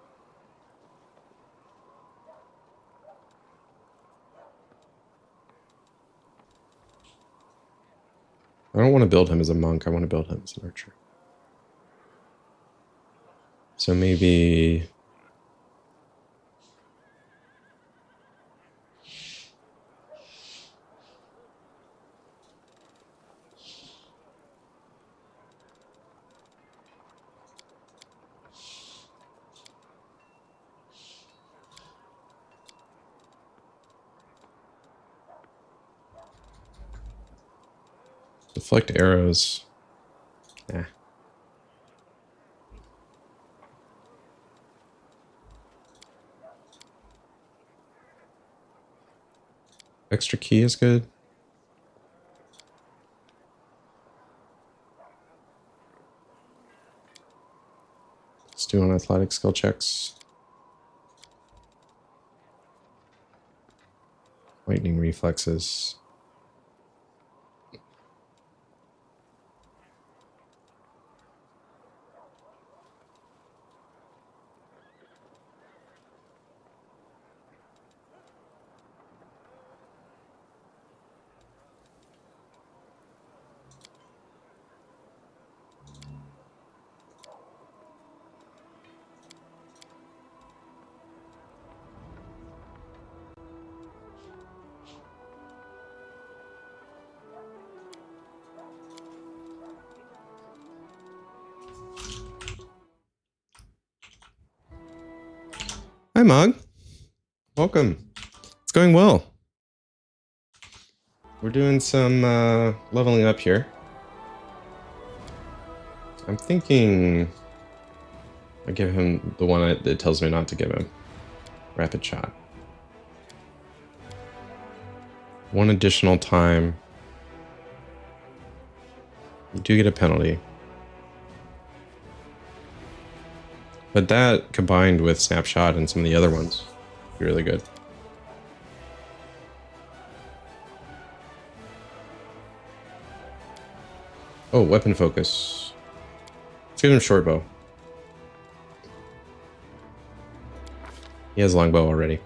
I don't want to build him as a monk. I want to build him as an archer. So maybe... deflect arrows. Nah. Extra key is good. Let's do on athletic skill checks. Lightning reflexes. Hi, Mog. Welcome. It's going well. We're doing some leveling up here. I'm thinking I give him the one that tells me not to give him. Rapid shot. One additional time. You do get a penalty. But that combined with snapshot and some of the other ones would be really good. Oh, weapon focus. Let's give him short bow. He has longbow already.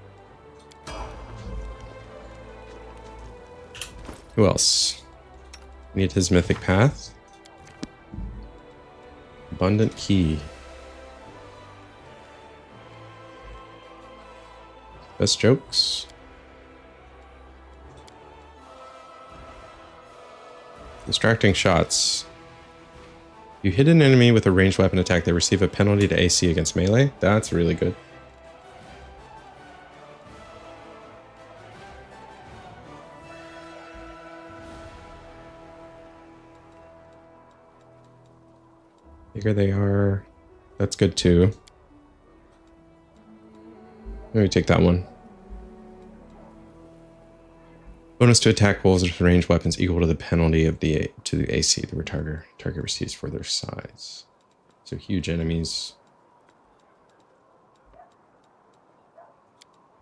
Who else? Need his mythic path. Abundant key. Best jokes. Distracting shots. You hit an enemy with a ranged weapon attack, they receive a penalty to AC against melee. That's really good. Bigger they are. That's good too. Maybe take that one. Bonus to attack wolves with ranged weapons equal to the penalty of the AC the target receives for their size. So huge enemies.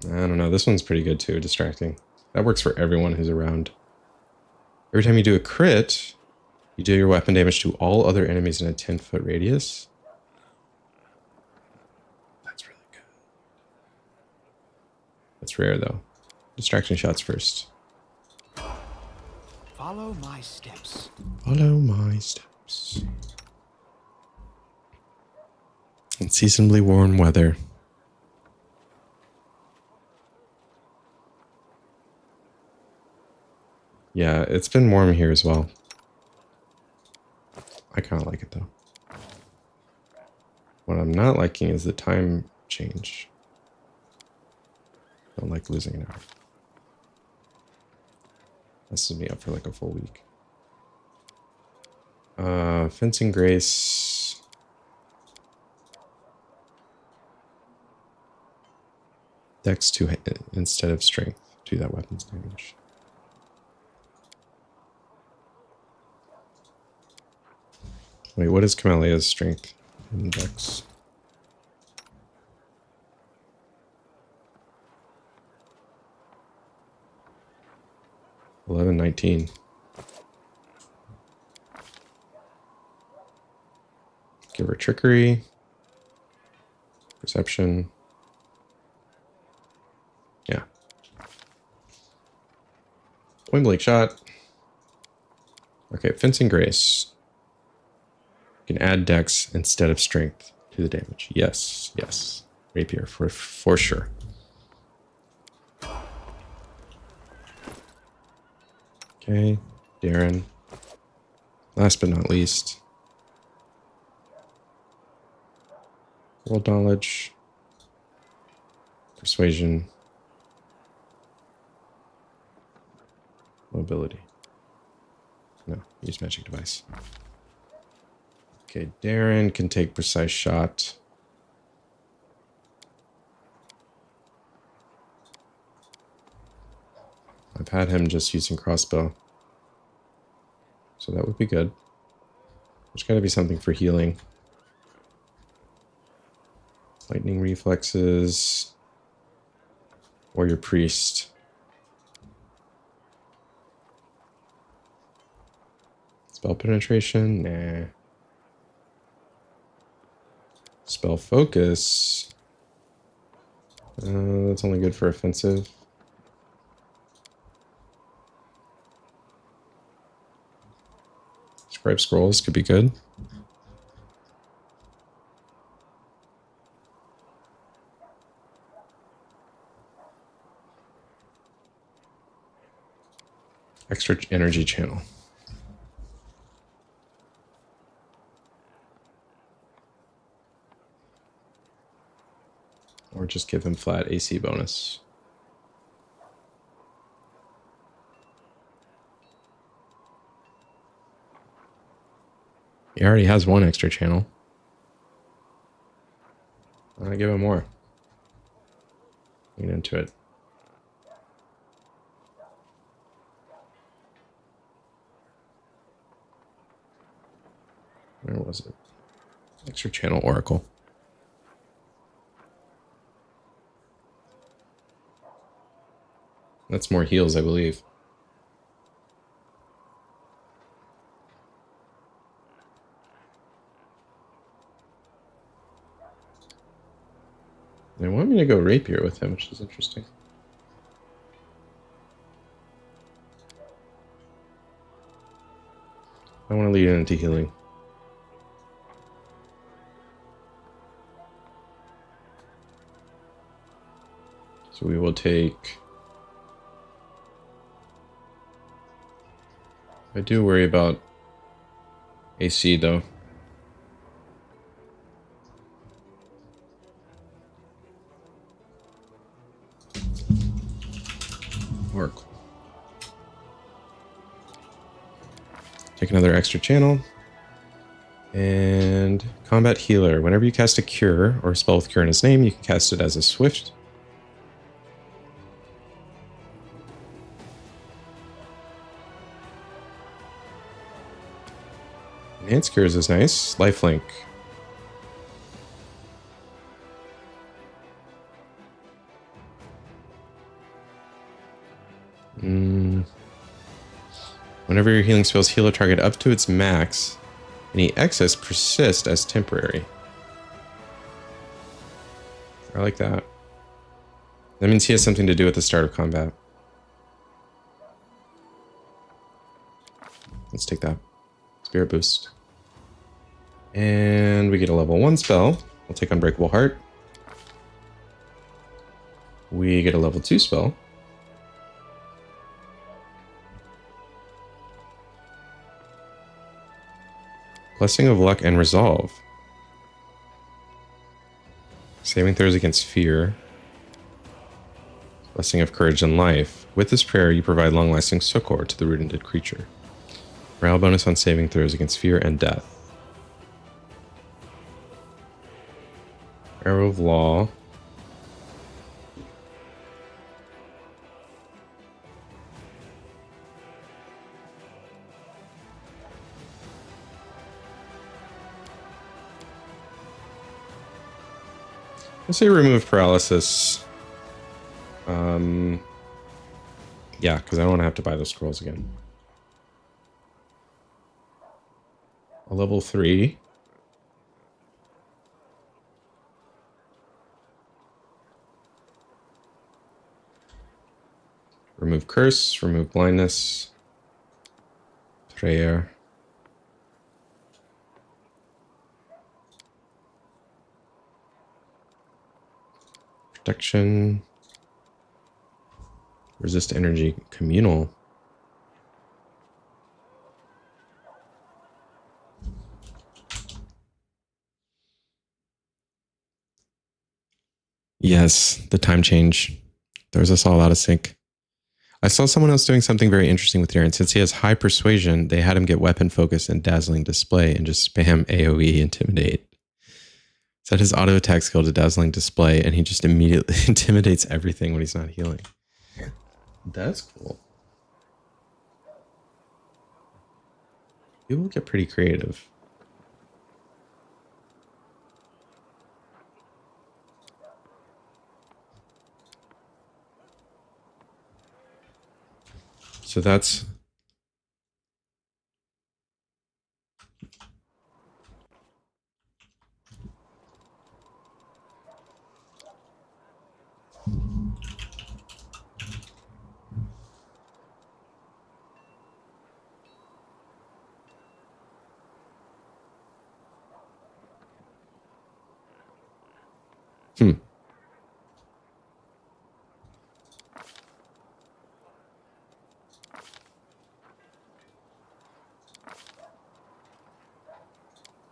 I don't know. This one's pretty good too. Distracting. That works for everyone who's around. Every time you do a crit, You deal your weapon damage to all other enemies in a 10-foot radius. That's really good. That's rare, though. Distraction shots first. Follow my steps. Follow my steps. Unseasonably warm weather. Yeah, it's been warm here as well. I kind of like it, though. What I'm not liking is the time change. Don't like losing an hour. Messes me up for like a full week. Fencing Grace. Dex 2 instead of strength to that weapon's damage. Wait, what is Kamelia's strength and Dex? $11.19. Give her trickery, perception. Yeah. Point blank shot. Okay, fencing grace. You can add dex instead of strength to the damage. Yes, yes. Rapier for sure. Okay, Darren. Last but not least. World knowledge. Persuasion. Mobility. No, use magic device. Okay, Darren can take precise shot. I've had him just using crossbow. So that would be good. There's got to be something for healing. Lightning reflexes. Or your priest. Spell penetration? Nah. Spell focus. That's only good for offensive. Scribe scrolls could be good. Extra energy channel. Or just give him flat AC bonus. He already has one extra channel. I'm gonna give him more. Lean into it. Where was it? Extra channel oracle. That's more heals, I believe. They want me to go rapier with him, which is interesting. I want to lead into healing. So we will take... I do worry about AC, though. Oracle. Take another extra channel. And combat healer. Whenever you cast a cure or a spell with cure in its name, you can cast it as a swift. Enhanced cures is nice. Lifelink. Whenever your healing spells heal a target up to its max, any excess persists as temporary. I like that. That means he has something to do with the start of combat. Let's take that. Spirit boost. And we get a level 1 spell. We'll take Unbreakable Heart. We get a level 2 spell. Blessing of Luck and Resolve. Saving throws against fear. Blessing of Courage and Life. With this prayer, you provide long-lasting succor to the wounded creature. Morale bonus on saving throws against fear and death. Arrow of Law. Let's say remove paralysis. Yeah, because I don't want to have to buy those scrolls again. A level 3. Remove curse, remove blindness. Prayer. Protection. Resist energy. Communal. Yes, the time change throws us all out of sync. I saw someone else doing something very interesting with Darren. Since he has high persuasion, they had him get weapon focus and dazzling display and just spam AoE intimidate. Set his auto attack skill to dazzling display, and he just immediately intimidates everything when he's not healing. That's cool. People get pretty creative. So that's...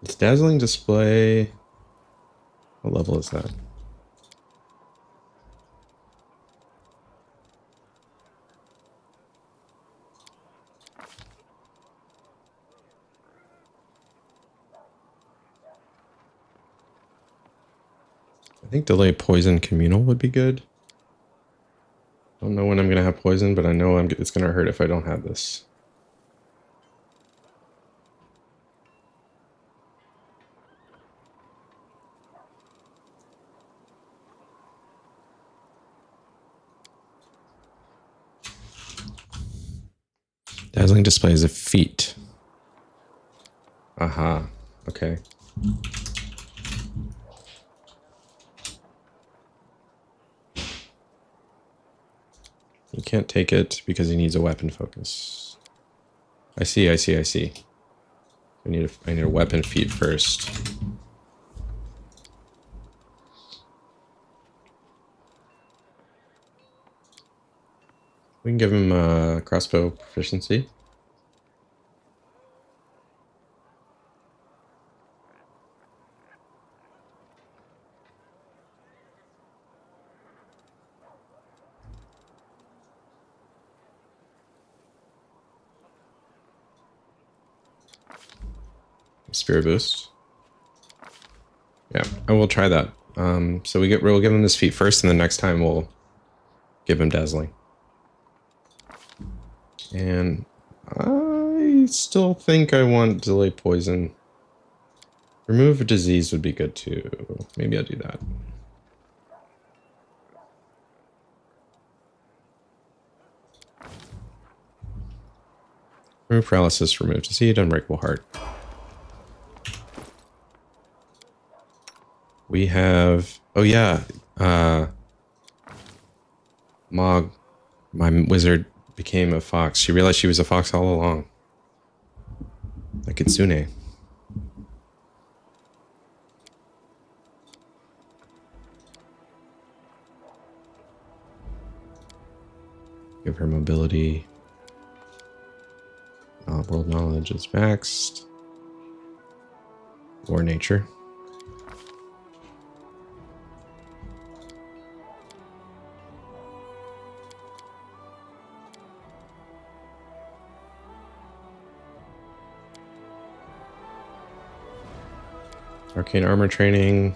It's dazzling display. What level is that? I think delay poison communal would be good. Don't know when I'm gonna have poison, but I know it's gonna hurt if I don't have this. Dazzling display is a feat. Aha. Okay. He can't take it because he needs a weapon focus. I see. I need a weapon feat first. We can give him crossbow proficiency. Spirit boost. Yeah, I will try that. So we'll give him this feat first, and the next time we'll give him dazzling. And I still think I want delay poison. Remove a disease would be good too. Maybe I'll do that. Remove paralysis, remove disease, unbreakable heart. We have, oh yeah, Mog, my wizard became a fox. She realized she was a fox all along. Like Kitsune. Give her mobility. World knowledge is maxed. War nature. Arcane armor training.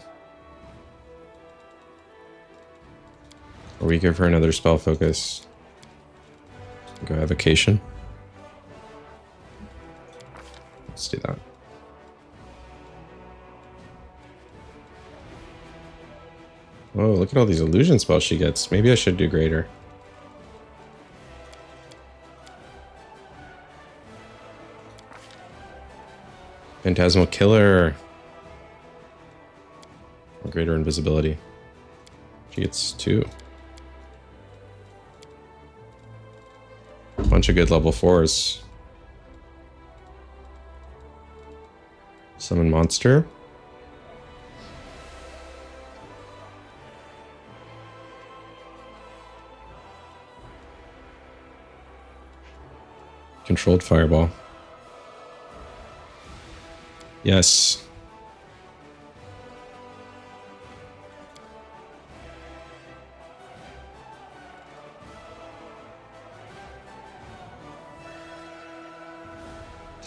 Or we give her another spell focus. Go evocation. Let's do that. Oh, look at all these illusion spells she gets. Maybe I should do greater. Phantasmal killer. Or greater invisibility. She gets 2. Bunch of good level 4s. Summon monster. Controlled fireball. Yes.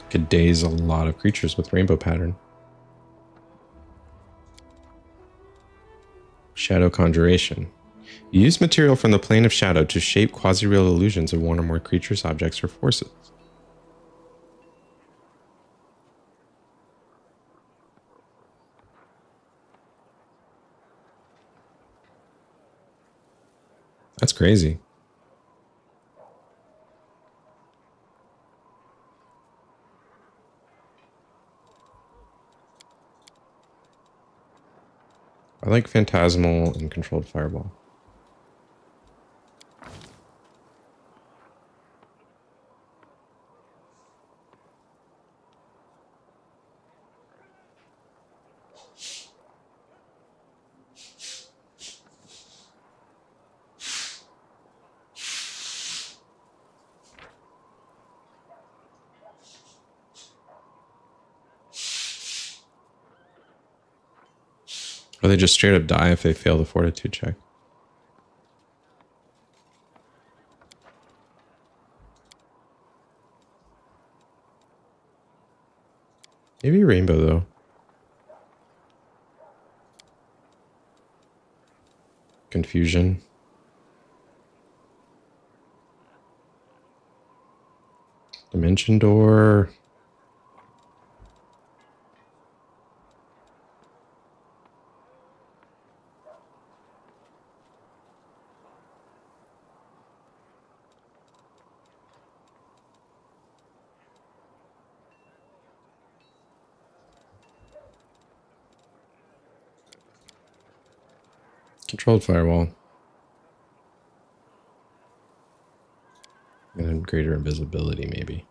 Could daze a lot of creatures with rainbow pattern. Shadow conjuration. You use material from the plane of shadow to shape quasi-real illusions of one or more creatures, objects, or forces. That's crazy. I like Phantasmal and Controlled Fireball. Or they just straight up die if they fail the fortitude check. Maybe rainbow though. Confusion. Dimension door. Controlled firewall. And then greater invisibility, maybe.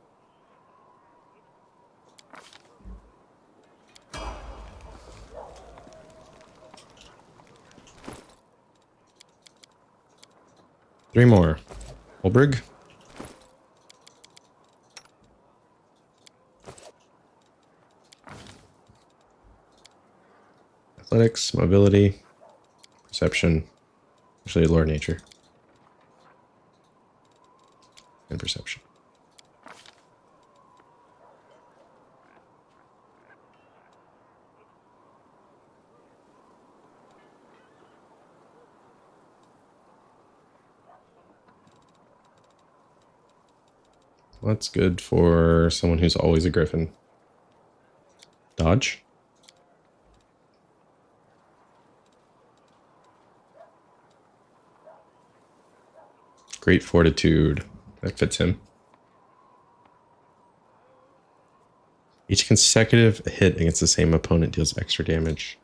Three more. Holbrig. Athletics, mobility, perception, actually lore nature, and perception. That's good for someone who's always a griffin. Dodge. Great fortitude. That fits him. Each consecutive hit against the same opponent deals extra damage.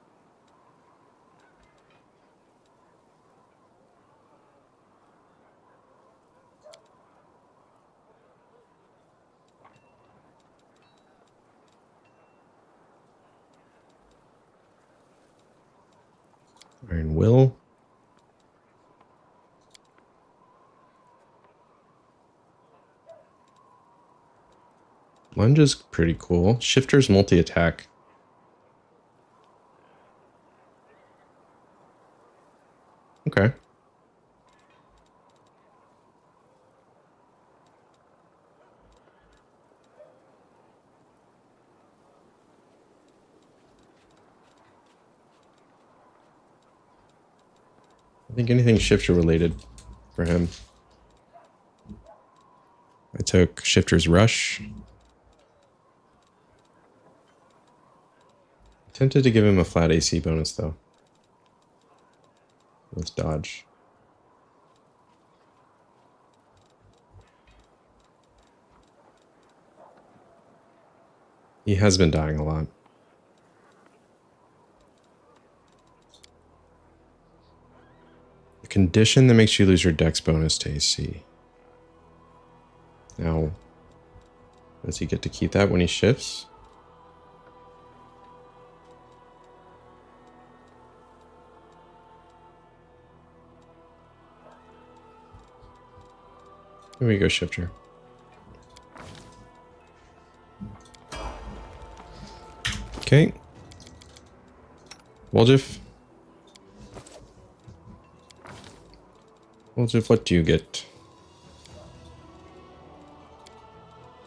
Iron Will. Lunge is pretty cool. Shifter's multi-attack. Okay. I think anything shifter related for him. I took Shifter's Rush. Tempted to give him a flat AC bonus though. With dodge. He has been dying a lot. The condition that makes you lose your dex bonus to AC. Now, does he get to keep that when he shifts? Here we go, Shifter. Okay. Woljif. Woljif, what do you get?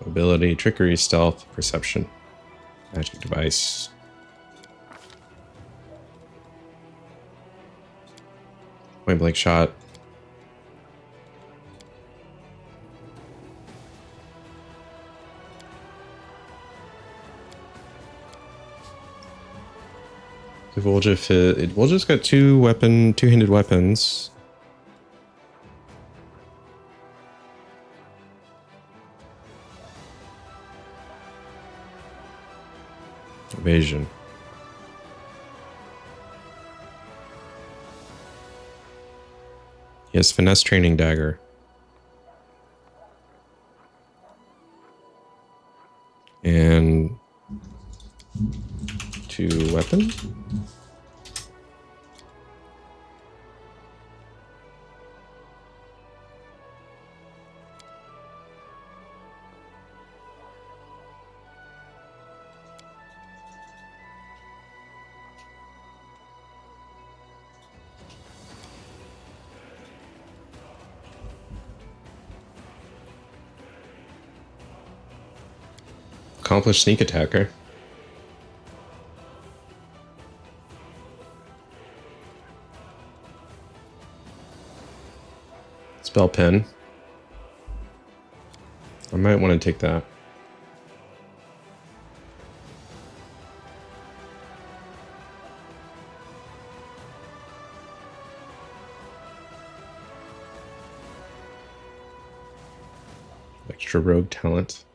Ability, trickery, stealth, perception. Magic device. Point blank shot. Woljif's got two-handed weapons. Evasion. He has finesse training dagger. And two weapon. Accomplished sneak attacker. Spell pen. I might want to take that. Extra rogue talent.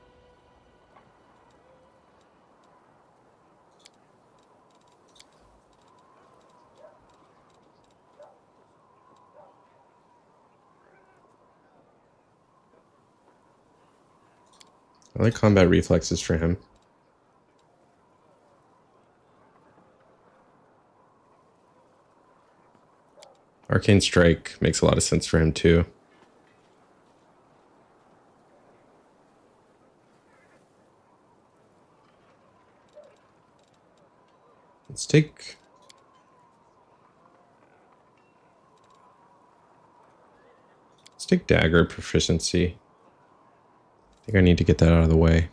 I like combat reflexes for him. Arcane Strike makes a lot of sense for him too. Let's take dagger proficiency. I think I need to get that out of the way.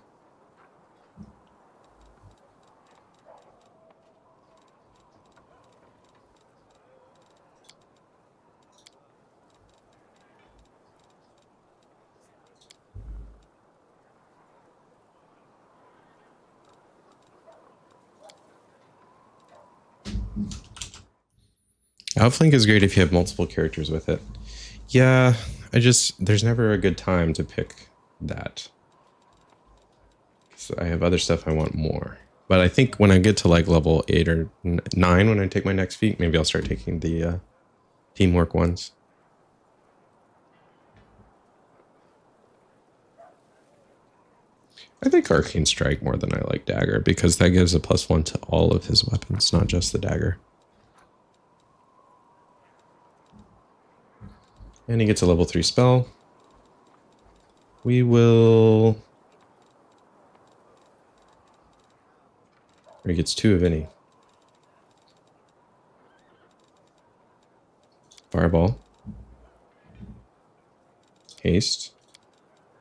Outflank is great if you have multiple characters with it. Yeah, there's never a good time to pick that. So I have other stuff I want more. But I think when I get to like level 8 or 9, when I take my next feat, maybe I'll start taking the teamwork ones. I think Arcane Strike more than I like Dagger because that gives a +1 to all of his weapons, not just the dagger. And he gets a level 3 spell. We will... Or he gets 2 of any. Fireball. Haste.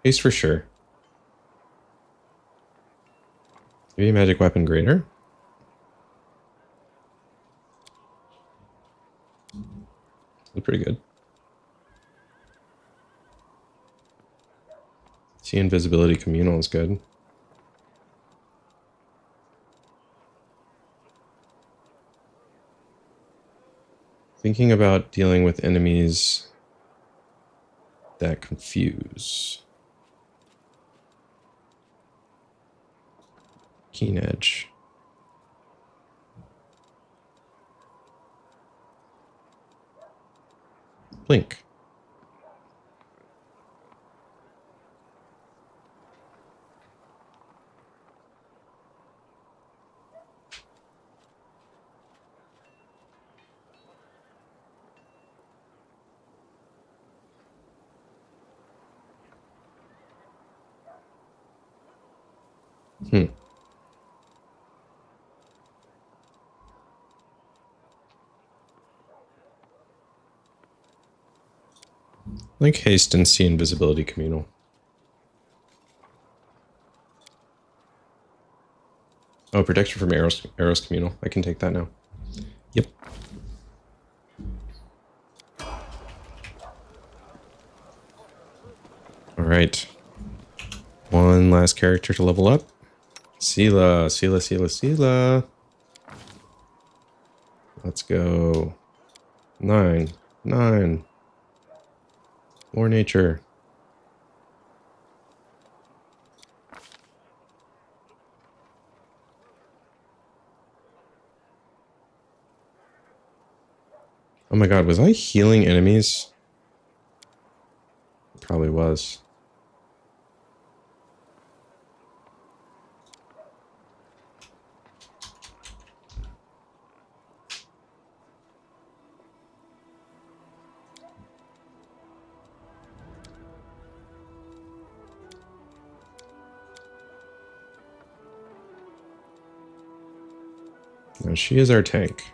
Haste for sure. Maybe magic weapon greater. That's pretty good. See, invisibility communal is good. Thinking about dealing with enemies that confuse. Keen edge. Blink. Like haste and see invisibility communal. Oh, protection from arrows communal. I can take that now. Yep. All right. One last character to level up. Sela. Let's go. 9. More nature. Oh my god, was I healing enemies? Probably was. No, she is our tank.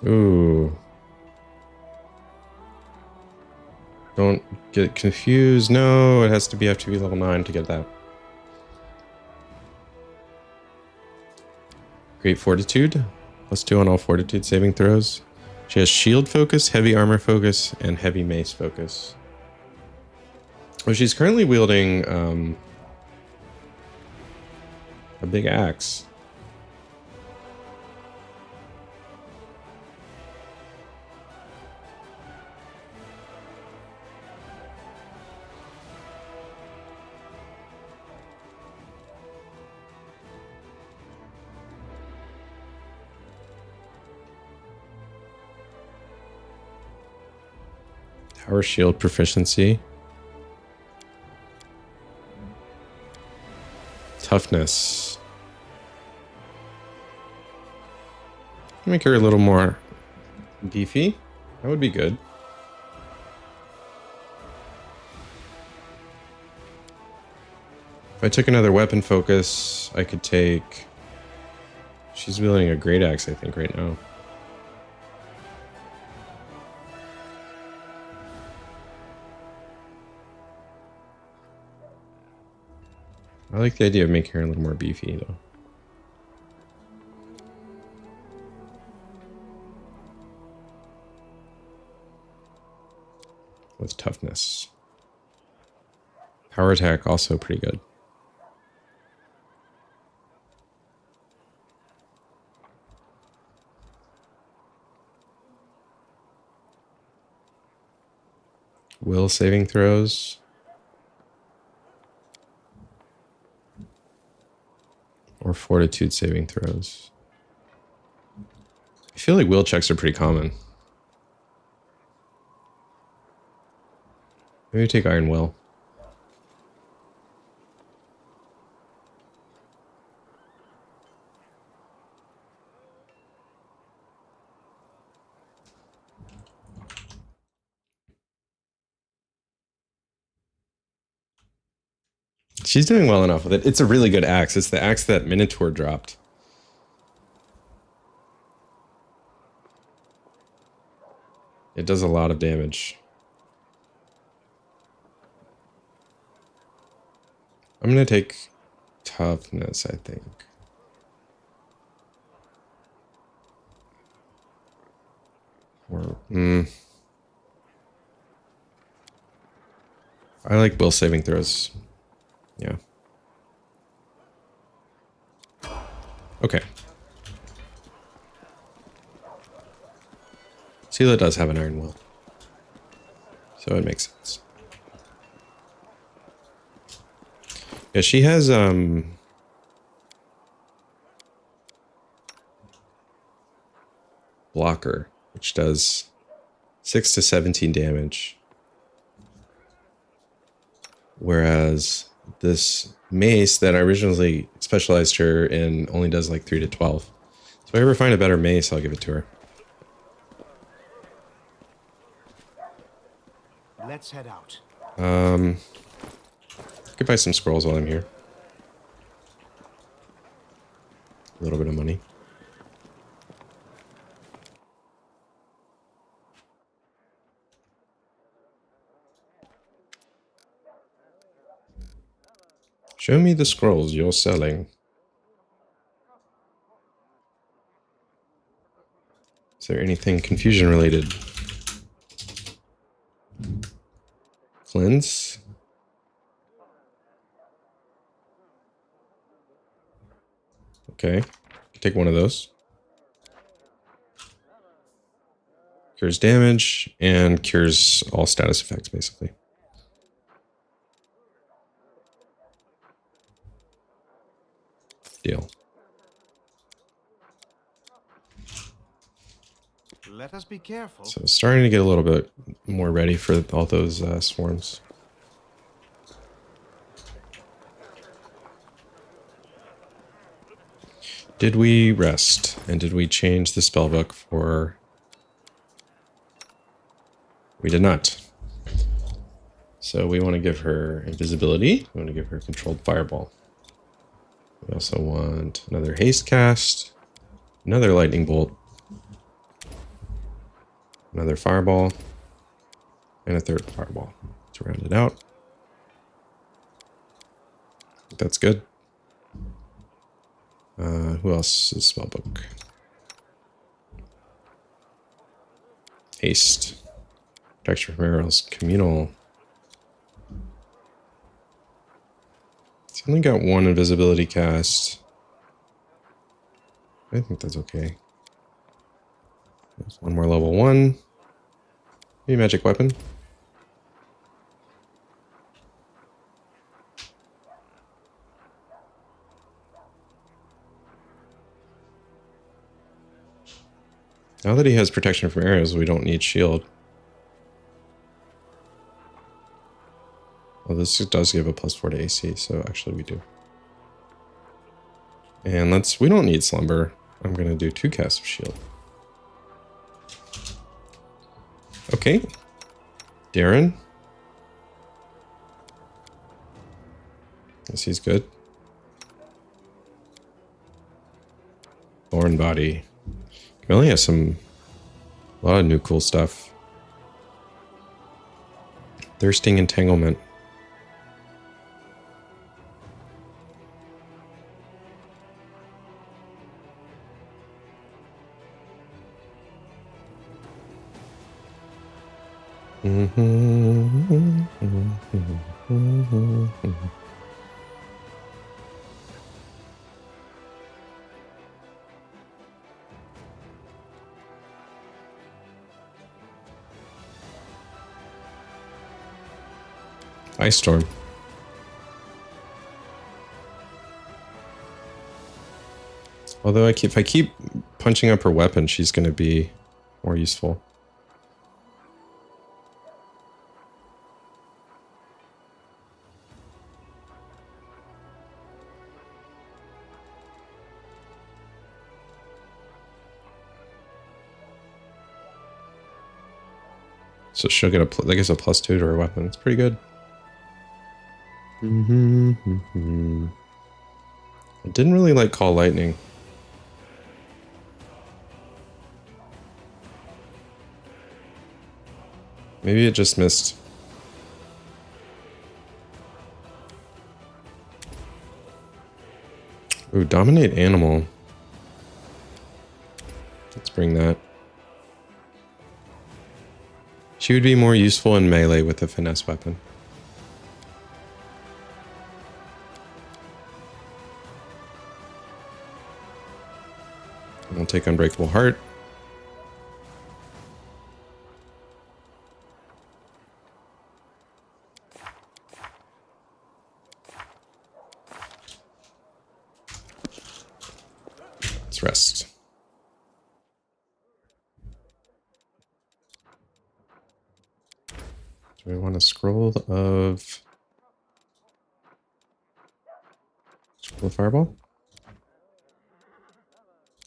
Ooh. Don't get confused. No, it has to be FTB level 9 to get that. Great Fortitude. +2 on all Fortitude saving throws. She has shield focus, heavy armor focus, and heavy mace focus. Oh, she's currently wielding a big axe. Tower shield proficiency. Toughness. Make her a little more beefy. That would be good. If I took another weapon focus, I could take... She's wielding a great axe, I think, right now. I like the idea of making her a little more beefy, though. With toughness. Power attack, also pretty good. Will saving throws. Or fortitude saving throws. I feel like will checks are pretty common. Maybe take Iron Will. She's doing well enough with it. It's a really good axe. It's the axe that Minotaur dropped. It does a lot of damage. I'm going to take toughness, I think. Or, I like will saving throws. Yeah. Okay. Sela does have an iron will. So it makes sense. Yeah, she has blocker, which does 6 to 17 damage. Whereas this mace that I originally specialized her in only does like 3 to 12. So if I ever find a better mace, I'll give it to her. Let's head out. Could buy some scrolls while I'm here. A little bit of money. Show me the scrolls you're selling. Is there anything confusion related? Cleanse? Okay. Take one of those. Cures damage and cures all status effects, basically. Deal. Let us be careful. So starting to get a little bit more ready for all those swarms. Did we rest? And did we change the spellbook for... We did not. So we want to give her invisibility. We want to give her controlled fireball. We also want another haste cast, another lightning bolt, another fireball, and a third fireball to round it out. That's good. Who else is spellbook? Haste. Protection from arrows. Communal. It's only got one invisibility cast. I think that's okay. There's one more level 1. Maybe magic weapon. Now that he has protection from arrows, we don't need shield. Well, this does give a +4 to AC, so actually we do. And we don't need slumber. I'm going to do 2 casts of shield. Okay. Darren. Guess he's good. Thorn body. Camille has a lot of new cool stuff. Thirsting entanglement. Ice Storm. Although if I keep punching up her weapon, she's going to be more useful. So she'll get a, I guess, a +2 to her weapon. It's pretty good. I didn't really like Call Lightning. Maybe it just missed. Ooh, Dominate Animal. Let's bring that. She would be more useful in melee with a finesse weapon. And we'll take Unbreakable Heart. Let's rest. Do we want a scroll of Fireball?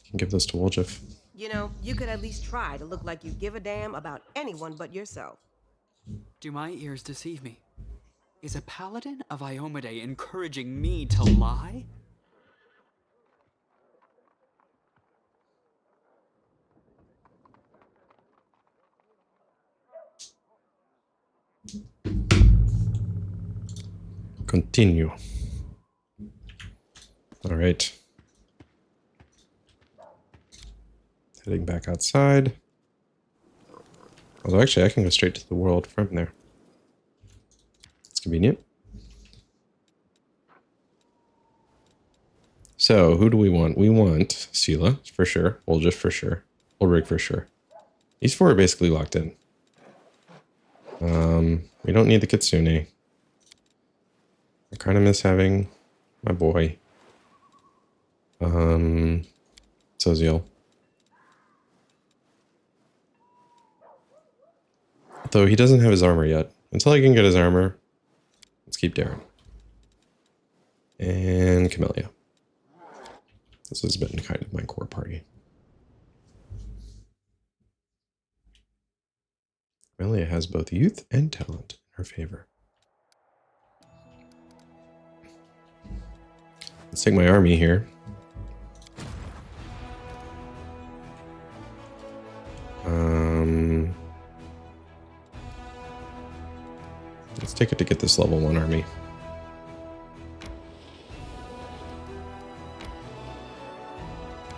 You can give this to Woljif. You know, you could at least try to look like you give a damn about anyone but yourself. Do my ears deceive me? Is a paladin of Iomade encouraging me to lie? Continue. All right. Heading back outside. Although actually I can go straight to the world from there. It's convenient. So who do we want? We want Sela for sure. Woljif for sure. Ulrich for sure. These four are basically locked in. We don't need the Kitsune. I kind of miss having my boy. Soziel. Though he doesn't have his armor yet. Until I can get his armor, let's keep Darren. And Camellia. This has been kind of my core party. Camellia has both youth and talent in her favor. Let's take my army here. Let's take it to get this level 1 army.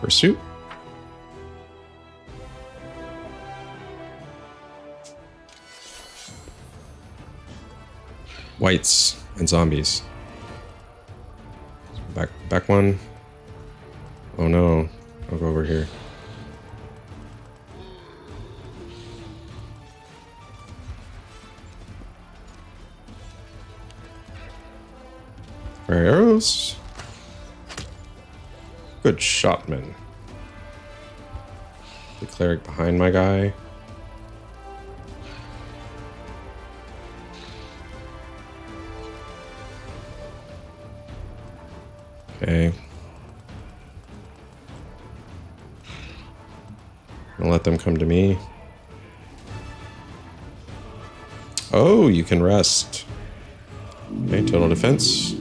Pursuit. Whites and zombies. Back one. Oh no. I'll go over here. Fire arrows. Good shot, man. The cleric behind my guy. Okay. I'll let them come to me. Oh, you can rest. Okay, total defense.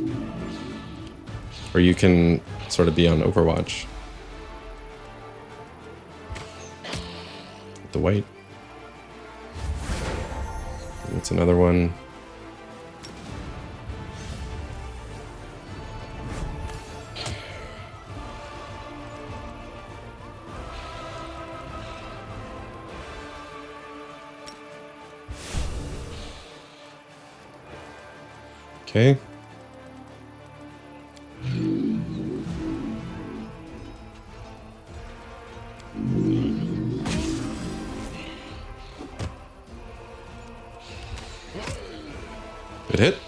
Or you can sort of be on Overwatch. The white. That's another one. Okay. Good hit.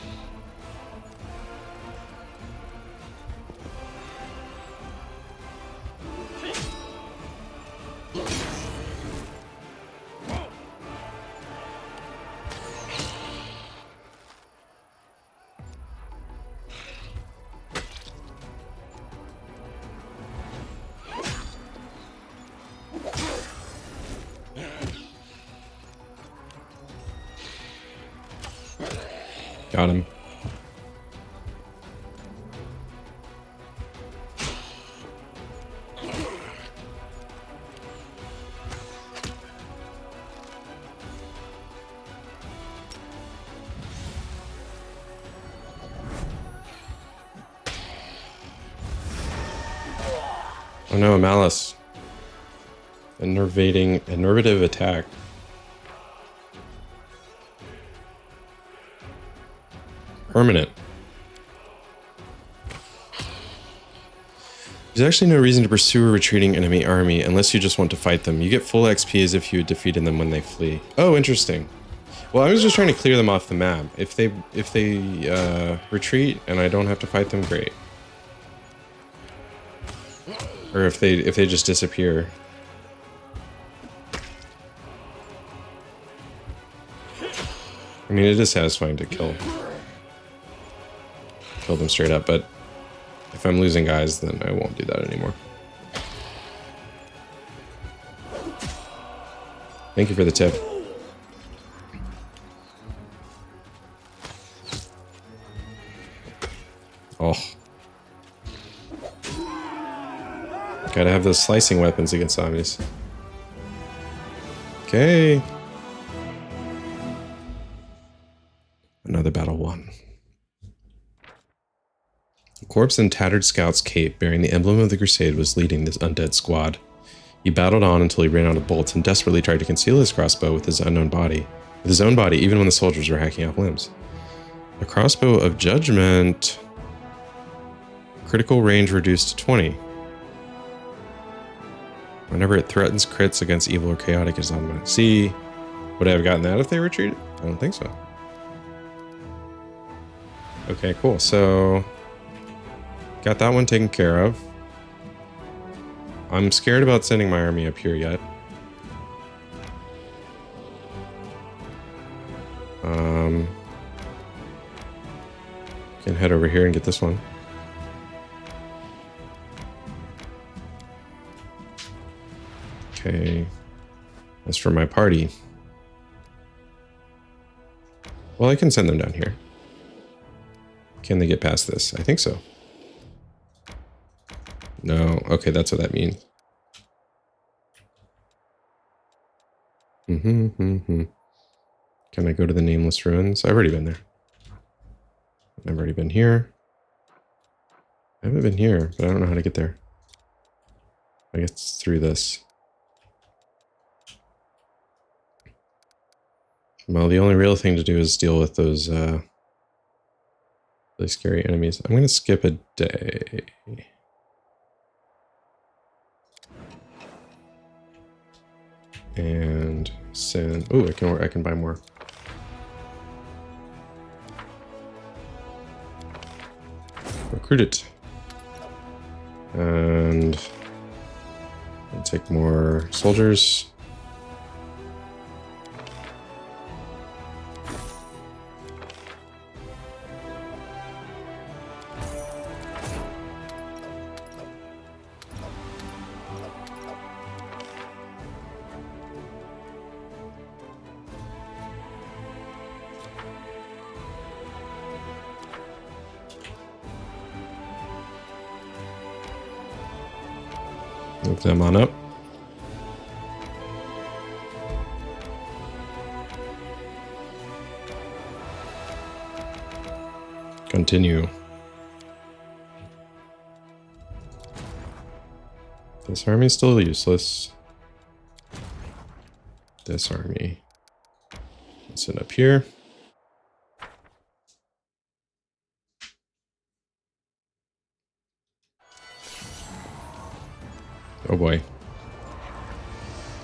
Got him. Oh no, a malice. Innervative attack. Permanent. There's actually no reason to pursue a retreating enemy army unless you just want to fight them. You get full XP as if you had defeated them when they flee. Oh, interesting. Well, I was just trying to clear them off the map. If they retreat and I don't have to fight them, great. Or if they just disappear. I mean, it is satisfying to kill them straight up, but if I'm losing guys, then I won't do that anymore. Thank you for the tip. Oh. Gotta have those slicing weapons against zombies. Okay. Another battle won. A corpse in tattered scout's cape bearing the emblem of the crusade was leading this undead squad. He battled on until he ran out of bolts and desperately tried to conceal his crossbow with his own body, even when the soldiers were hacking off limbs. A crossbow of judgment. Critical range reduced to 20. Whenever it threatens crits against evil or chaotic is on my see. Would I have gotten that if they retreated? I don't think so. Okay, cool. So got that one taken care of. I'm scared about sending my army up here yet. Can head over here and get this one. Okay. As for my party. Well, I can send them down here. Can they get past this? I think so. No. Okay, that's what that means. Can I go to the Nameless Ruins? I've already been there. I've already been here. I haven't been here, but I don't know how to get there. I guess it's through this. Well, the only real thing to do is deal with those really scary enemies. I'm going to skip a day. And send. Oh, I can buy more. Recruit it. And I'll take more soldiers. Move them on up. Continue. This army is still useless. This army. Let's sit up here. Oh boy.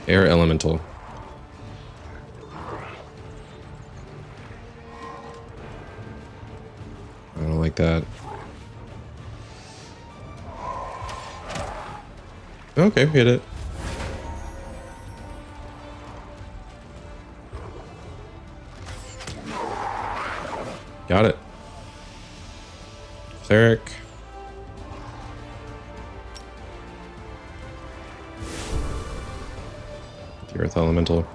Air Elemental. like that. Okay, hit it. Got it. Cleric. The Earth Elemental.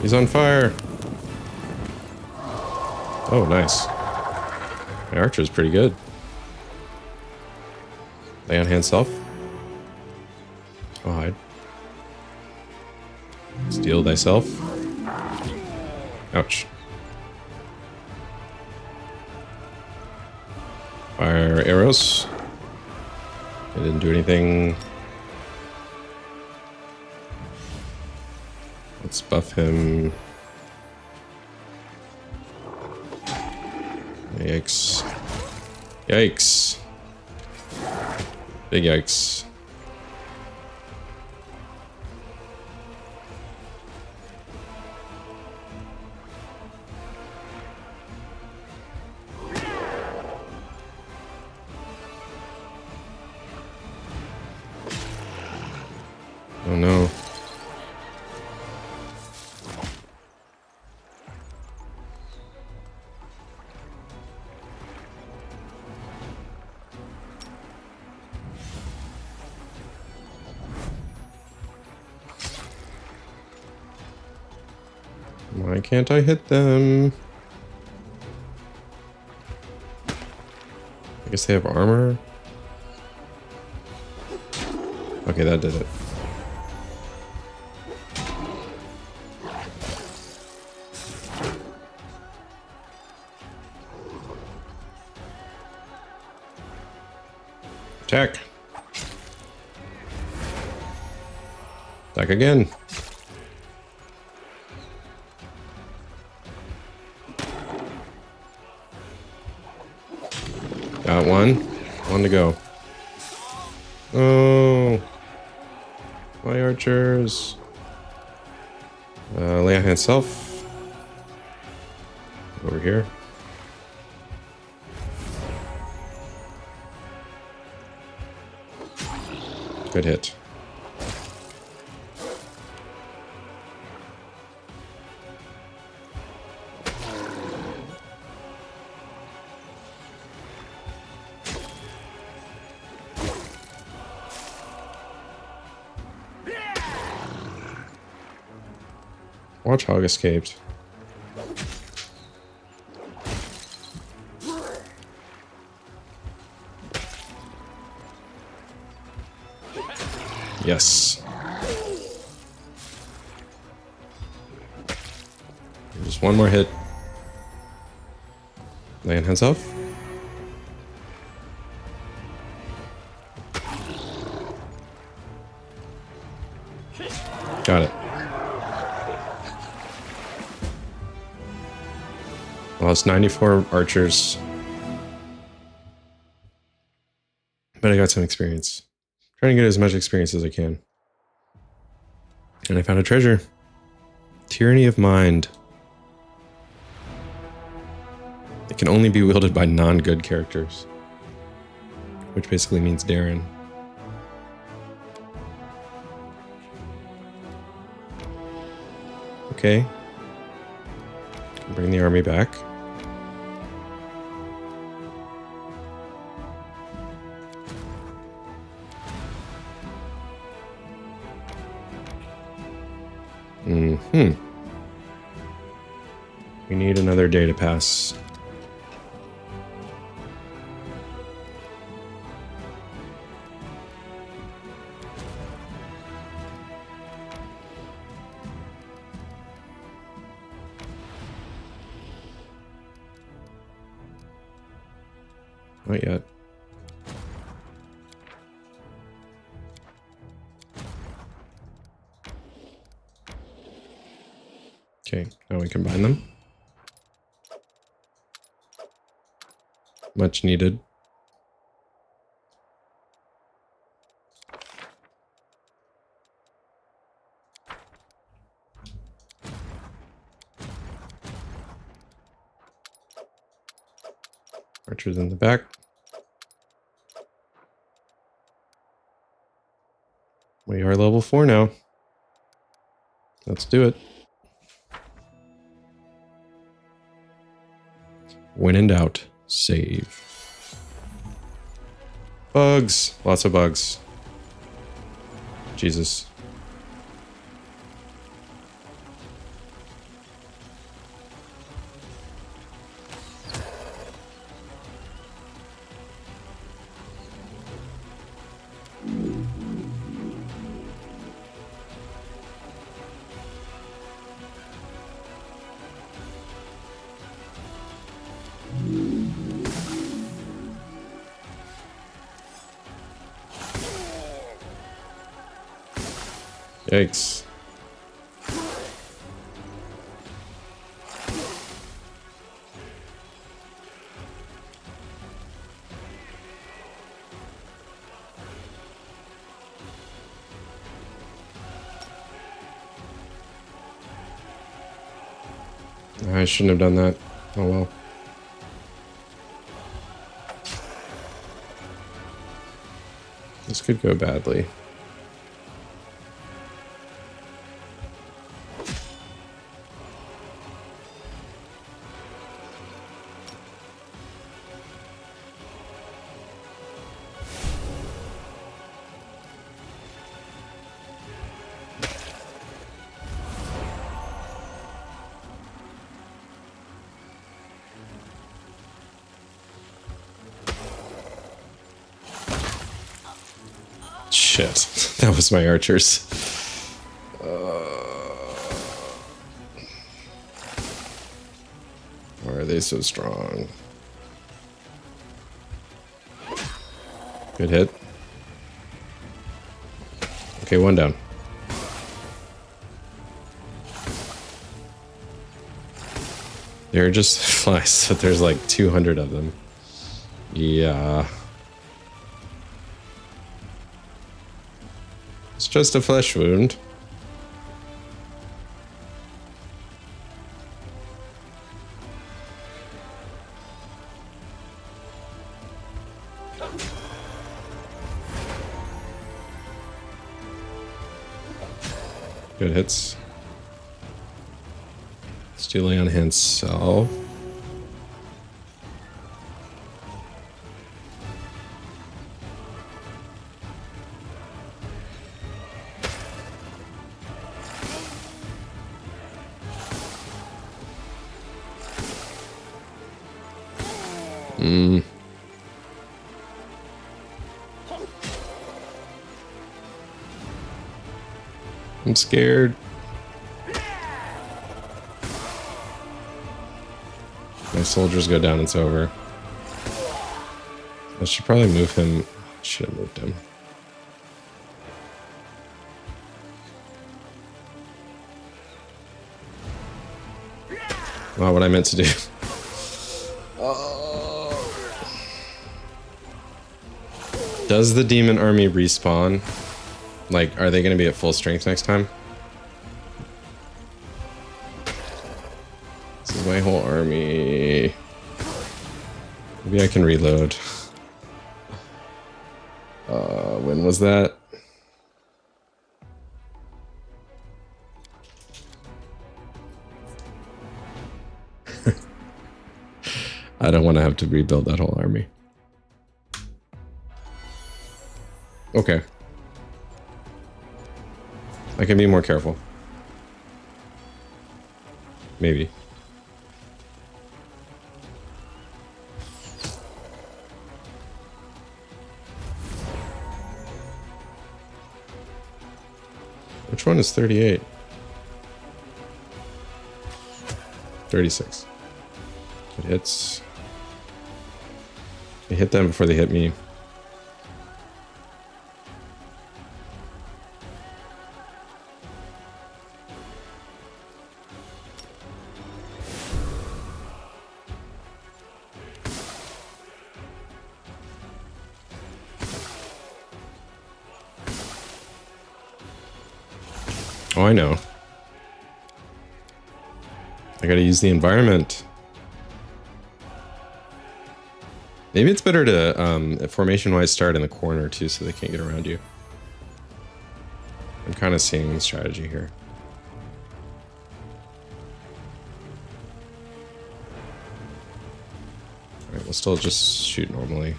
He's on fire. Oh, nice. My archer is pretty good. Lay on hand self. Oh, hide. Steal thyself. Ouch. Fire arrows. I didn't do anything. Let's buff him. Yikes. Yikes. Big yikes. Oh no. Why can't I hit them? I guess they have armor. Okay, that did it. Attack. Attack again. Got one. One to go. Oh. My archers. Lay on hand self. Over here. Good hit. Watchhog escaped. Yes. Just one more hit. Lay on hands off. Got it. Lost 94 archers. But I got some experience. Trying to get as much experience as I can. And I found a treasure. Tyranny of Mind. It can only be wielded by non-good characters. Which basically means Darren. Okay. Bring the army back. We need another day to pass. Not yet. Okay, now we combine them. Much needed. Archers in the back. We are level 4 now. Let's do it. When in doubt, save. Bugs. Lots of bugs. Jesus. Yikes. I shouldn't have done that. Oh well. This could go badly. Shit, that was my archers. Why are they so strong? Good hit. Okay, one down. They're just flies, but there's like 200 of them. Yeah. It's just a flesh wound. Good hits. Stealing on himself. I'm scared. My soldiers go down, it's over. I should probably move him. Should have moved him. Not what I meant to do. Does the demon army respawn? Like, are they going to be at full strength next time? This is my whole army. Maybe I can reload. When was that? I don't want to have to rebuild that whole army. Okay. I can be more careful. Maybe. Which one is 38? 36. It hits. I hit them before they hit me. Oh, I know. I gotta use the environment. Maybe it's better to formation-wise start in the corner too, so they can't get around you. I'm kind of seeing the strategy here. All right, we'll still just shoot normally.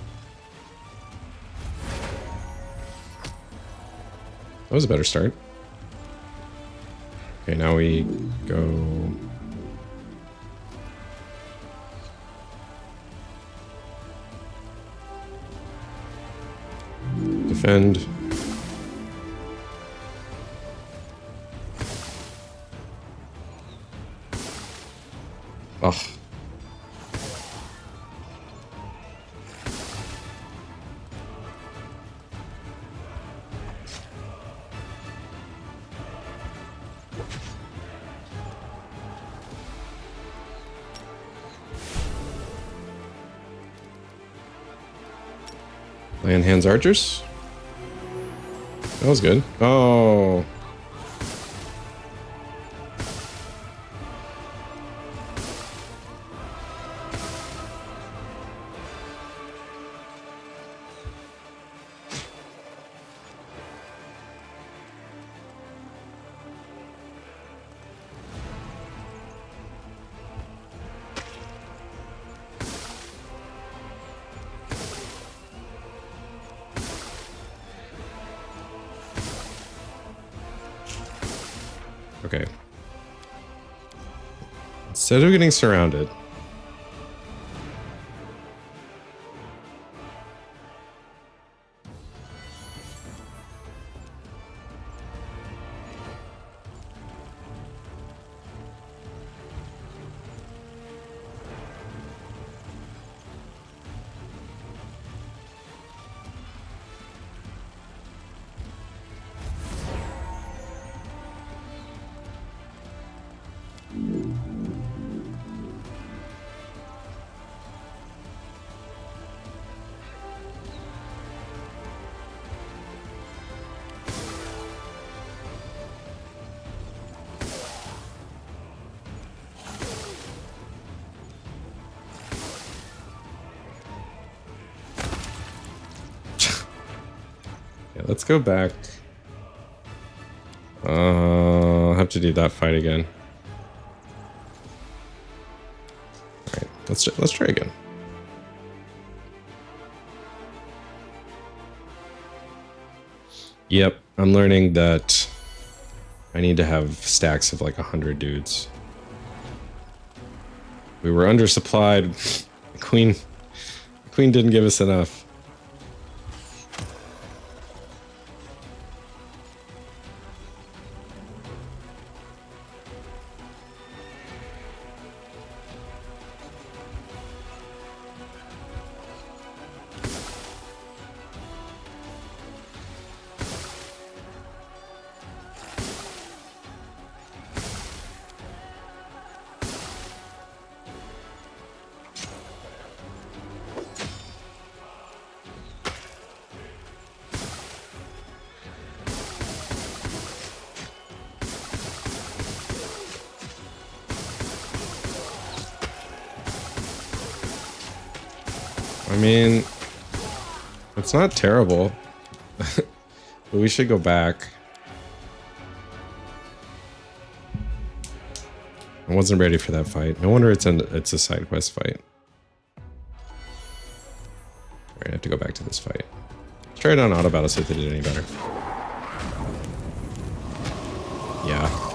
That was a better start. Okay, now we go. Defend. Ugh. Land hands archers. That was good. Oh. Okay. Instead of getting surrounded. Yeah, let's go back. I'll have to do that fight again. All right, let's try again. Yep, I'm learning that I need to have stacks of like 100 dudes. We were undersupplied. The queen didn't give us enough. I mean, it's not terrible, but we should go back. I wasn't ready for that fight. No wonder it's a side quest fight. Alright, I have to go back to this fight. Let's try it on auto battle, see if they did any better. Yeah.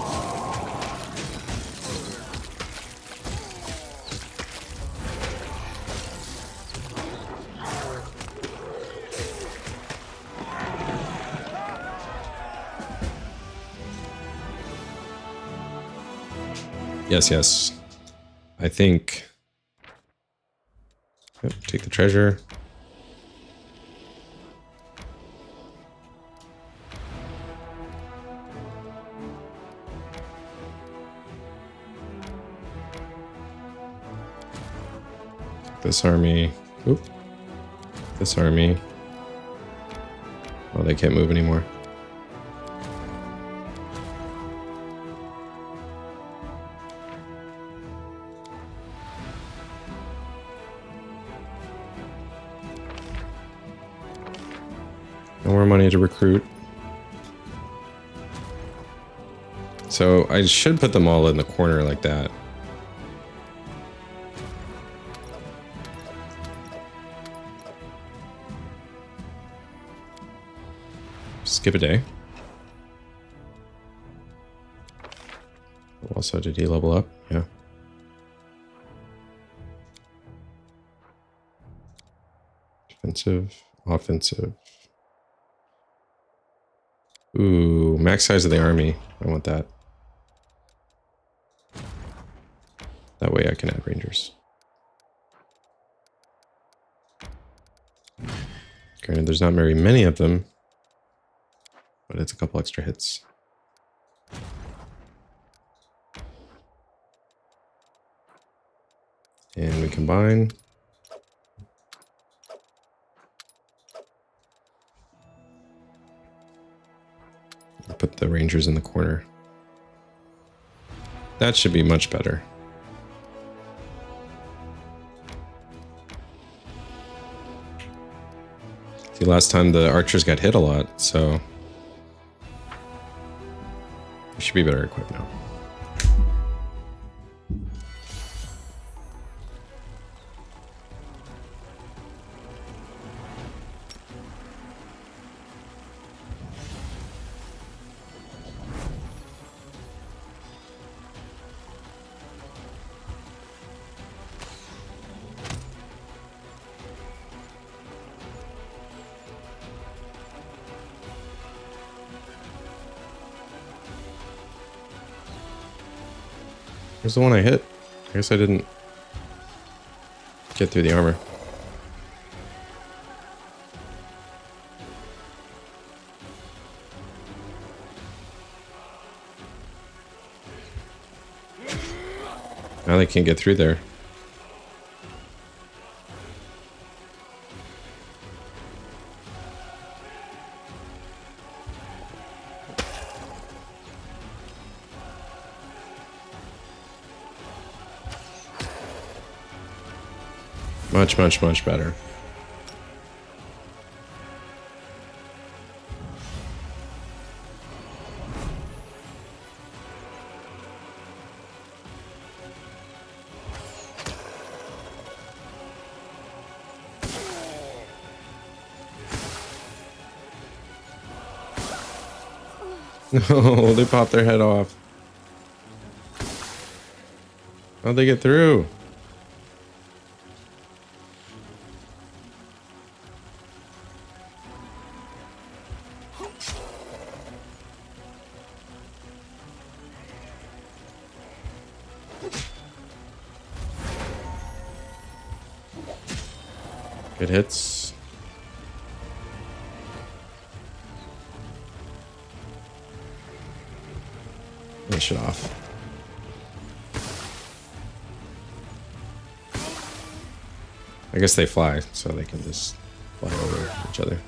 Yes, yes. I think. Yep, take the treasure. This army. Oop. This army. Oh, they can't move anymore. No more money to recruit. So I should put them all in the corner like that. Skip a day. Also, did he level up? Yeah. Defensive, offensive. Ooh, max size of the army. I want that. That way I can add rangers. Granted, there's not very many of them, but it's a couple extra hits. And we combine. Put the rangers in the corner. That should be much better. See, last time the archers got hit a lot, so we should be better equipped now. Here's the one I hit. I guess I didn't get through the armor. Now they can't get through there. Much, much, much better. No, they popped their head off. How'd they get through? Good hits. Finish it off. I guess they fly, so they can just fly over each other.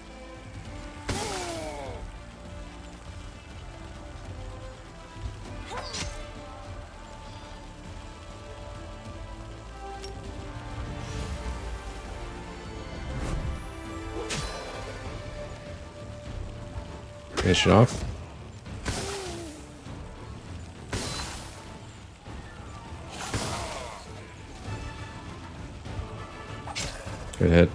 Finish it off. Good hit.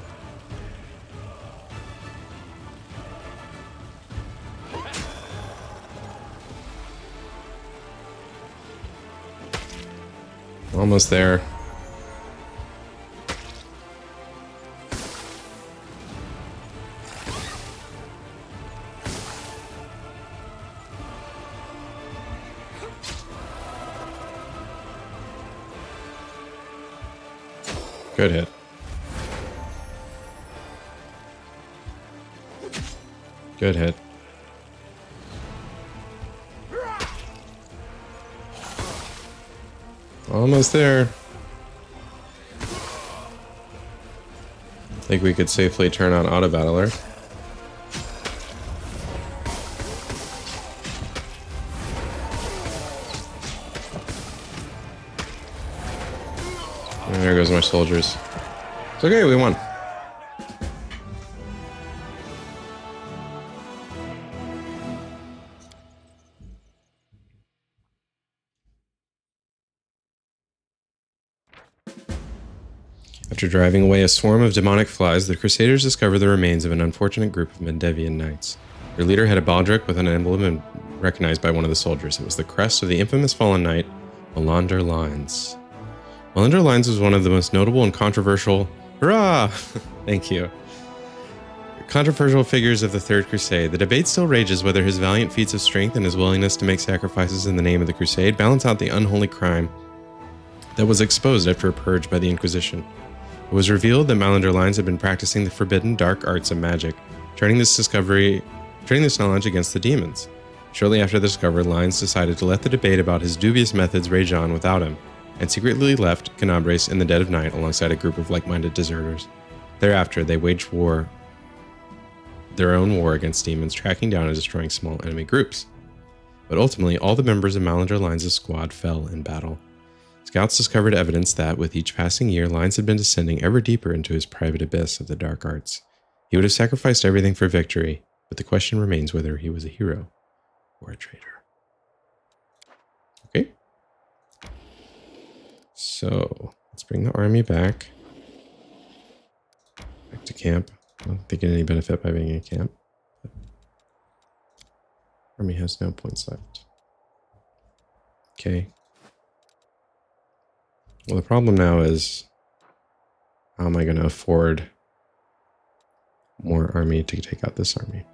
Almost there. Good hit. Good hit. Almost there. I think we could safely turn on Auto Battler. And there goes my soldiers. It's okay, we won. After driving away a swarm of demonic flies, the Crusaders discovered the remains of an unfortunate group of Mendevian knights. Their leader had a baldric with an emblem and recognized by one of the soldiers. It was the crest of the infamous fallen knight, Melander Lyons. Melander Lyons was one of the most notable and controversial... Hurrah! Thank you. Controversial figures of the Third Crusade. The debate still rages whether his valiant feats of strength and his willingness to make sacrifices in the name of the Crusade balance out the unholy crime that was exposed after a purge by the Inquisition. It was revealed that Melander Lyons had been practicing the forbidden dark arts of magic, turning this knowledge against the demons. Shortly after the discovery, Lyons decided to let the debate about his dubious methods rage on without him, and secretly left Canabres in the dead of night alongside a group of like-minded deserters. Thereafter, they waged their own war against demons, tracking down and destroying small enemy groups. But ultimately, all the members of Melander Lyons' squad fell in battle. Scouts discovered evidence that, with each passing year, Lyons had been descending ever deeper into his private abyss of the dark arts. He would have sacrificed everything for victory, but the question remains whether he was a hero or a traitor. Okay. So, let's bring the army back to camp. I don't think any benefit by being in camp. Army has no points left. Okay. Well, the problem now is, how am I going to afford more army to take out this army?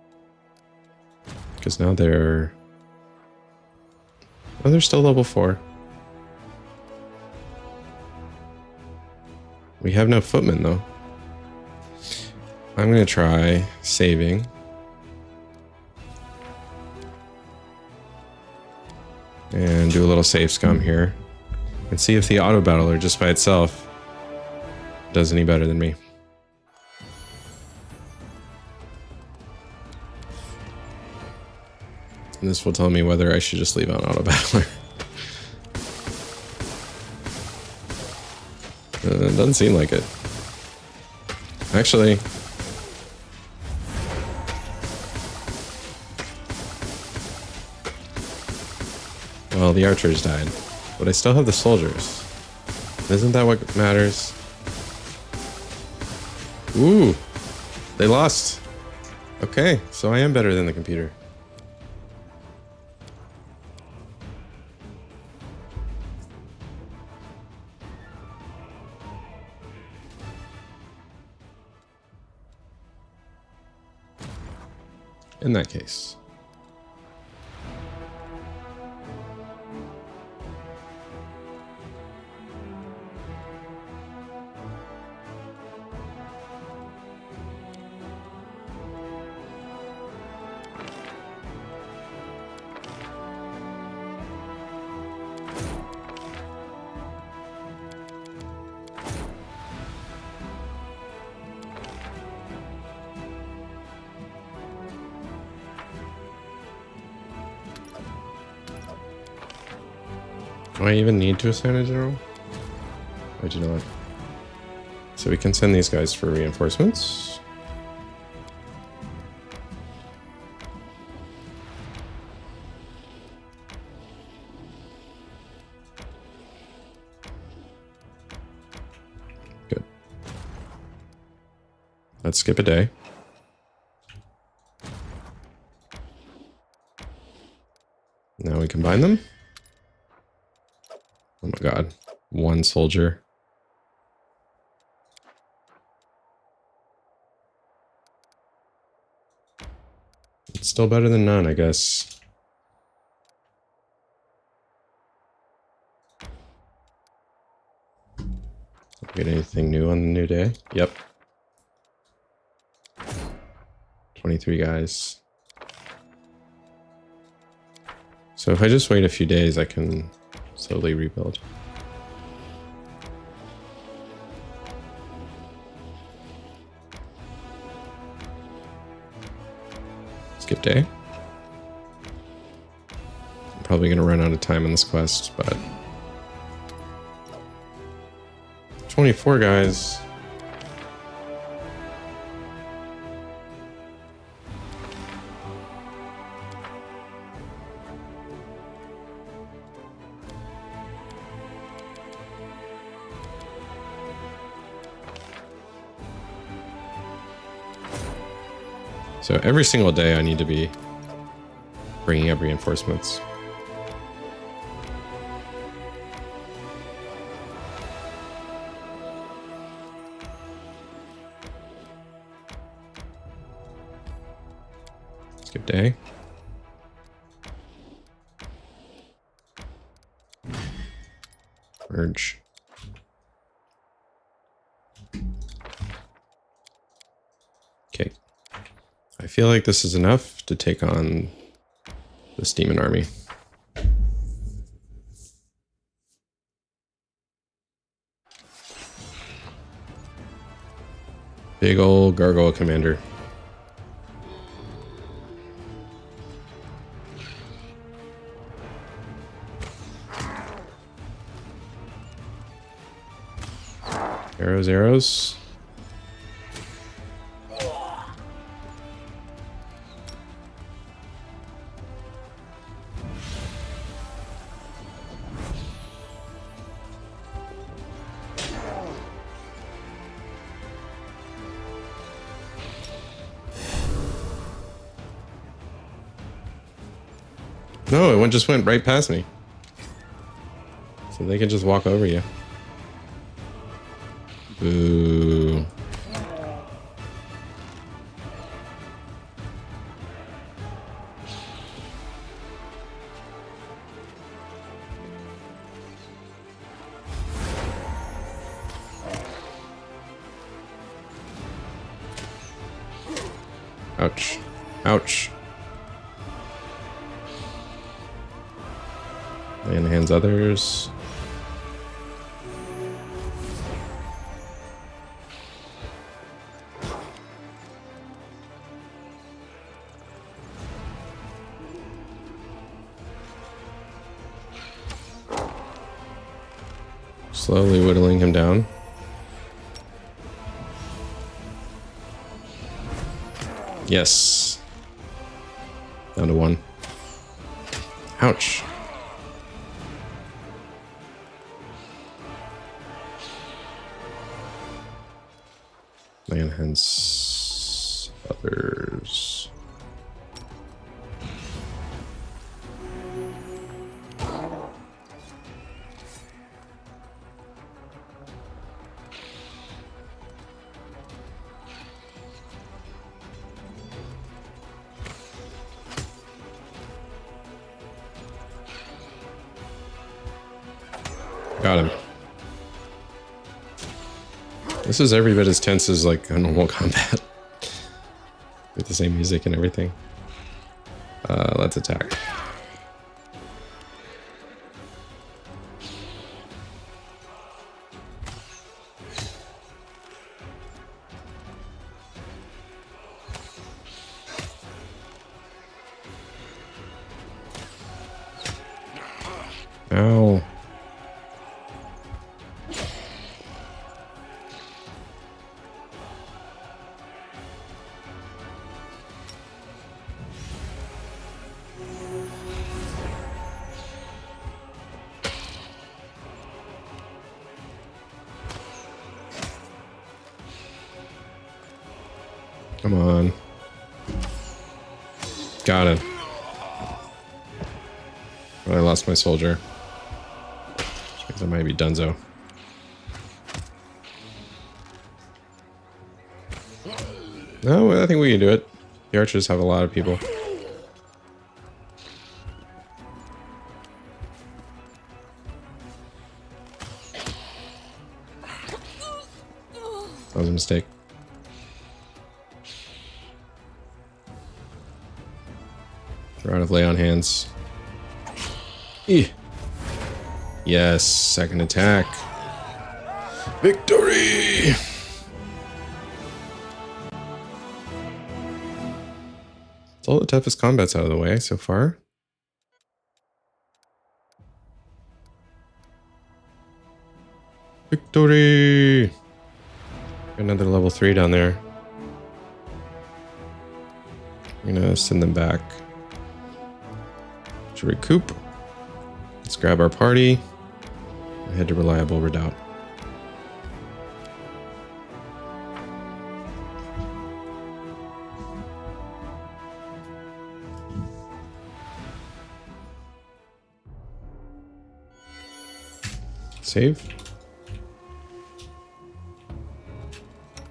Because now they're... Oh, they're still level 4. We have no footmen, though. I'm going to try saving. And do a little save scum here. And see if the auto battler just by itself does any better than me. And this will tell me whether I should just leave out auto battler. It doesn't seem like it. Actually... Well, the archers died. But I still have the soldiers. Isn't that what matters? Ooh! They lost! Okay, so I am better than the computer. In that case. Do I even need to assign a general? I do not. So we can send these guys for reinforcements. Good. Let's skip a day. Now we combine them. Oh my god. One soldier. It's still better than none, I guess. Get anything new on the new day? Yep. 23 guys. So if I just wait a few days, I can slowly rebuild. Skip day. I'm probably going to run out of time on this quest, but 24 guys. So every single day I need to be bringing up reinforcements. Skip day. Merge. Okay. I feel like this is enough to take on this demon army. Big old gargoyle commander. Arrows, arrows. No, it just went right past me. So they can just walk over you. Boo. Ouch. Ouch. And hands others. Slowly whittling him down. Yes. Down to one. Ouch. And hence others. Got him. This is every bit as tense as like a normal combat. With the same music and everything. Let's attack. Ow. Come on. Got it. But I lost my soldier. Which means I might be donezo. No, I think we can do it. The archers have a lot of people. That was a mistake. We're out of lay on hands. Eeh. Yes, second attack. Victory! It's all the toughest combats out of the way so far. Victory! Another level 3 down there. I'm gonna send them back to recoup. Let's grab our party and head to Reliable Redoubt. Save.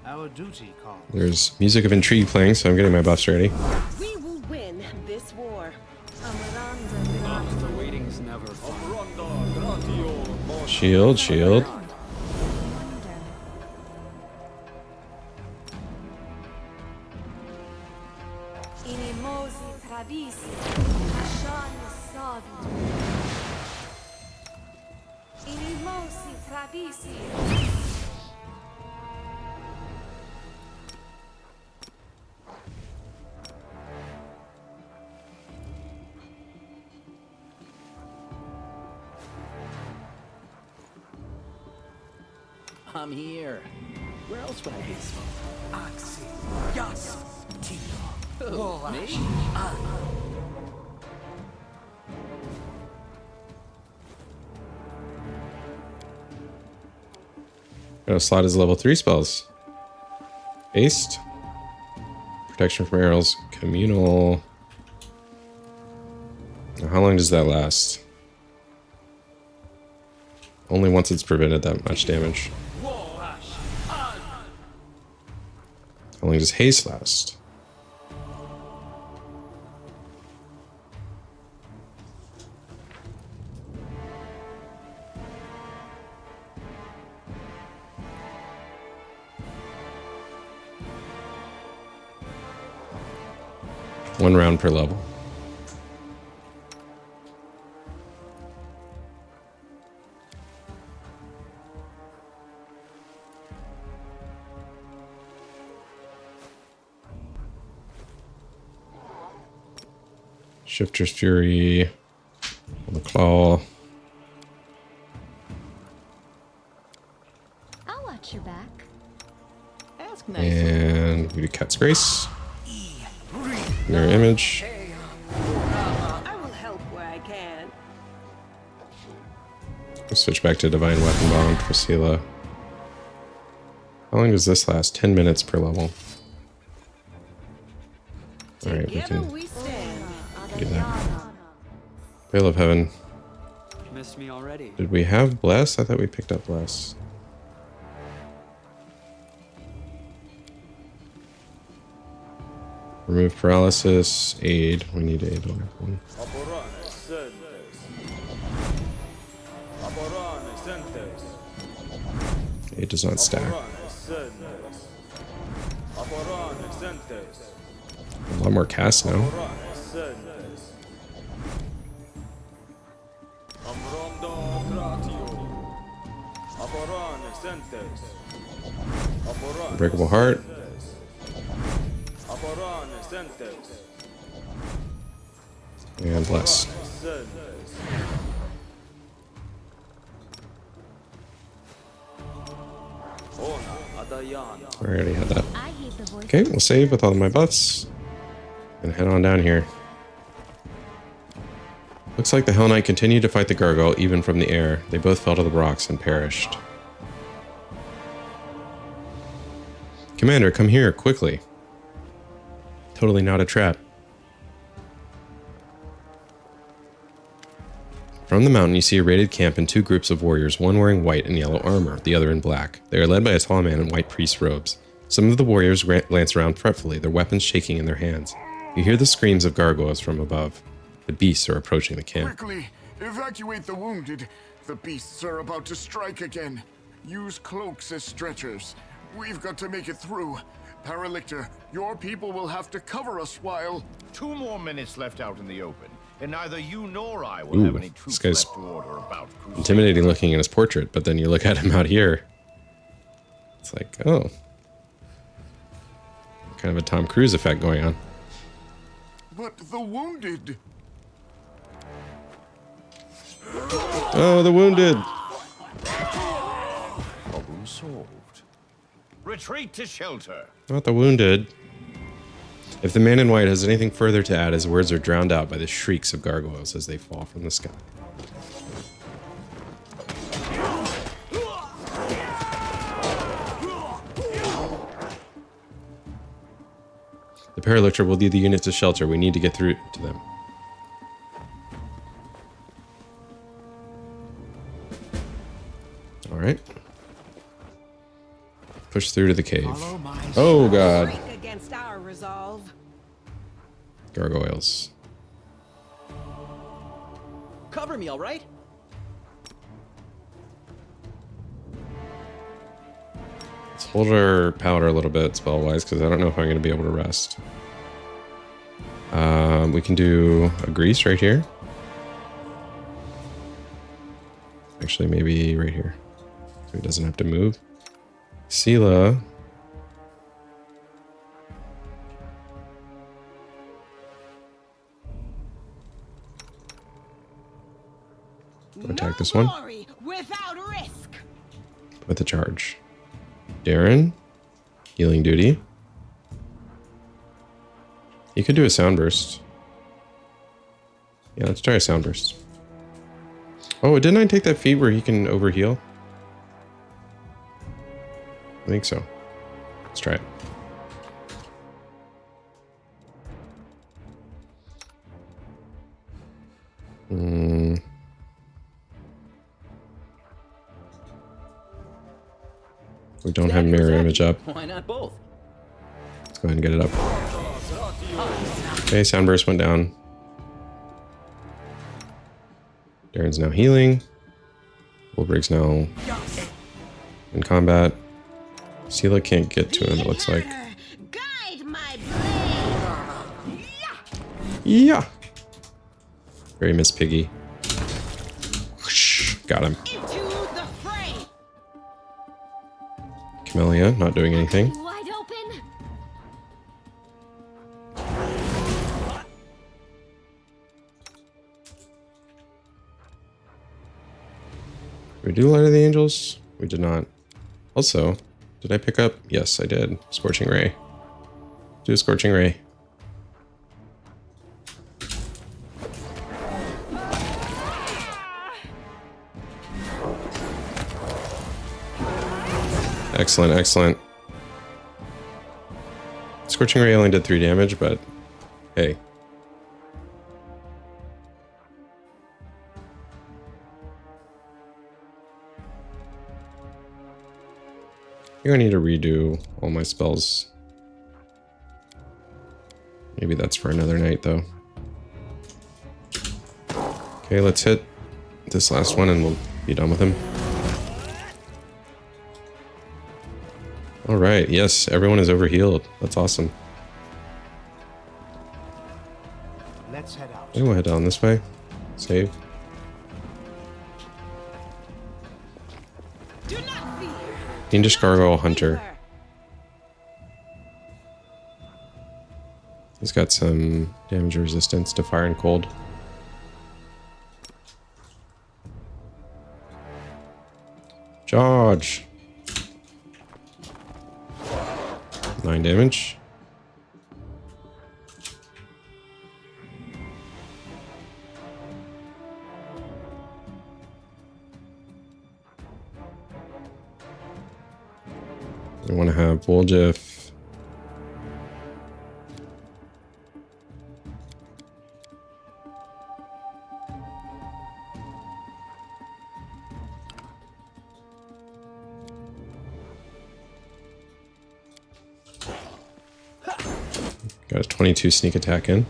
Our duty calls. There's music of intrigue playing, so I'm getting my buffs ready. We will win this war. The waiting's never fun. Shield, shield. Inimosi travisi, lasciami sovi. Inimosi travisi. I'm here. Where else would I be? Oxy. Yas. Tito. Me? Gonna slot his level 3 spells. Haste. Protection from arrows. Communal. Now, how long does that last? Only once it's prevented that much damage. How long does haste last? One round per level. Shifter's Fury, the Claw. I'll watch your back. Ask nicely. And we do Cat's Grace. Mirror Image. I will help where I can. We'll switch back to Divine Weapon Bond for Sela. How long does this last? 10 minutes per level. Alright, we Together can we stand. do that. Veil of Heaven. Missed me already. Did we have Bless? I thought we picked up Bless. Remove Paralysis. Aid. We need aid on everyone. Aid does not stack. A lot more cast now. Unbreakable Heart. And Bless. I already had that. I hate the voice. Okay, we'll save with all of my buffs. And head on down here. Looks like the Hell Knight continued to fight the gargoyle even from the air. They both fell to the rocks and perished. Commander, come here, quickly. Totally not a trap. From the mountain, you see a raided camp and two groups of warriors, one wearing white and yellow armor, the other in black. They are led by a tall man in white priest robes. Some of the warriors glance around fretfully, their weapons shaking in their hands. You hear the screams of gargoyles from above. The beasts are approaching the camp. Quickly, evacuate the wounded. The beasts are about to strike again. Use cloaks as stretchers. We've got to make it through. Paralictor, your people will have to cover us while... 2 more minutes left out in the open, and neither you nor I will have any troops this guy's left to order about. intimidating looking in his portrait, but then you look at him out here. It's like, oh. Kind of a Tom Cruise effect going on. But the wounded... Oh, the wounded. Problem solved. Retreat to shelter. Not the wounded. If the man in white has anything further to add, his words are drowned out by the shrieks of gargoyles as they fall from the sky. The Paralictor will lead the unit to shelter. We need to get through to them. right. Push through to the cave. Follow my Oh god. Strike against our resolve. Gargoyles. Cover me, all right? Let's hold our powder a little bit spell-wise, because I don't know if I'm going to be able to rest. We can do a grease right here. Actually, maybe right here. So he doesn't have to move. Sela. Go attack this one Glory without risk. with a charge. Darren. Healing duty. You could do a sound burst. Yeah, let's try a sound burst. Oh, didn't I take that feat where he can overheal? I think so. Let's try it. We don't have mirror image up. Why not both? Let's go ahead and get it up. Okay, sound burst went down. Darren's now healing. Wolbrig's now in combat. Sela can't get to him, it looks like. Guide my blade. Yeah! Very Miss Piggy. Whoosh, got him. Into the fray. Camellia, not doing anything. Wide open. Did we do Light of the Angels? We did not. Also, did I pick up? Yes, I did. Scorching Ray. Do a Scorching Ray. Excellent, excellent. Scorching Ray only did 3 damage, but hey. I think I need to redo all my spells. Maybe that's for another night, though. Okay, let's hit this last one and we'll be done with him. All right, yes, everyone is overhealed. That's awesome. Let's head out. Okay, we'll head down this way. Save. Do not fear. Fiendish Gargoyle Hunter. He's got some damage resistance to fire and cold. Charge! 9 damage. We want to have Woljif. Got a 22 sneak attack in.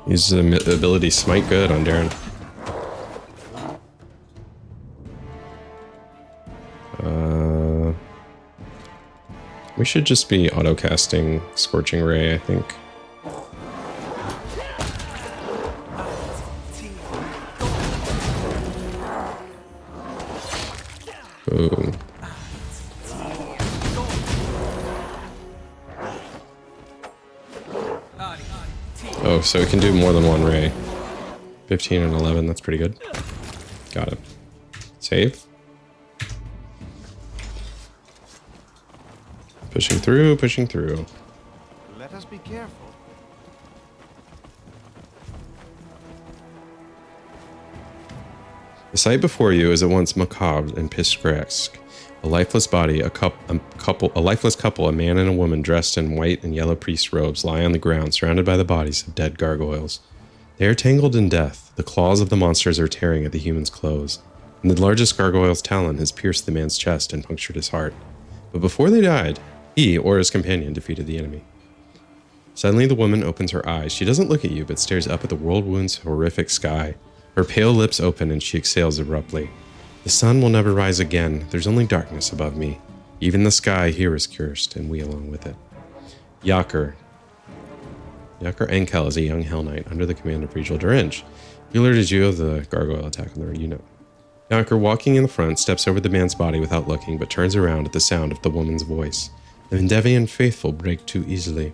Use the ability Smite good on Darren. We should just be auto-casting Scorching Ray, I think. Boom. Oh, so it can do more than one ray. 15 and 11, that's pretty good. Got it. Save. Pushing through, pushing through. Let us be careful. The sight before you is at once macabre and picturesque. A lifeless body, a lifeless couple, a man and a woman dressed in white and yellow priest robes, lie on the ground, surrounded by the bodies of dead gargoyles. They are tangled in death. The claws of the monsters are tearing at the human's clothes, and the largest gargoyle's talon has pierced the man's chest and punctured his heart. But before they died, he or his companion defeated the enemy. Suddenly, the woman opens her eyes. She doesn't look at you, but stares up at the world wound's horrific sky. Her pale lips open and she exhales abruptly. The sun will never rise again. There's only darkness above me. Even the sky here is cursed, and we along with it. Yaker Enkel is a young Hell Knight under the command of Regil Duringe. He alerted you of the gargoyle attack on the unit. Yaker, walking in the front, steps over the man's body without looking, but turns around at the sound of the woman's voice. The Mendevian faithful break too easily.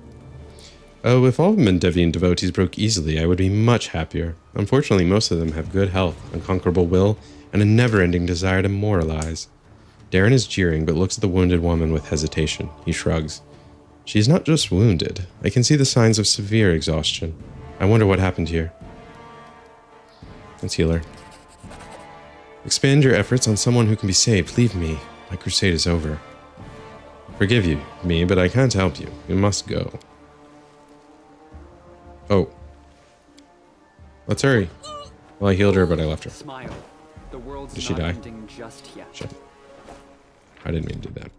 Oh, if all Mendevian devotees broke easily, I would be much happier. Unfortunately, most of them have good health, unconquerable will, and a never-ending desire to moralize. Darren is jeering, but looks at the wounded woman with hesitation. He shrugs. She's not just wounded. I can see the signs of severe exhaustion. I wonder what happened here. Let's heal her. Expand your efforts on someone who can be saved. Leave me. My crusade is over. Forgive me, but I can't help you. You must go. Oh. Let's hurry. Well, I healed her, but I left her. Smile. The world's Did she not die? ending just yet. Shit. I didn't mean to do that.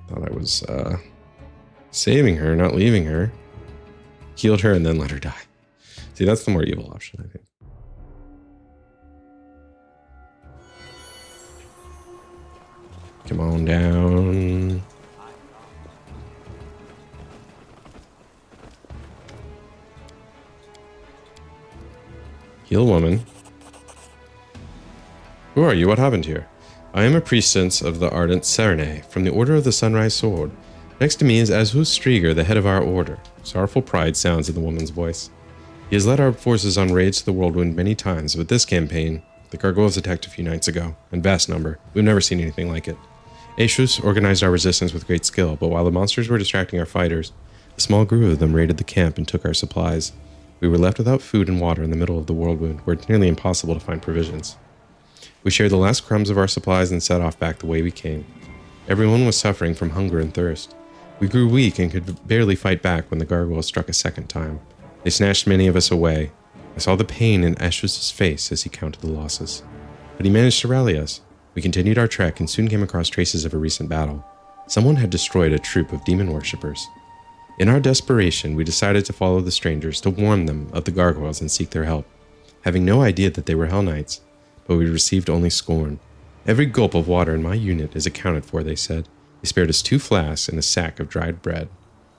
Thought I was saving her, not leaving her. Healed her and then let her die. See, that's the more evil option, I think. Come on down. Heal woman. Who are you? What happened here? I am a priestess of the Ardent Serene, from the Order of the Sunrise Sword. Next to me is Azhus Strieger, the head of our order. Sorrowful pride sounds in the woman's voice. He has led our forces on raids to the Whirlwind many times, but this campaign, the gargoyles attacked a few nights ago, in vast number. We've never seen anything like it. Azhus organized our resistance with great skill, but while the monsters were distracting our fighters, a small group of them raided the camp and took our supplies. We were left without food and water in the middle of the Whirlwind, where it's nearly impossible to find provisions. We shared the last crumbs of our supplies and set off back the way we came. Everyone was suffering from hunger and thirst. We grew weak and could barely fight back when the gargoyles struck a second time. They snatched many of us away. I saw the pain in Azhus' face as he counted the losses. But he managed to rally us. We continued our trek and soon came across traces of a recent battle. Someone had destroyed a troop of demon worshippers. In our desperation, we decided to follow the strangers to warn them of the gargoyles and seek their help, having no idea that they were Hell Knights. But we received only scorn. Every gulp of water in my unit is accounted for, they said. They spared us 2 flasks and a sack of dried bread.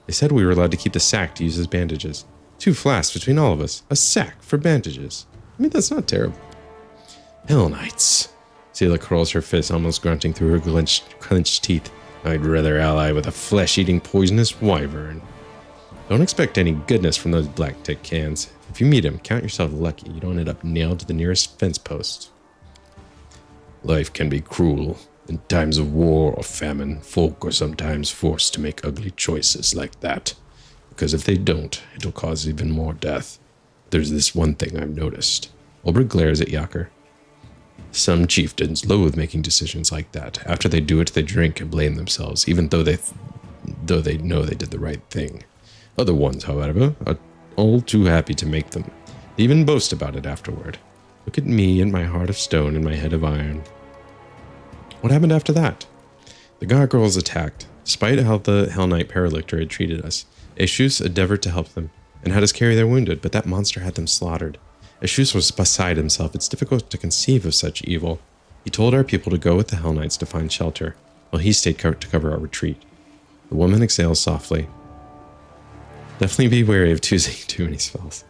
They said we were allowed to keep the sack to use as bandages. 2 flasks between all of us. A sack for bandages. I mean, that's not terrible. Hell Knights. Seela curls her fist, almost grunting through her clenched teeth. I'd rather ally with a flesh-eating poisonous wyvern. Don't expect any goodness from those black tick cans. If you meet him, count yourself lucky you don't end up nailed to the nearest fence post. Life can be cruel. In times of war or famine, folk are sometimes forced to make ugly choices like that. Because if they don't, it'll cause even more death. There's this one thing I've noticed. Ulbrich glares at Yaker. Some chieftains loathe making decisions like that. After they do it, they drink and blame themselves, even though they know they did the right thing. Other ones, however, are all too happy to make them. They even boast about it afterward. Look at me and my heart of stone and my head of iron. What happened after that? The gargoyles attacked. Despite how the Hell Knight Paralictor had treated us, Azhus endeavored to help them, and had us carry their wounded, but that monster had them slaughtered. Azhus was beside himself. It's difficult to conceive of such evil. He told our people to go with the Hell Knights to find shelter, while he stayed to cover our retreat. The woman exhales softly. Definitely be wary of choosing too many spells.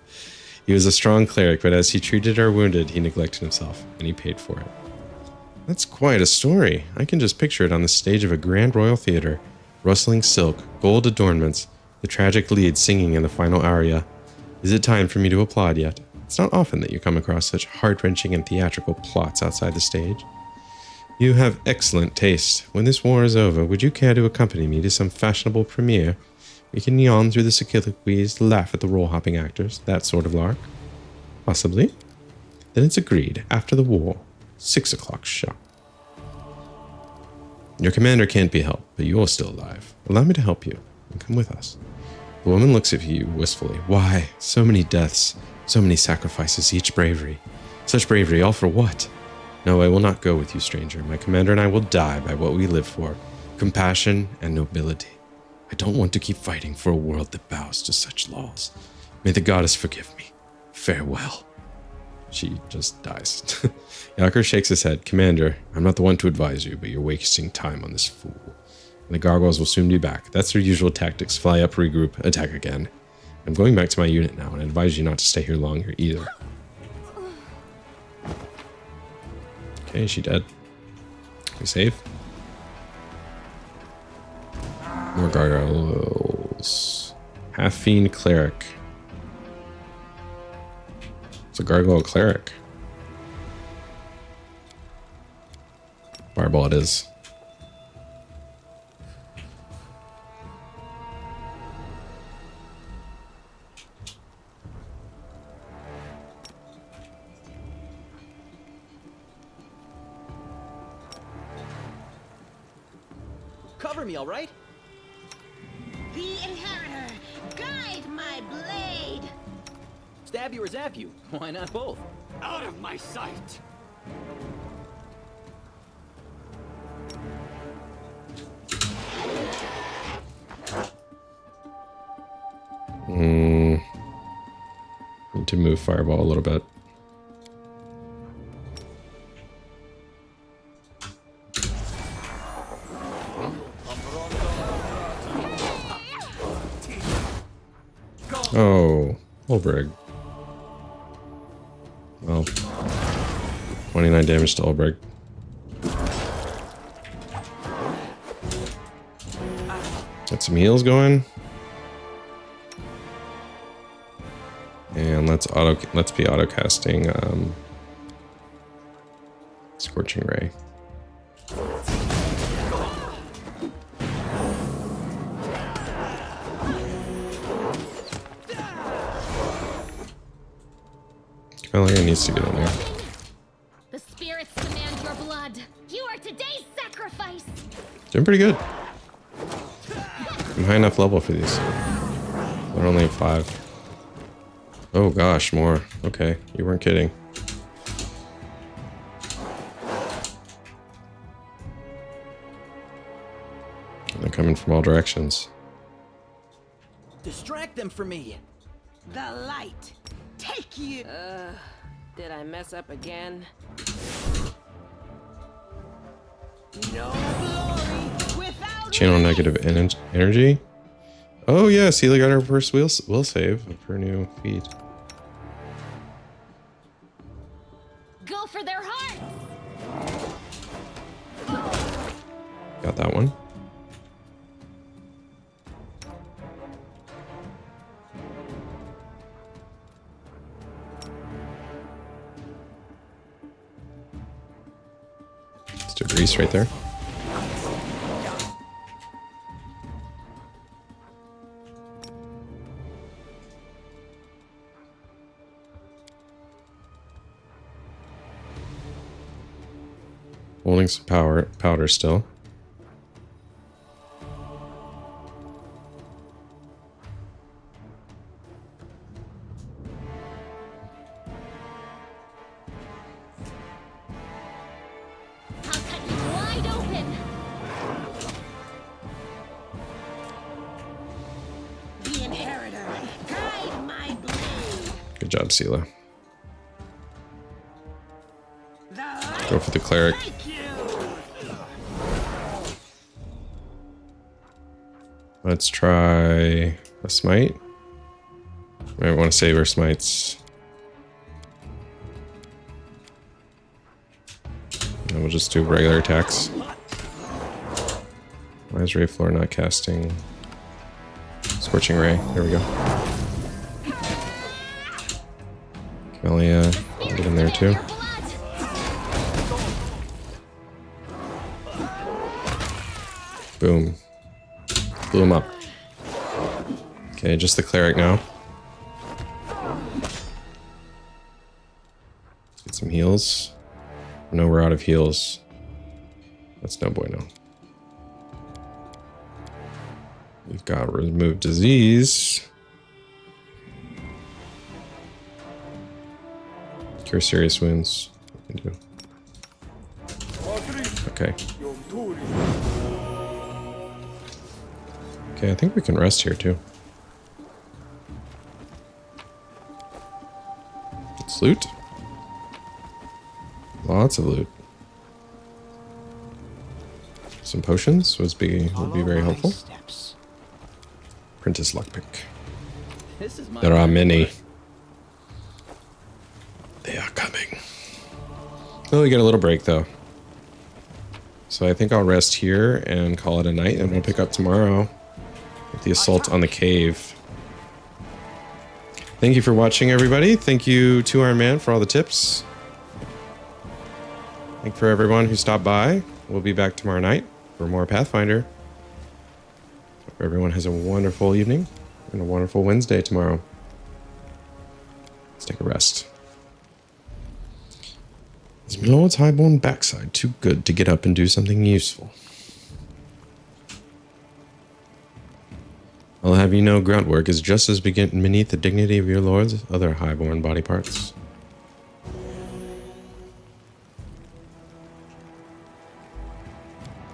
He was a strong cleric, but as he treated our wounded, he neglected himself, and he paid for it. That's quite a story. I can just picture it on the stage of a grand royal theater. Rustling silk, gold adornments, the tragic lead singing in the final aria. Is it time for me to applaud yet? It's not often that you come across such heart-wrenching and theatrical plots outside the stage. You have excellent taste. When this war is over, would you care to accompany me to some fashionable premiere? We can yawn through the soliloquies, laugh at the role-hopping actors, that sort of lark. Possibly. Then it's agreed, after the war. 6 o'clock sharp. Your commander can't be helped, but you're still alive. Allow me to help you, and come with us. The woman looks at you wistfully. Why? So many deaths, so many sacrifices, each bravery. Such bravery, all for what? No, I will not go with you, stranger. My commander and I will die by what we live for. Compassion and nobility. I don't want to keep fighting for a world that bows to such laws. May the goddess forgive me. Farewell. She just dies. Yaker shakes his head. Commander, I'm not the one to advise you, but you're wasting time on this fool. And the gargoyles will soon be back. That's their usual tactics. Fly up, regroup, attack again. I'm going back to my unit now, and I advise you not to stay here longer either. Okay, is she dead? We safe? More gargoyles. Half-fiend cleric. It's a gargoyle cleric. Fireball it is. Cover me, all right? The Inheritor, guide my blade. Stab you or zap you? Why not both? Out of my sight! Need to move fireball a little bit. Oh, Olbreg. Well, 29 damage to Olbreg. Get some heals going. And let's be auto casting Scorching Ray. Camellia needs to get in there. The spirits demand your blood. You are today's sacrifice. Doing pretty good. I'm high enough level for these. They're only at 5. Oh gosh, more. Okay, you weren't kidding. They're coming from all directions. Distract them for me. The light, take you. Did I mess up again? No glory without Channel negative energy. Oh yeah, Celia got her first will save of her new feat. Go for their hearts. Got that one. Let's do grease right there. Holding some powder still. I'll cut you wide open. the Inheritor, guide my blade. Good job, Sela. The light, Go for the cleric. take you. Let's try a smite. Might want to save our smites. And we'll just do regular attacks. Why is Ray Floor not casting Scorching Ray? There we go. Camellia, get in there too. Boom. Blew him up. Okay, just the cleric now. Let's get some heals. No, we're out of heals. That's no bueno. We've got remove disease. Cure serious wounds. We can do. Okay. Okay, I think we can rest here too. Let's loot. Lots of loot. Some potions would be very helpful. Apprentice lockpick. There are many. They are coming. Oh, we get a little break though. So I think I'll rest here and call it a night, and we'll pick up tomorrow with the assault on the cave. Thank you for watching, everybody. Thank you to our man for all the tips. Thank you for everyone who stopped by. We'll be back tomorrow night for more Pathfinder. Hope everyone has a wonderful evening and a wonderful Wednesday tomorrow. Let's take a rest. Is my Lord's highborn backside too good to get up and do something useful? I'll have you know grunt work is just as beneath the dignity of your lord's other highborn body parts.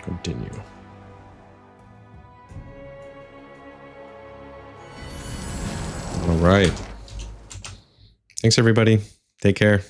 Continue. All right. Thanks, everybody. Take care.